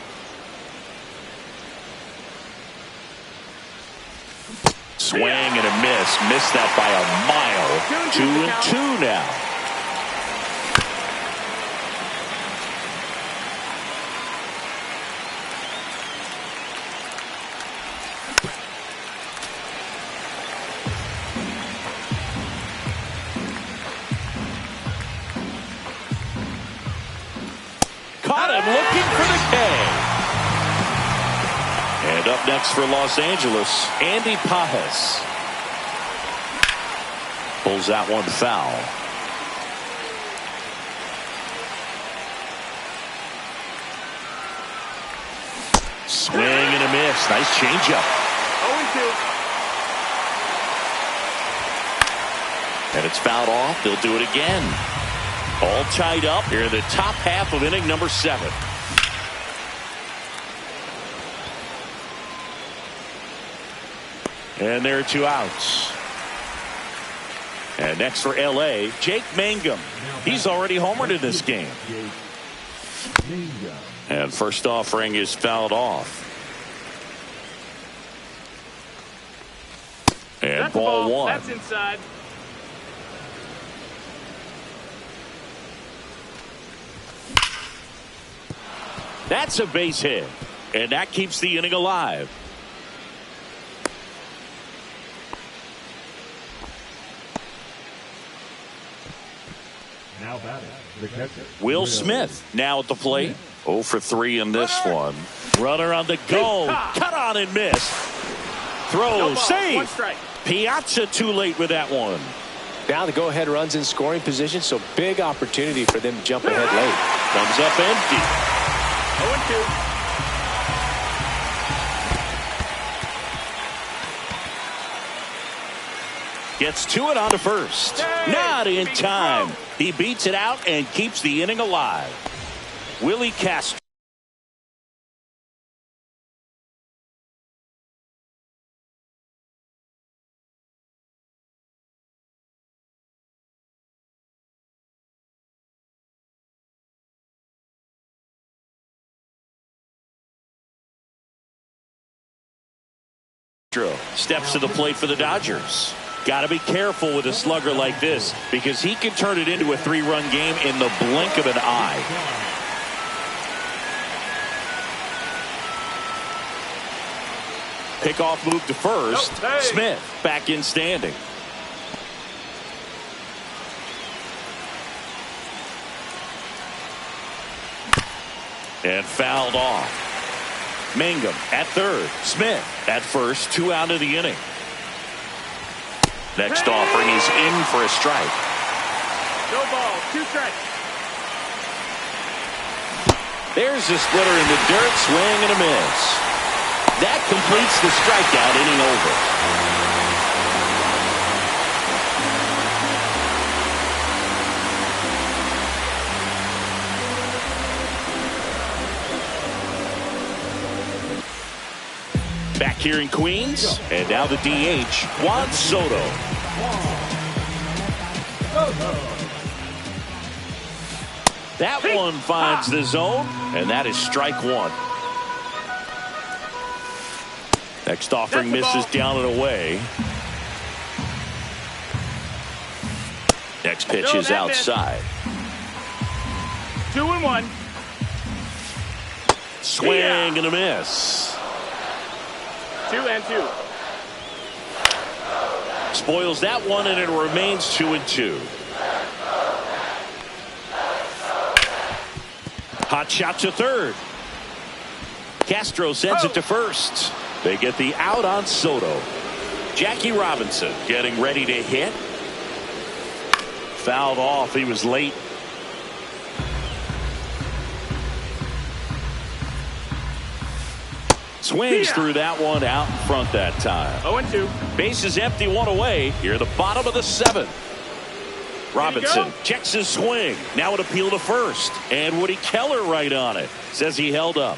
Swing and a miss. Missed that by a mile. 2-2 now. Caught him looking for the K. And up next for Los Angeles, Andy Pajes. Pulls that one foul. Swing and a miss. Nice changeup. 0-2. And it's fouled off. They'll do it again. All tied up here in the top half of inning number 7. And there are 2 outs. And next for LA, Jake Mangum. He's already homered in this game. And first offering is fouled off. And That's ball 1. That's inside. That's a base hit. And that keeps the inning alive. Now batting, the catcher. Will Smith now at the plate. 0 for 3 in this one. Runner on the go. Cut on and miss. Throw. No ball, Save. 1 strike. Piazza too late with that one. Now the go-ahead runs in scoring position, so big opportunity for them to jump ahead late. Comes up empty. 0-2. Gets to it on to first. Not in time. He beats it out and keeps the inning alive. Willie Castro. Steps to the plate for the Dodgers. Got to be careful with a slugger like this because he can turn it into a 3-run game in the blink of an eye. Pickoff move to first. Smith back in standing. And fouled off. Mangum at third. Smith at first. 2 out of the inning. Next offering is in for a strike. No ball, 2 strikes. There's the splitter in the dirt. Swing and a miss. That completes the strikeout, inning over. Back here in Queens, and now the DH, Juan Soto. That one finds the zone, and that is strike one. Next offering misses down and away. Next pitch is outside. 2-1. Swing and a miss. 2-2. Spoils that one, and it remains 2-2. Hot shot to third. Castro sends it to first. They get the out on Soto. Jackie Robinson getting ready to hit. Fouled off. He was late. Swings through that one out in front that time. 0-2. Bases empty, one away. Here, the bottom of the seventh. Robinson checks his swing. Now an appeal to first. And Woody Keller right on it. Says he held up.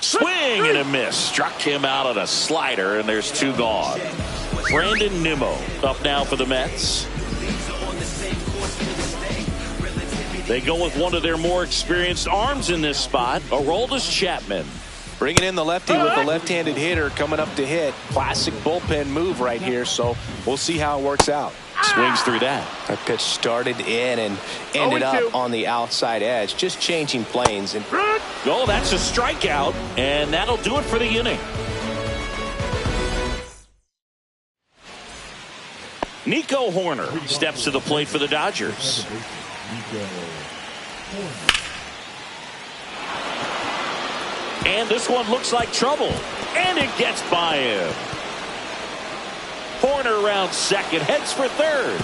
Swing and a miss. Struck him out on a slider, and there's two gone. Brandon Nimmo up now for the Mets. They go with one of their more experienced arms in this spot, Aroldis Chapman. Bringing in the lefty with the left-handed hitter coming up to hit. Classic bullpen move right here, so we'll see how it works out. Swings through that. That pitch started in and ended up on the outside edge, just changing planes. And oh, that's a strikeout, and that'll do it for the inning. Nico Horner steps to the plate for the Dodgers. And this one looks like trouble, and it gets by him. Horner around second, heads for third.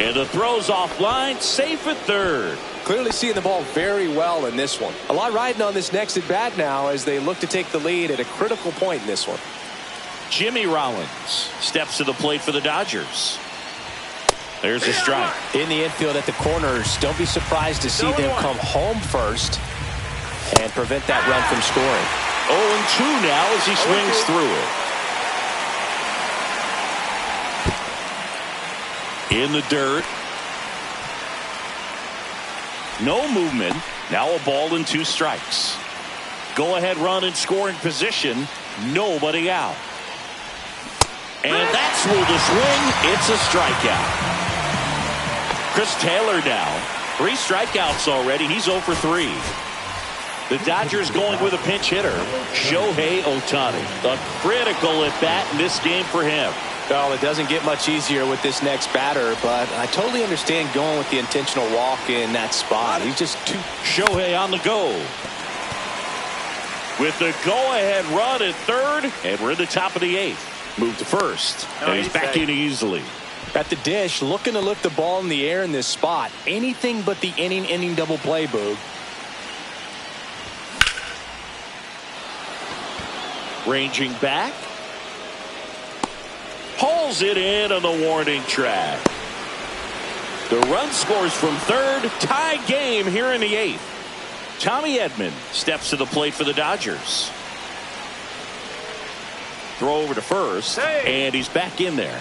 And the throw's offline, safe at third. Clearly seeing the ball very well in this one. A lot riding on this next at bat now as they look to take the lead at a critical point in this one. Jimmy Rollins steps to the plate for the Dodgers. There's a strike. In the infield at the corners, don't be surprised to see them come home first and prevent that run from scoring. 0-2 now as he swings through it. In the dirt. No movement. Now a ball and two strikes. Go ahead run in scoring position. Nobody out. And that's with the swing. It's a strikeout. Chris Taylor now. 3 strikeouts already. He's 0 for 3. The Dodgers going with a pinch hitter, Shohei Ohtani. A critical at bat in this game for him. Well, it doesn't get much easier with this next batter, but I totally understand going with the intentional walk in that spot. He's just too... Shohei on the go. With the go-ahead run at third, and we're in the top of the 8th. Move to first, and he's back in easily. At the dish, looking to lift the ball in the air in this spot. Anything but the inning double play, Boog. Ranging back. Pulls it in on the warning track. The run scores from third. Tie game here in the 8th. Tommy Edman steps to the plate for the Dodgers. Throw over to first, and he's back in there.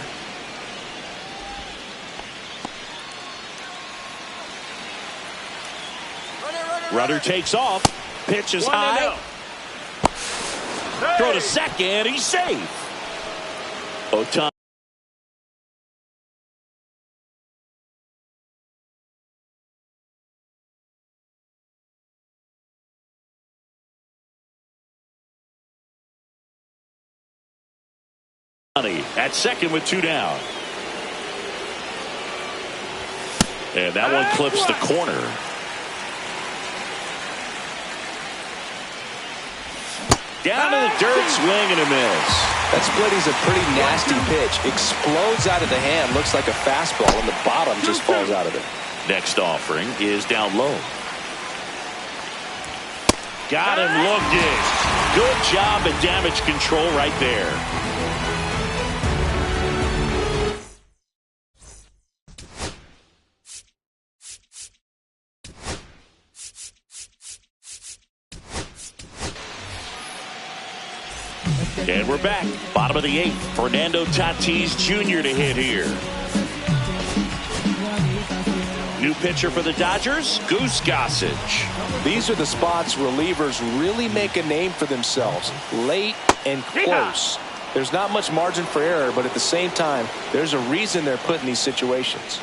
Runner takes off. Pitch is high. Throw to second. He's safe. Ohtani. At second with 2 down. And that one clips the corner. Down to the dirt, swing and a miss. That split is a pretty nasty pitch. Explodes out of the hand. Looks like a fastball, and the bottom just falls out of it. Next offering is down low. Got him looking. Good job at damage control right there. And we're back. Bottom of the 8th. Fernando Tatis Jr. to hit here. New pitcher for the Dodgers, Goose Gossage. These are the spots relievers really make a name for themselves. Late and close. There's not much margin for error, but at the same time, there's a reason they're put in these situations.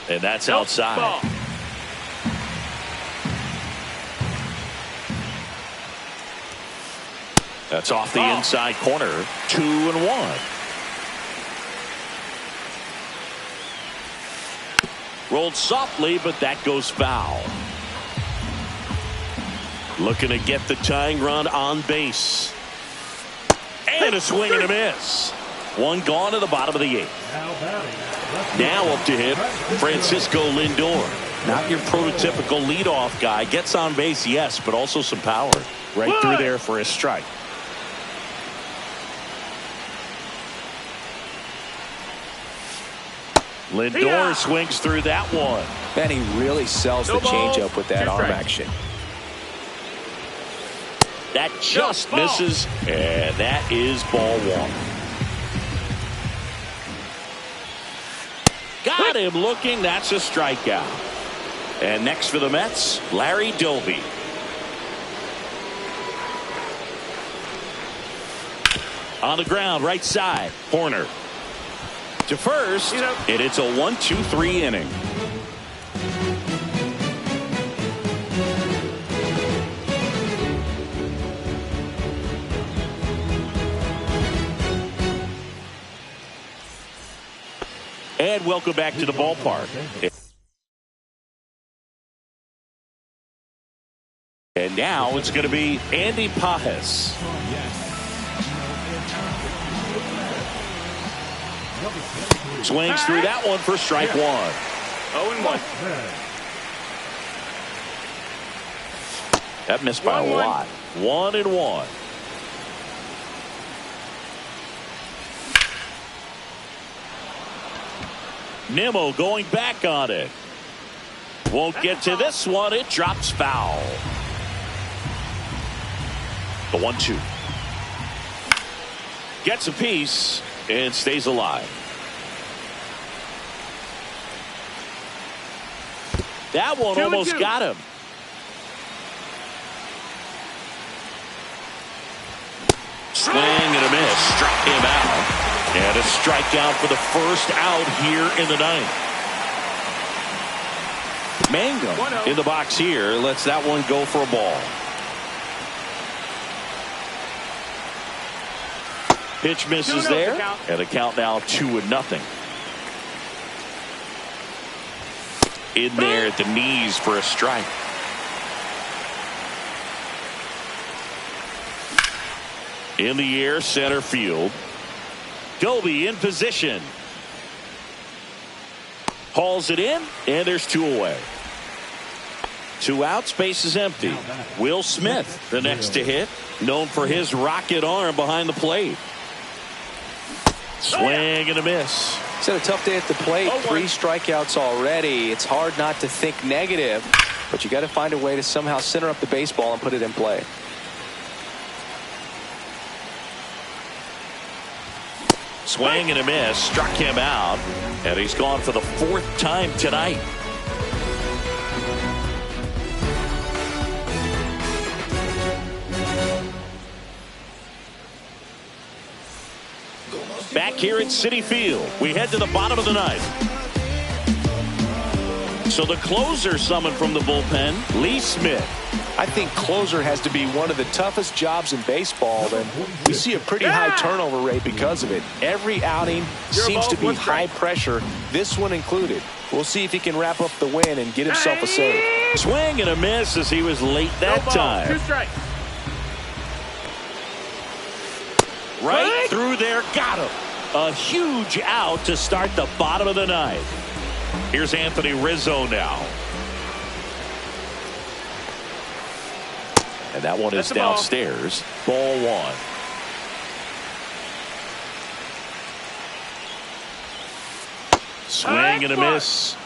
And that's outside. Ball. That's off the inside corner. 2-1. Rolled softly, but that goes foul. Looking to get the tying run on base. And a swing and a miss. One gone to the bottom of the 8th. Now up to hit Francisco Lindor. Not your prototypical leadoff guy. Gets on base, yes, but also some power. Right through there for a strike. Lindor swings through that one. And he really sells the changeup with that arm action. That just misses, and that is ball 1. Got him looking. That's a strikeout. And next for the Mets, Larry Doby. On the ground, right side, Horner. To first, and it's a 1-2-3 inning. And welcome back to the ballpark. And now it's going to be Andy Pajes. Swings through that one for strike 1. 0-1. That missed by a lot. 1-1. Nimmo going back on it. Won't get to this one. It drops foul. The 1-2. Gets a piece and stays alive. That one almost got him. Swing and a miss. Struck him out. And a strikeout for the first out here in the 9th. Mangum in the box here. Lets that one go for a ball. Pitch misses there. And the count now 2-0. In there at the knees for a strike. In the air, center field. Doby in position. Hauls it in, and there's 2 away. 2 outs, base is empty. Will Smith, the next to hit, known for his rocket arm behind the plate. Swing and a miss. He's had a tough day at the plate. 3 strikeouts already. It's hard not to think negative, but you got to find a way to somehow center up the baseball and put it in play. Swing and a miss. Struck him out, and he's gone for the 4th time tonight. Back here at Citi Field, we head to the bottom of the 9th. So the closer summoned from the bullpen, Lee Smith. I think closer has to be one of the toughest jobs in baseball, and we see a pretty high turnover rate because of it. Every outing seems to be high pressure, this one included. We'll see if he can wrap up the win and get himself a save. Swing and a miss as he was late that time. 2 strikes. Right through there, got him. A huge out to start the bottom of the 9th. Here's Anthony Rizzo now. And that one is downstairs. Ball 1. Swing and a miss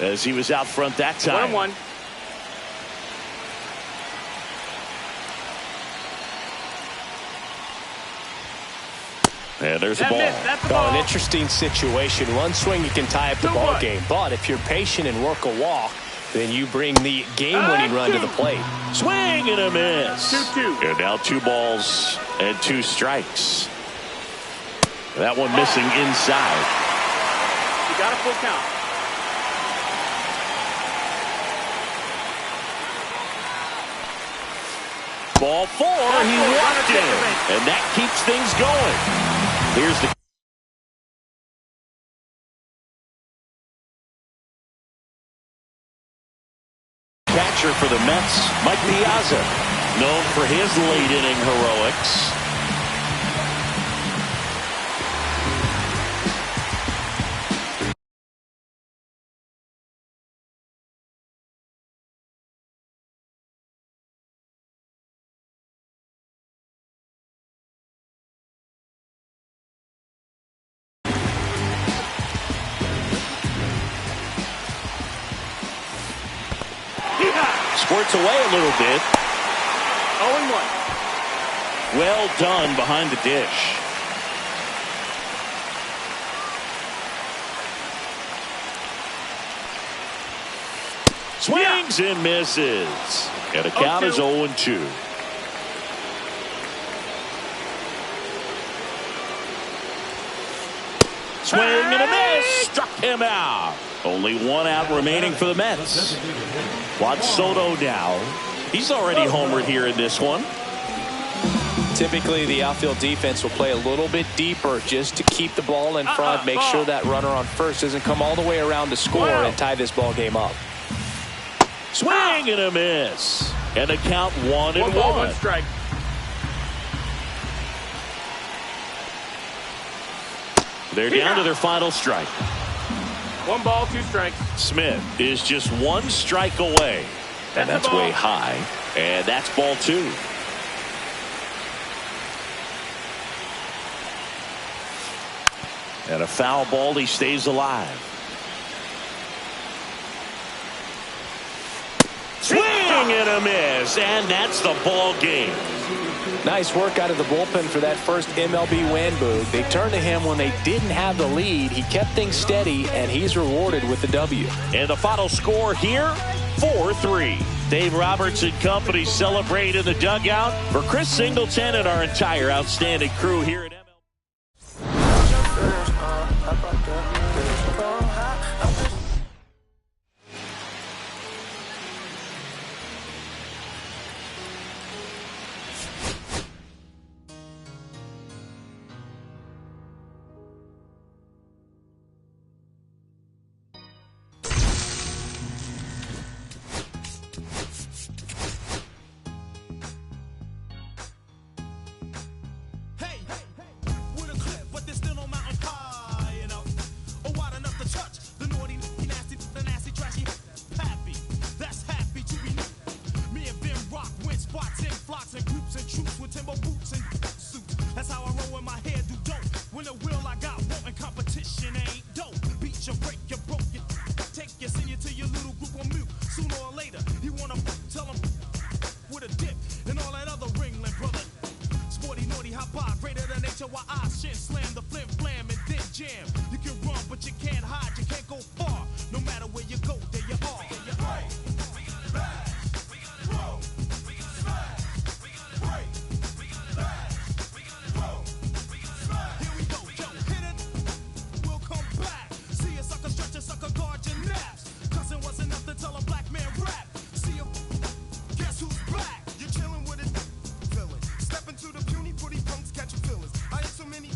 as he was out front that time. 1-1. And there's the ball. That's the ball. An interesting situation. One swing, you can tie up the ball game. But if you're patient and work a walk, then you bring the game-winning run to the plate. Swing and a miss. 2-2. And now 2 balls and 2 strikes. That one missing inside. You got a full count. Ball 4, he walked in, and that keeps things going. Here's the catcher for the Mets, Mike Piazza, known for his late-inning heroics. Squirts away a little bit. 0-1. Well done behind the dish. Swings and misses. And the count is 0-2. Swing and a miss. Struck him out. Only 1 out remaining for the Mets. Juan Soto now. He's already homered here in this one. Typically, the outfield defense will play a little bit deeper just to keep the ball in front, make sure that runner on first doesn't come all the way around to score and tie this ball game up. Swing and a miss. And the count 1-1. 1 ball, 1 strike. They're down to their final strike. 1 ball, 2 strikes. Smith is just 1 strike away. And that's way high. And that's ball 2. And a foul ball, he stays alive. Swing and a miss. And that's the ball game. Nice work out of the bullpen for that first MLB win, Boog. They turned to him when they didn't have the lead. He kept things steady, and he's rewarded with the W. And the final score here, 4-3. Dave Roberts and company celebrate in the dugout. For Chris Singleton and our entire outstanding crew here at MLB. So many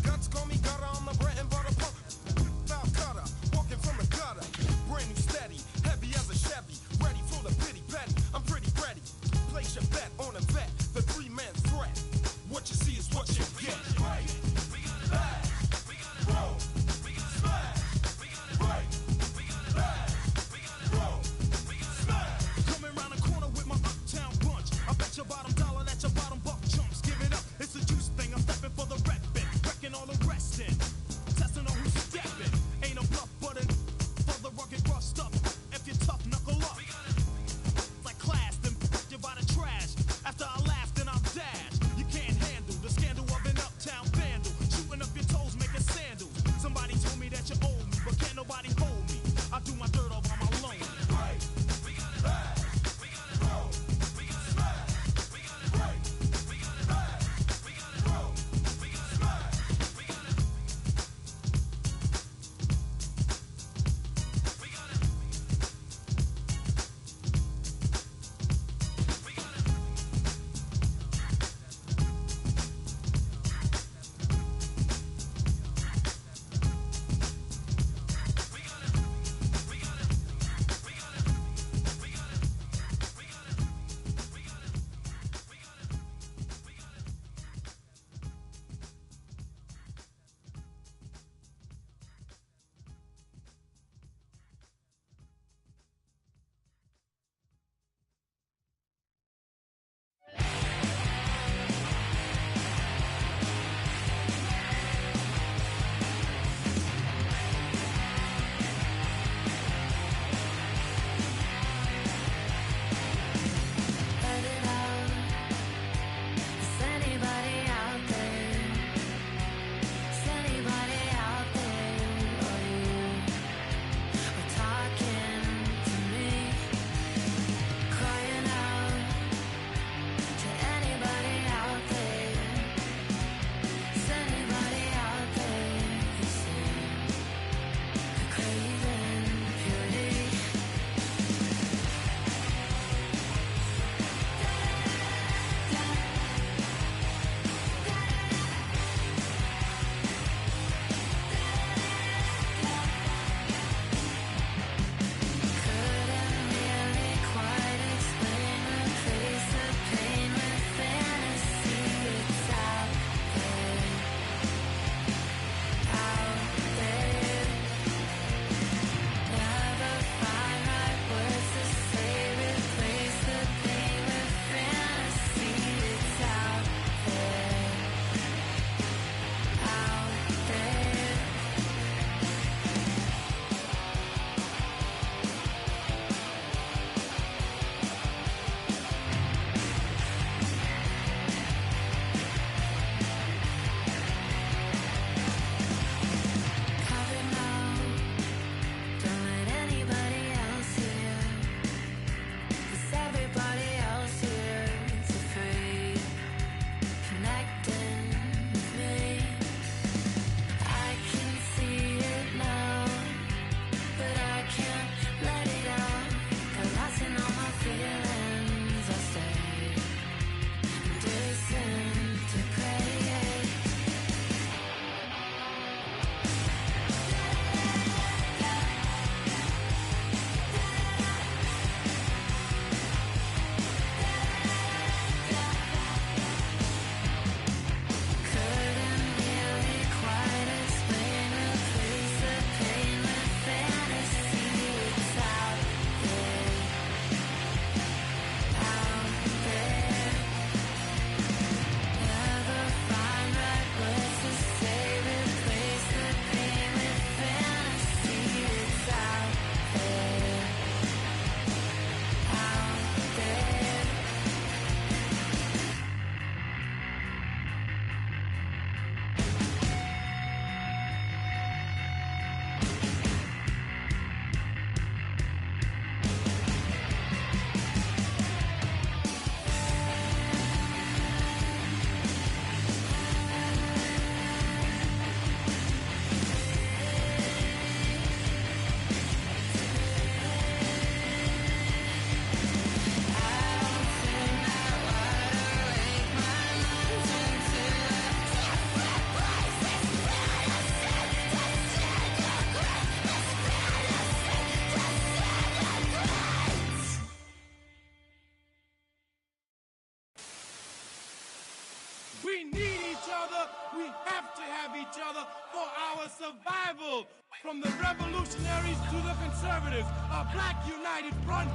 We need each other. We have to have each other for our survival. From the revolutionaries to the conservatives, a black united front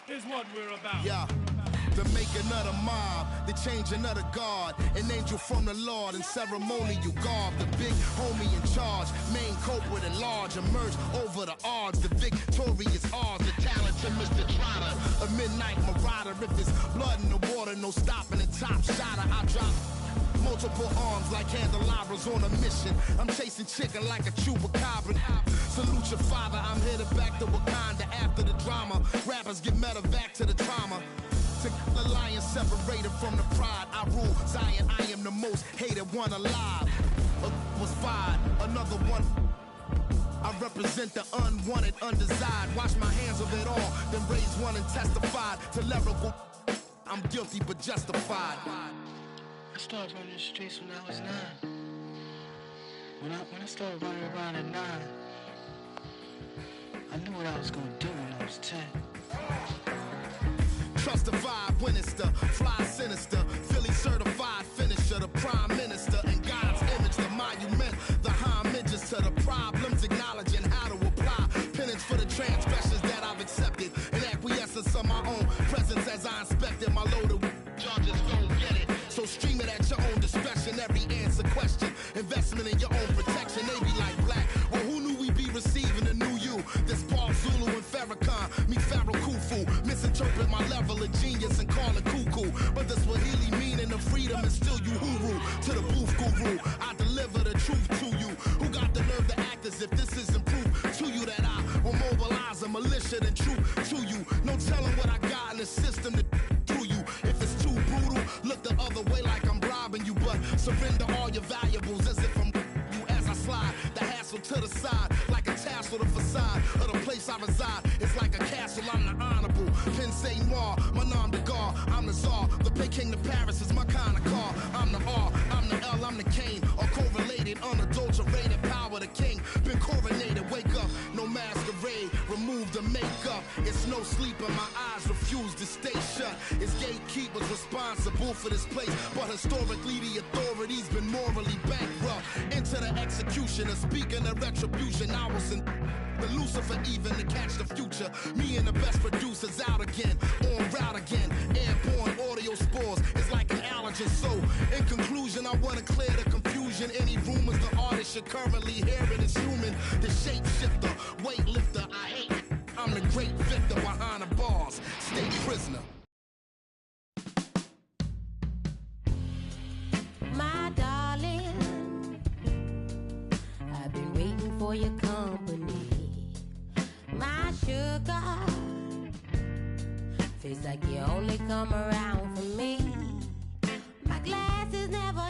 is what we're about. Yeah. To make another mob, to change another guard, an angel from the Lord in ceremonial garb. The big homie in charge, main culprit at large, emerge over the odds. The victorious odds, the talented Mr. Trotter, a midnight marauder. If there's blood in the water, no stopping the top shotter. I drop multiple arms like candelabras on a mission. I'm chasing chicken like a chupacabra. Salute your father, I'm headed back to Wakanda after the drama. Rappers get medevac to the trauma. To the lion separated from the pride. I rule Zion, I am the most hated one alive. Was fired, another one. I represent the unwanted, undesired. Wash my hands of it all, then raise one and testified to lyrical. I'm guilty but justified. I started running the streets when I was 9. When I started running around at 9, I knew what I was gonna do when I was 10. Trust the vibe when it's the fly sinister, Philly certified finisher, the prime minister in God's image, the monument, the homages to the problems, acknowledging how to apply penance for the transgressions that I've accepted, and acquiescence of my own presence as I inspected my loaded charges. Don't get it, so stream it at your own discretion. Every answer question, investment in your own protection. They be like black. Well, who knew we'd be receiving a new you? This Paul Zulu and Farrakhan, me Pharaoh Khufu, misinterpret my level of genius and call it cuckoo. But the Swahili meaning of freedom is still you huru. To the booth guru, I deliver the truth to you. Who got the nerve to act as if this isn't proof to you that I will mobilize a militia and troop to you? No telling what I got in the system to do you. If it's too brutal, look the other way like I'm robbing you. But surrender all your valuables as if I'm you as I slide. The hassle to the side like a tassel, the facade of the place I reside. It's like a castle, I'm the honorable Pensée Noir, my nom de guard, I'm the czar. The Peking to Paris is my kind of car. I'm the R, I'm the L, I'm the Kane. All correlated, unadulterated power, the king. Been coronated, wake up, no masquerade. Remove the makeup, it's no sleep and my eyes refuse to stay shut. It's gatekeepers responsible for this place, but historically the authorities been morally bankrupt. Into the executioner, speaking of retribution, I was in the Lucifer even to catch the future. Me and the best producers out again, on route again. Airborne audio spores, it's like an allergen. So, in conclusion, I wanna clear the confusion. Any rumors the artist you're currently hearing is human. The shapeshifter, weightlifter, I hate it. I'm the great victor behind the bars, stay prisoner. My darling, I've been waiting for your company. My sugar, feels like you only come around for me. My glass is never